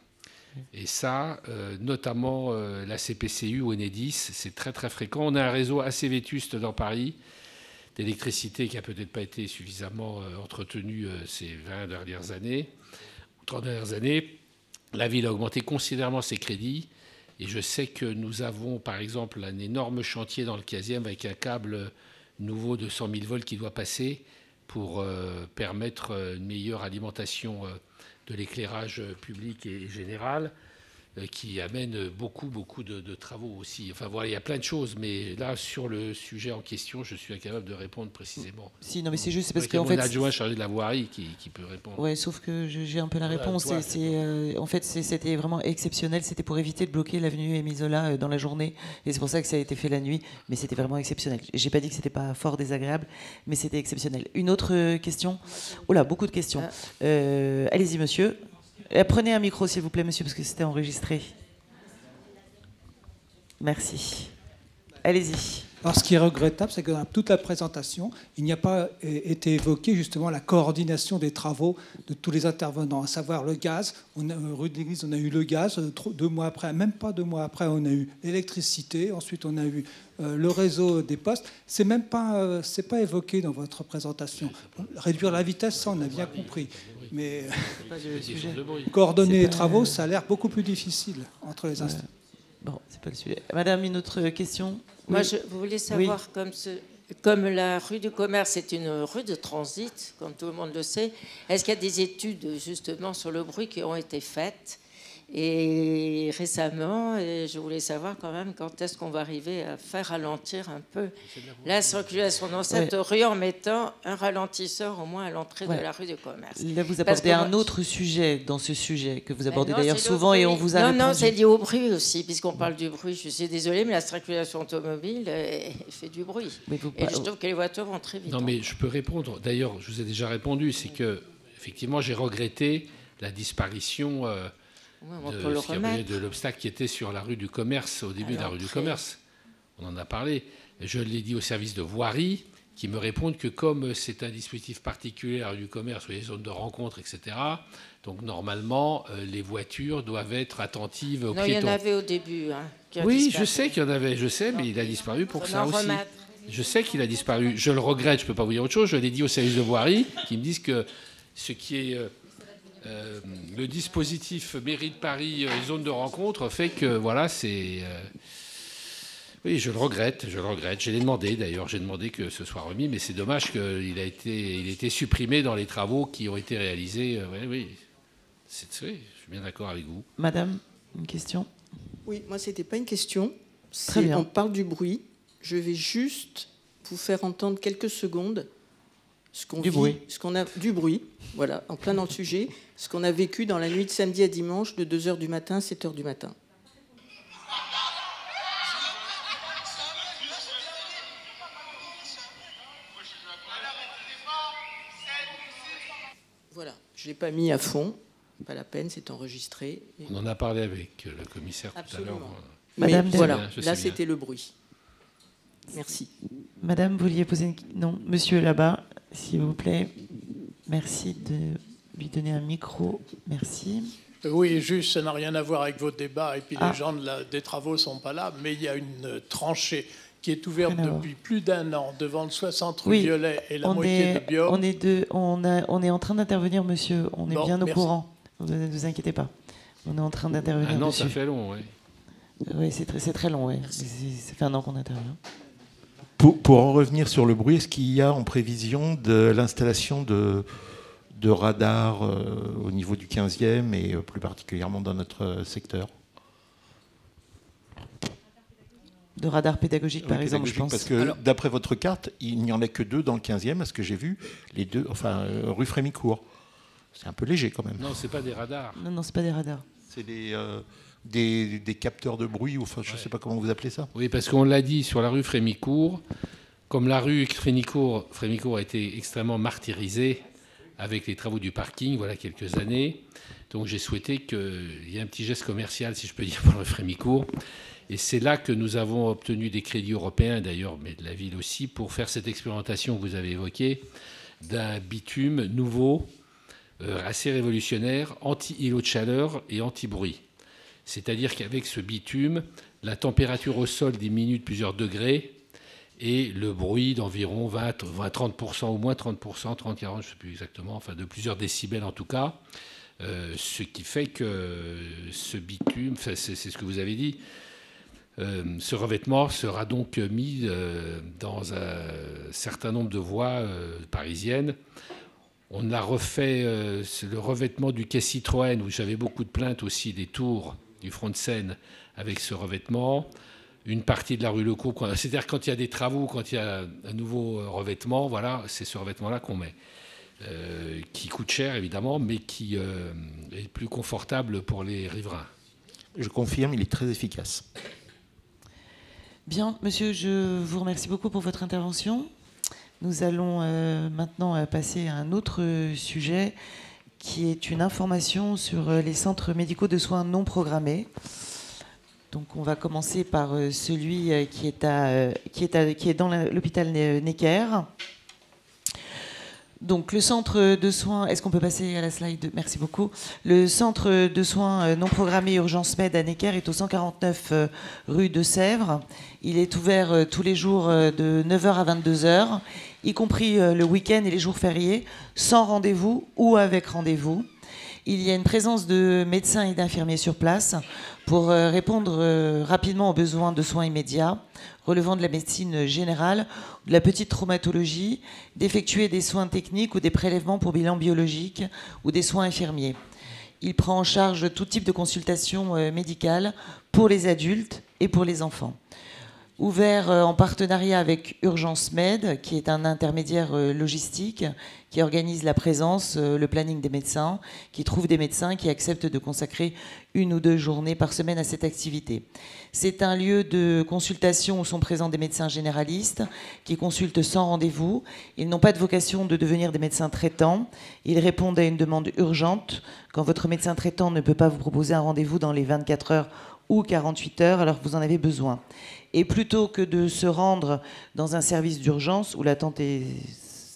Et ça, notamment la CPCU ou Enedis, c'est très très fréquent. On a un réseau assez vétuste dans Paris, d'électricité qui n'a peut-être pas été suffisamment entretenu ces 20 dernières années, 30 dernières années. La ville a augmenté considérablement ses crédits. Et je sais que nous avons, par exemple, un énorme chantier dans le 15e avec un câble nouveau de 100 000 volts qui doit passer pour permettre une meilleure alimentation de l'éclairage public et général, qui amène beaucoup de travaux aussi. Enfin voilà, il y a plein de choses, mais là, sur le sujet en question, je suis incapable de répondre précisément. Si, non, mais c'est juste parce qu'en fait... mon adjoint chargé de la voirie qui peut répondre. Oui, sauf que j'ai un peu la réponse. En fait, c'était vraiment exceptionnel. C'était pour éviter de bloquer l'avenue Émile Zola dans la journée. Et c'est pour ça que ça a été fait la nuit. Mais c'était vraiment exceptionnel. J'ai pas dit que c'était pas fort désagréable, mais c'était exceptionnel. Une autre question? Oh là, beaucoup de questions. Allez-y, monsieur. Prenez un micro, s'il vous plaît, monsieur, parce que c'était enregistré. Merci. Allez-y. Alors, ce qui est regrettable, c'est que dans toute la présentation, il n'y a pas été évoqué justement la coordination des travaux de tous les intervenants, à savoir le gaz. Rue de l'Église, on a eu le gaz. 2 mois après, même pas 2 mois après, on a eu l'électricité. Ensuite, on a eu le réseau des postes. C'est même pas, c'est pas évoqué dans votre présentation. Réduire la vitesse, ça, on a bien compris. Mais coordonner les travaux, ça a l'air beaucoup plus difficile entre les instants. Bon, c'est pas le sujet. Madame, une autre question? Moi, je voulais savoir, comme la rue du Commerce est une rue de transit, comme tout le monde le sait, est-ce qu'il y a des études justement sur le bruit qui ont été faites? Et récemment, je voulais savoir quand même quand est-ce qu'on va arriver à faire ralentir un peu la circulation dans cette rue en mettant un ralentisseur au moins à l'entrée de la rue du Commerce. Là, vous abordez un autre sujet dans ce sujet que vous abordez d'ailleurs souvent et on vous a répondu. Non, c'est lié au bruit aussi, puisqu'on parle du bruit. Je suis désolée, mais la circulation automobile fait du bruit. Et je trouve que les voitures vont très vite. Non, mais je peux répondre. D'ailleurs, je vous ai déjà répondu. C'est que, effectivement, j'ai regretté la disparition... de l'obstacle qui était sur la rue du Commerce, au début de la rue du Commerce. On en a parlé. Je l'ai dit au service de voirie, qui me répondent que comme c'est un dispositif particulier, la rue du Commerce, où il y a des zones de rencontre, etc., donc normalement, les voitures doivent être attentives aux piétons. Il y en avait au début. Oui, je sais qu'il y en avait, mais il a disparu pour ça aussi. Je sais qu'il a disparu. Je le regrette, je ne peux pas vous dire autre chose. Je l'ai dit au service de voirie, qui me disent que ce qui est... le dispositif mairie de Paris, zone de rencontre, fait que voilà, c'est... Oui, je le regrette. J'ai demandé d'ailleurs, que ce soit remis, mais c'est dommage qu'il ait été supprimé dans les travaux qui ont été réalisés. Oui, je suis bien d'accord avec vous. Madame, une question? Oui, moi, c'était pas une question. Très bien. On parle du bruit. Je vais juste vous faire entendre quelques secondes Du bruit. Du bruit, voilà, en plein dans le sujet, ce qu'on a vécu dans la nuit de samedi à dimanche de 2h du matin à 7h du matin. Voilà, je ne l'ai pas mis à fond, pas la peine, c'est enregistré. On en a parlé avec le commissaire tout à l'heure. Mais voilà, là c'était le bruit. Merci. Madame, vous vouliez poser une question? Non, monsieur là-bas, s'il vous plaît. Merci de lui donner un micro. Merci. Oui, juste, ça n'a rien à voir avec votre débat, et puis les gens des travaux ne sont pas là, mais il y a une tranchée qui est ouverte depuis plus d'1 an devant le 60 rue Violet et la moitié de Biot. On est en train d'intervenir, monsieur. On est bien au courant. Ne vous inquiétez pas. On est en train d'intervenir. Un an, dessus. ça fait long, oui. Oui, c'est très long, oui. Ça fait 1 an qu'on intervient. Pour en revenir sur le bruit, est-ce qu'il y a en prévision de l'installation de radars au niveau du 15e et plus particulièrement dans notre secteur? De radars pédagogiques, par exemple, je pense. Parce que d'après votre carte, il n'y en a que 2 dans le 15e, à ce que j'ai vu, les 2, enfin, rue Frémicourt. C'est un peu léger quand même. Non, c'est pas des radars. Non, c'est pas des radars. C'est des capteurs de bruit, ou enfin, je ne sais pas comment vous appelez ça. Oui, parce qu'on l'a dit sur la rue Frémicourt, comme la rue Frémicourt a été extrêmement martyrisée avec les travaux du parking, voilà quelques années. Donc j'ai souhaité qu'il y ait un petit geste commercial, si je peux dire, pour la rue Frémicourt. Et c'est là que nous avons obtenu des crédits européens, d'ailleurs, mais de la ville aussi, pour faire cette expérimentation que vous avez évoquée, d'un bitume nouveau, assez révolutionnaire, anti-îlot de chaleur et anti-bruit. C'est-à-dire qu'avec ce bitume, la température au sol diminue de plusieurs degrés et le bruit d'environ 20-30%, au moins 30%, 30-40%, je ne sais plus exactement, enfin de plusieurs décibels en tout cas. Ce qui fait que ce bitume, c'est ce que vous avez dit, ce revêtement sera donc mis dans un certain nombre de voies parisiennes. On a refait le revêtement du quai Citroën, où j'avais beaucoup de plaintes aussi des tours du front de Seine avec ce revêtement. Une partie de la rue Lecoq, c'est-à-dire quand il y a des travaux, quand il y a un nouveau revêtement, voilà, c'est ce revêtement-là qu'on met. Qui coûte cher évidemment, mais qui est plus confortable pour les riverains. Je confirme, il est très efficace. Bien, monsieur, je vous remercie beaucoup pour votre intervention. Nous allons maintenant passer à un autre sujet qui est une information sur les centres médicaux de soins non programmés. Donc on va commencer par celui qui est dans l'hôpital Necker. Donc le centre de soins, est-ce qu'on peut passer à la slide? Merci beaucoup. Le centre de soins non programmés Urgence Med à Necker est au 149 rue de Sèvres. Il est ouvert tous les jours de 9h à 22h, y compris le week-end et les jours fériés, sans rendez-vous ou avec rendez-vous. Il y a une présence de médecins et d'infirmiers sur place pour répondre rapidement aux besoins de soins immédiats, relevant de la médecine générale, de la petite traumatologie, d'effectuer des soins techniques ou des prélèvements pour bilan biologique ou des soins infirmiers. Il prend en charge tout type de consultation médicale pour les adultes et pour les enfants. Ouvert en partenariat avec Urgence Med, qui est un intermédiaire logistique, qui organise la présence, le planning des médecins, qui trouve des médecins qui acceptent de consacrer 1 ou 2 journées par semaine à cette activité. C'est un lieu de consultation où sont présents des médecins généralistes qui consultent sans rendez-vous. Ils n'ont pas de vocation de devenir des médecins traitants. Ils répondent à une demande urgente. Quand votre médecin traitant ne peut pas vous proposer un rendez-vous dans les 24 heures ou 48 heures, alors que vous en avez besoin. Et plutôt que de se rendre dans un service d'urgence où l'attente est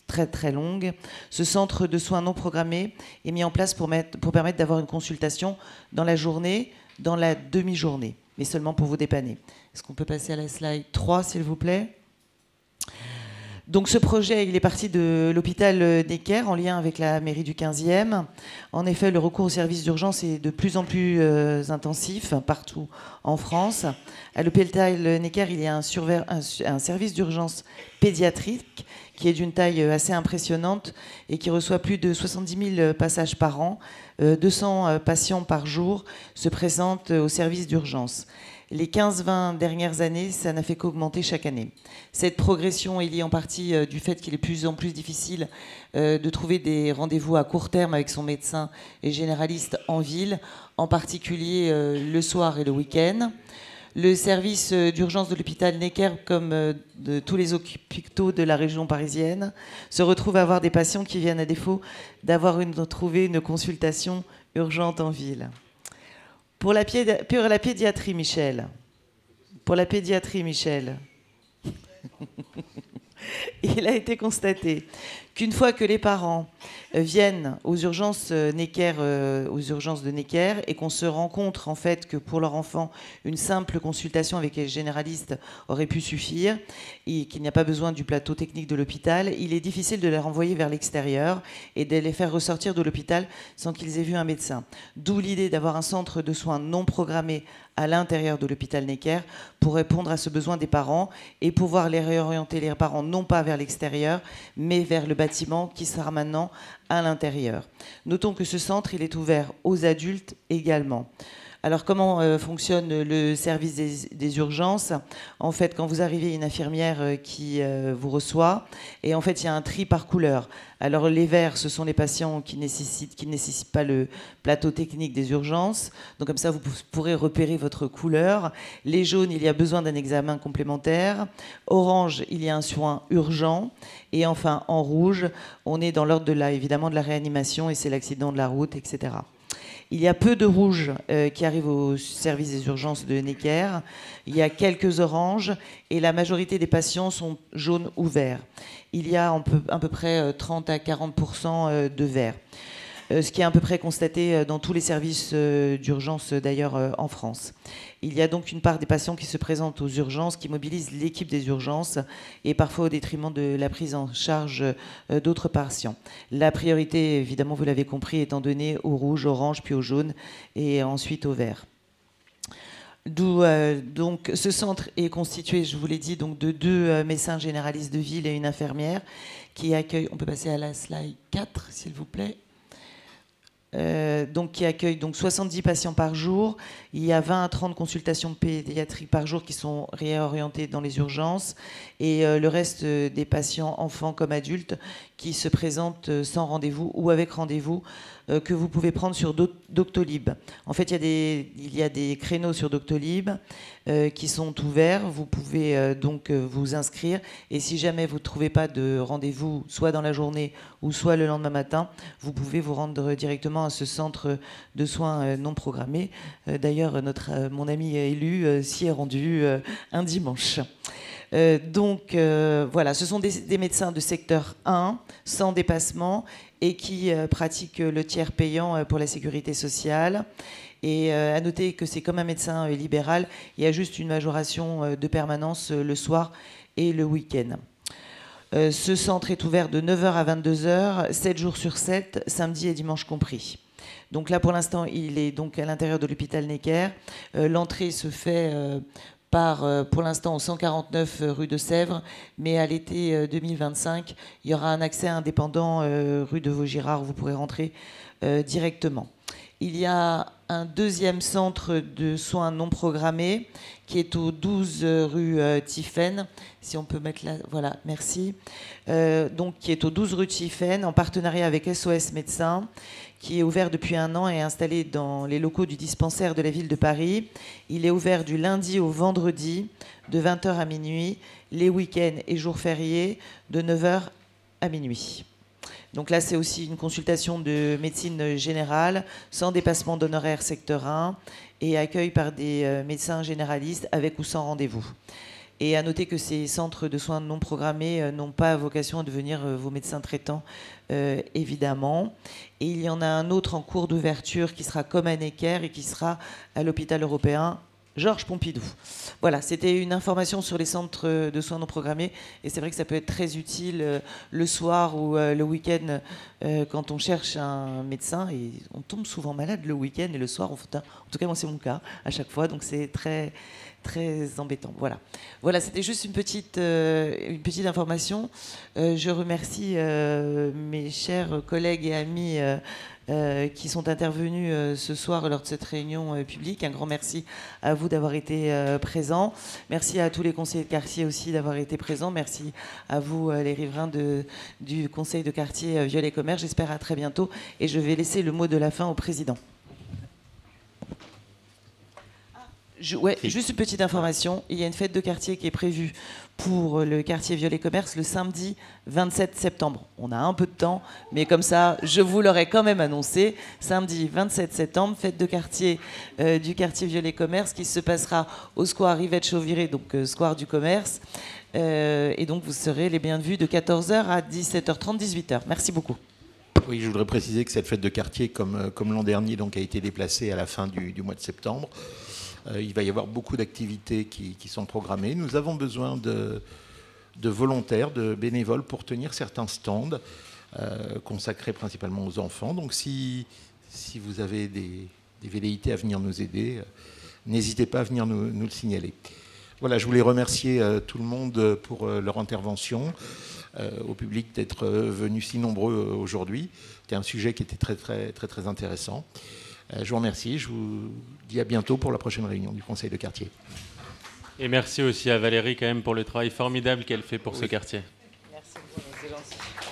très très longue, ce centre de soins non programmés est mis en place pour permettre d'avoir une consultation dans la journée, dans la demi-journée, mais seulement pour vous dépanner. Est-ce qu'on peut passer à la slide 3, s'il vous plaît ? Donc ce projet, il est parti de l'hôpital Necker en lien avec la mairie du 15e. En effet, le recours aux services d'urgence est de plus en plus intensif partout en France. À l'hôpital Necker, il y a un service d'urgence pédiatrique qui est d'une taille assez impressionnante et qui reçoit plus de 70 000 passages par an. 200 patients par jour se présentent au service d'urgence. Les 15-20 dernières années, ça n'a fait qu'augmenter chaque année. Cette progression est liée en partie du fait qu'il est de plus en plus difficile de trouver des rendez-vous à court terme avec son médecin et généraliste en ville, en particulier le soir et le week-end. Le service d'urgence de l'hôpital Necker, comme de tous les hôpitaux de la région parisienne, se retrouve à avoir des patients qui viennent à défaut d'avoir trouvé une consultation urgente en ville. Pour la pédiatrie, Michel. Pour la pédiatrie, Michel. Il a été constaté qu'une fois que les parents viennent aux urgences Necker, aux urgences de Necker, et qu'on se rend compte en fait que pour leur enfant, une simple consultation avec les généralistes aurait pu suffire et qu'il n'y a pas besoin du plateau technique de l'hôpital, il est difficile de les renvoyer vers l'extérieur et de les faire ressortir de l'hôpital sans qu'ils aient vu un médecin. D'où l'idée d'avoir un centre de soins non programmé à l'intérieur de l'hôpital Necker pour répondre à ce besoin des parents et pouvoir les réorienter, les parents, non pas vers l'extérieur, mais vers le bâtiment qui sera maintenant à l'intérieur. Notons que ce centre, il est ouvert aux adultes également. Alors, comment fonctionne le service des urgences? En fait, quand vous arrivez, il y a une infirmière qui vous reçoit. Et en fait, il y a un tri par couleur. Alors, les verts, ce sont les patients qui ne nécessitent pas le plateau technique des urgences. Donc, comme ça, vous pourrez repérer votre couleur. Les jaunes, il y a besoin d'un examen complémentaire. Orange, il y a un soin urgent. Et enfin, en rouge, on est dans l'ordre évidemment de la réanimation et c'est l'accident de la route, etc. Il y a peu de rouges qui arrivent au service des urgences de Necker. Il y a quelques oranges et la majorité des patients sont jaunes ou verts. Il y a à peu près 30 à 40% de verts. Ce qui est à peu près constaté dans tous les services d'urgence d'ailleurs en France. Il y a donc une part des patients qui se présentent aux urgences, qui mobilisent l'équipe des urgences et parfois au détriment de la prise en charge d'autres patients. La priorité, évidemment, vous l'avez compris, étant donnée au rouge, orange, puis au jaune et ensuite au vert. D'où donc ce centre est constitué, je vous l'ai dit, donc de 2 médecins généralistes de ville et une infirmière qui accueillent. On peut passer à la slide 4, s'il vous plaît. Donc, qui accueille donc 70 patients par jour. Il y a 20 à 30 consultations pédiatriques par jour qui sont réorientées dans les urgences. Et le reste des patients, enfants comme adultes, qui se présentent sans rendez-vous ou avec rendez-vous que vous pouvez prendre sur Doctolib. En fait, il y a des créneaux sur Doctolib qui sont ouverts. Vous pouvez donc vous inscrire. Et si jamais vous ne trouvez pas de rendez-vous, soit dans la journée ou soit le lendemain matin, vous pouvez vous rendre directement à ce centre de soins non programmés. D'ailleurs, mon ami élu s'y est rendu un dimanche. Donc voilà, ce sont des médecins de secteur 1, sans dépassement, et qui pratiquent le tiers payant pour la sécurité sociale. Et à noter que c'est comme un médecin libéral, il y a juste une majoration de permanence le soir et le week-end. Ce centre est ouvert de 9h à 22h, 7 jours sur 7, samedi et dimanche compris. Donc là, pour l'instant, il est donc à l'intérieur de l'hôpital Necker. L'entrée se fait pour l'instant au 149 rue de Sèvres, mais à l'été 2025, il y aura un accès indépendant rue de Vaugirard où vous pourrez rentrer directement. Il y a un deuxième centre de soins non programmés qui est au 12 rue Tiphaine. Si on peut mettre là, voilà, merci. Donc, qui est au 12 rue Tiphaine en partenariat avec SOS Médecins, qui est ouvert depuis 1 an et installé dans les locaux du dispensaire de la ville de Paris. Il est ouvert du lundi au vendredi de 20h à minuit, les week-ends et jours fériés de 9h à minuit. Donc là, c'est aussi une consultation de médecine générale, sans dépassement d'honoraires secteur 1, et accueil par des médecins généralistes avec ou sans rendez-vous. Et à noter que ces centres de soins non programmés n'ont pas vocation à devenir vos médecins traitants, évidemment. Et il y en a un autre en cours d'ouverture qui sera comme à Necker et qui sera à l'hôpital européen Georges Pompidou. Voilà, c'était une information sur les centres de soins non programmés. Et c'est vrai que ça peut être très utile le soir ou le week-end quand on cherche un médecin. Et on tombe souvent malade le week-end et le soir. En tout cas, moi, c'est mon cas à chaque fois. Donc c'est très, très embêtant. Voilà, c'était juste une petite information. Je remercie mes chers collègues et amis qui sont intervenus ce soir lors de cette réunion publique. Un grand merci à vous d'avoir été présents. Merci à tous les conseillers de quartier aussi d'avoir été présents. Merci à vous, les riverains du conseil de quartier Viollet-Commerce. J'espère à très bientôt. Et je vais laisser le mot de la fin au président. Juste une petite information. Il y a une fête de quartier qui est prévue pour le quartier Viollet-Commerce le samedi 27 septembre. On a un peu de temps, mais comme ça, je vous l'aurais quand même annoncé. Samedi 27 septembre, fête de quartier du quartier Viollet-Commerce qui se passera au square Yvette Chauviré, donc square du commerce. Et donc, vous serez les bienvenus de 14h à 17h30, 18h. Merci beaucoup. Oui, je voudrais préciser que cette fête de quartier, comme l'an dernier, donc, a été déplacée à la fin du mois de septembre. Il va y avoir beaucoup d'activités qui sont programmées. Nous avons besoin de volontaires, de bénévoles pour tenir certains stands consacrés principalement aux enfants. Donc si vous avez des velléités à venir nous aider, n'hésitez pas à venir nous le signaler. Voilà, je voulais remercier tout le monde pour leur intervention, au public d'être venu si nombreux aujourd'hui. C'était un sujet qui était très, très, très, très intéressant. Je vous remercie. Je vous dis à bientôt pour la prochaine réunion du conseil de quartier. Et merci aussi à Valérie quand même pour le travail formidable qu'elle fait pour ce quartier. Merci beaucoup, c'est gentil.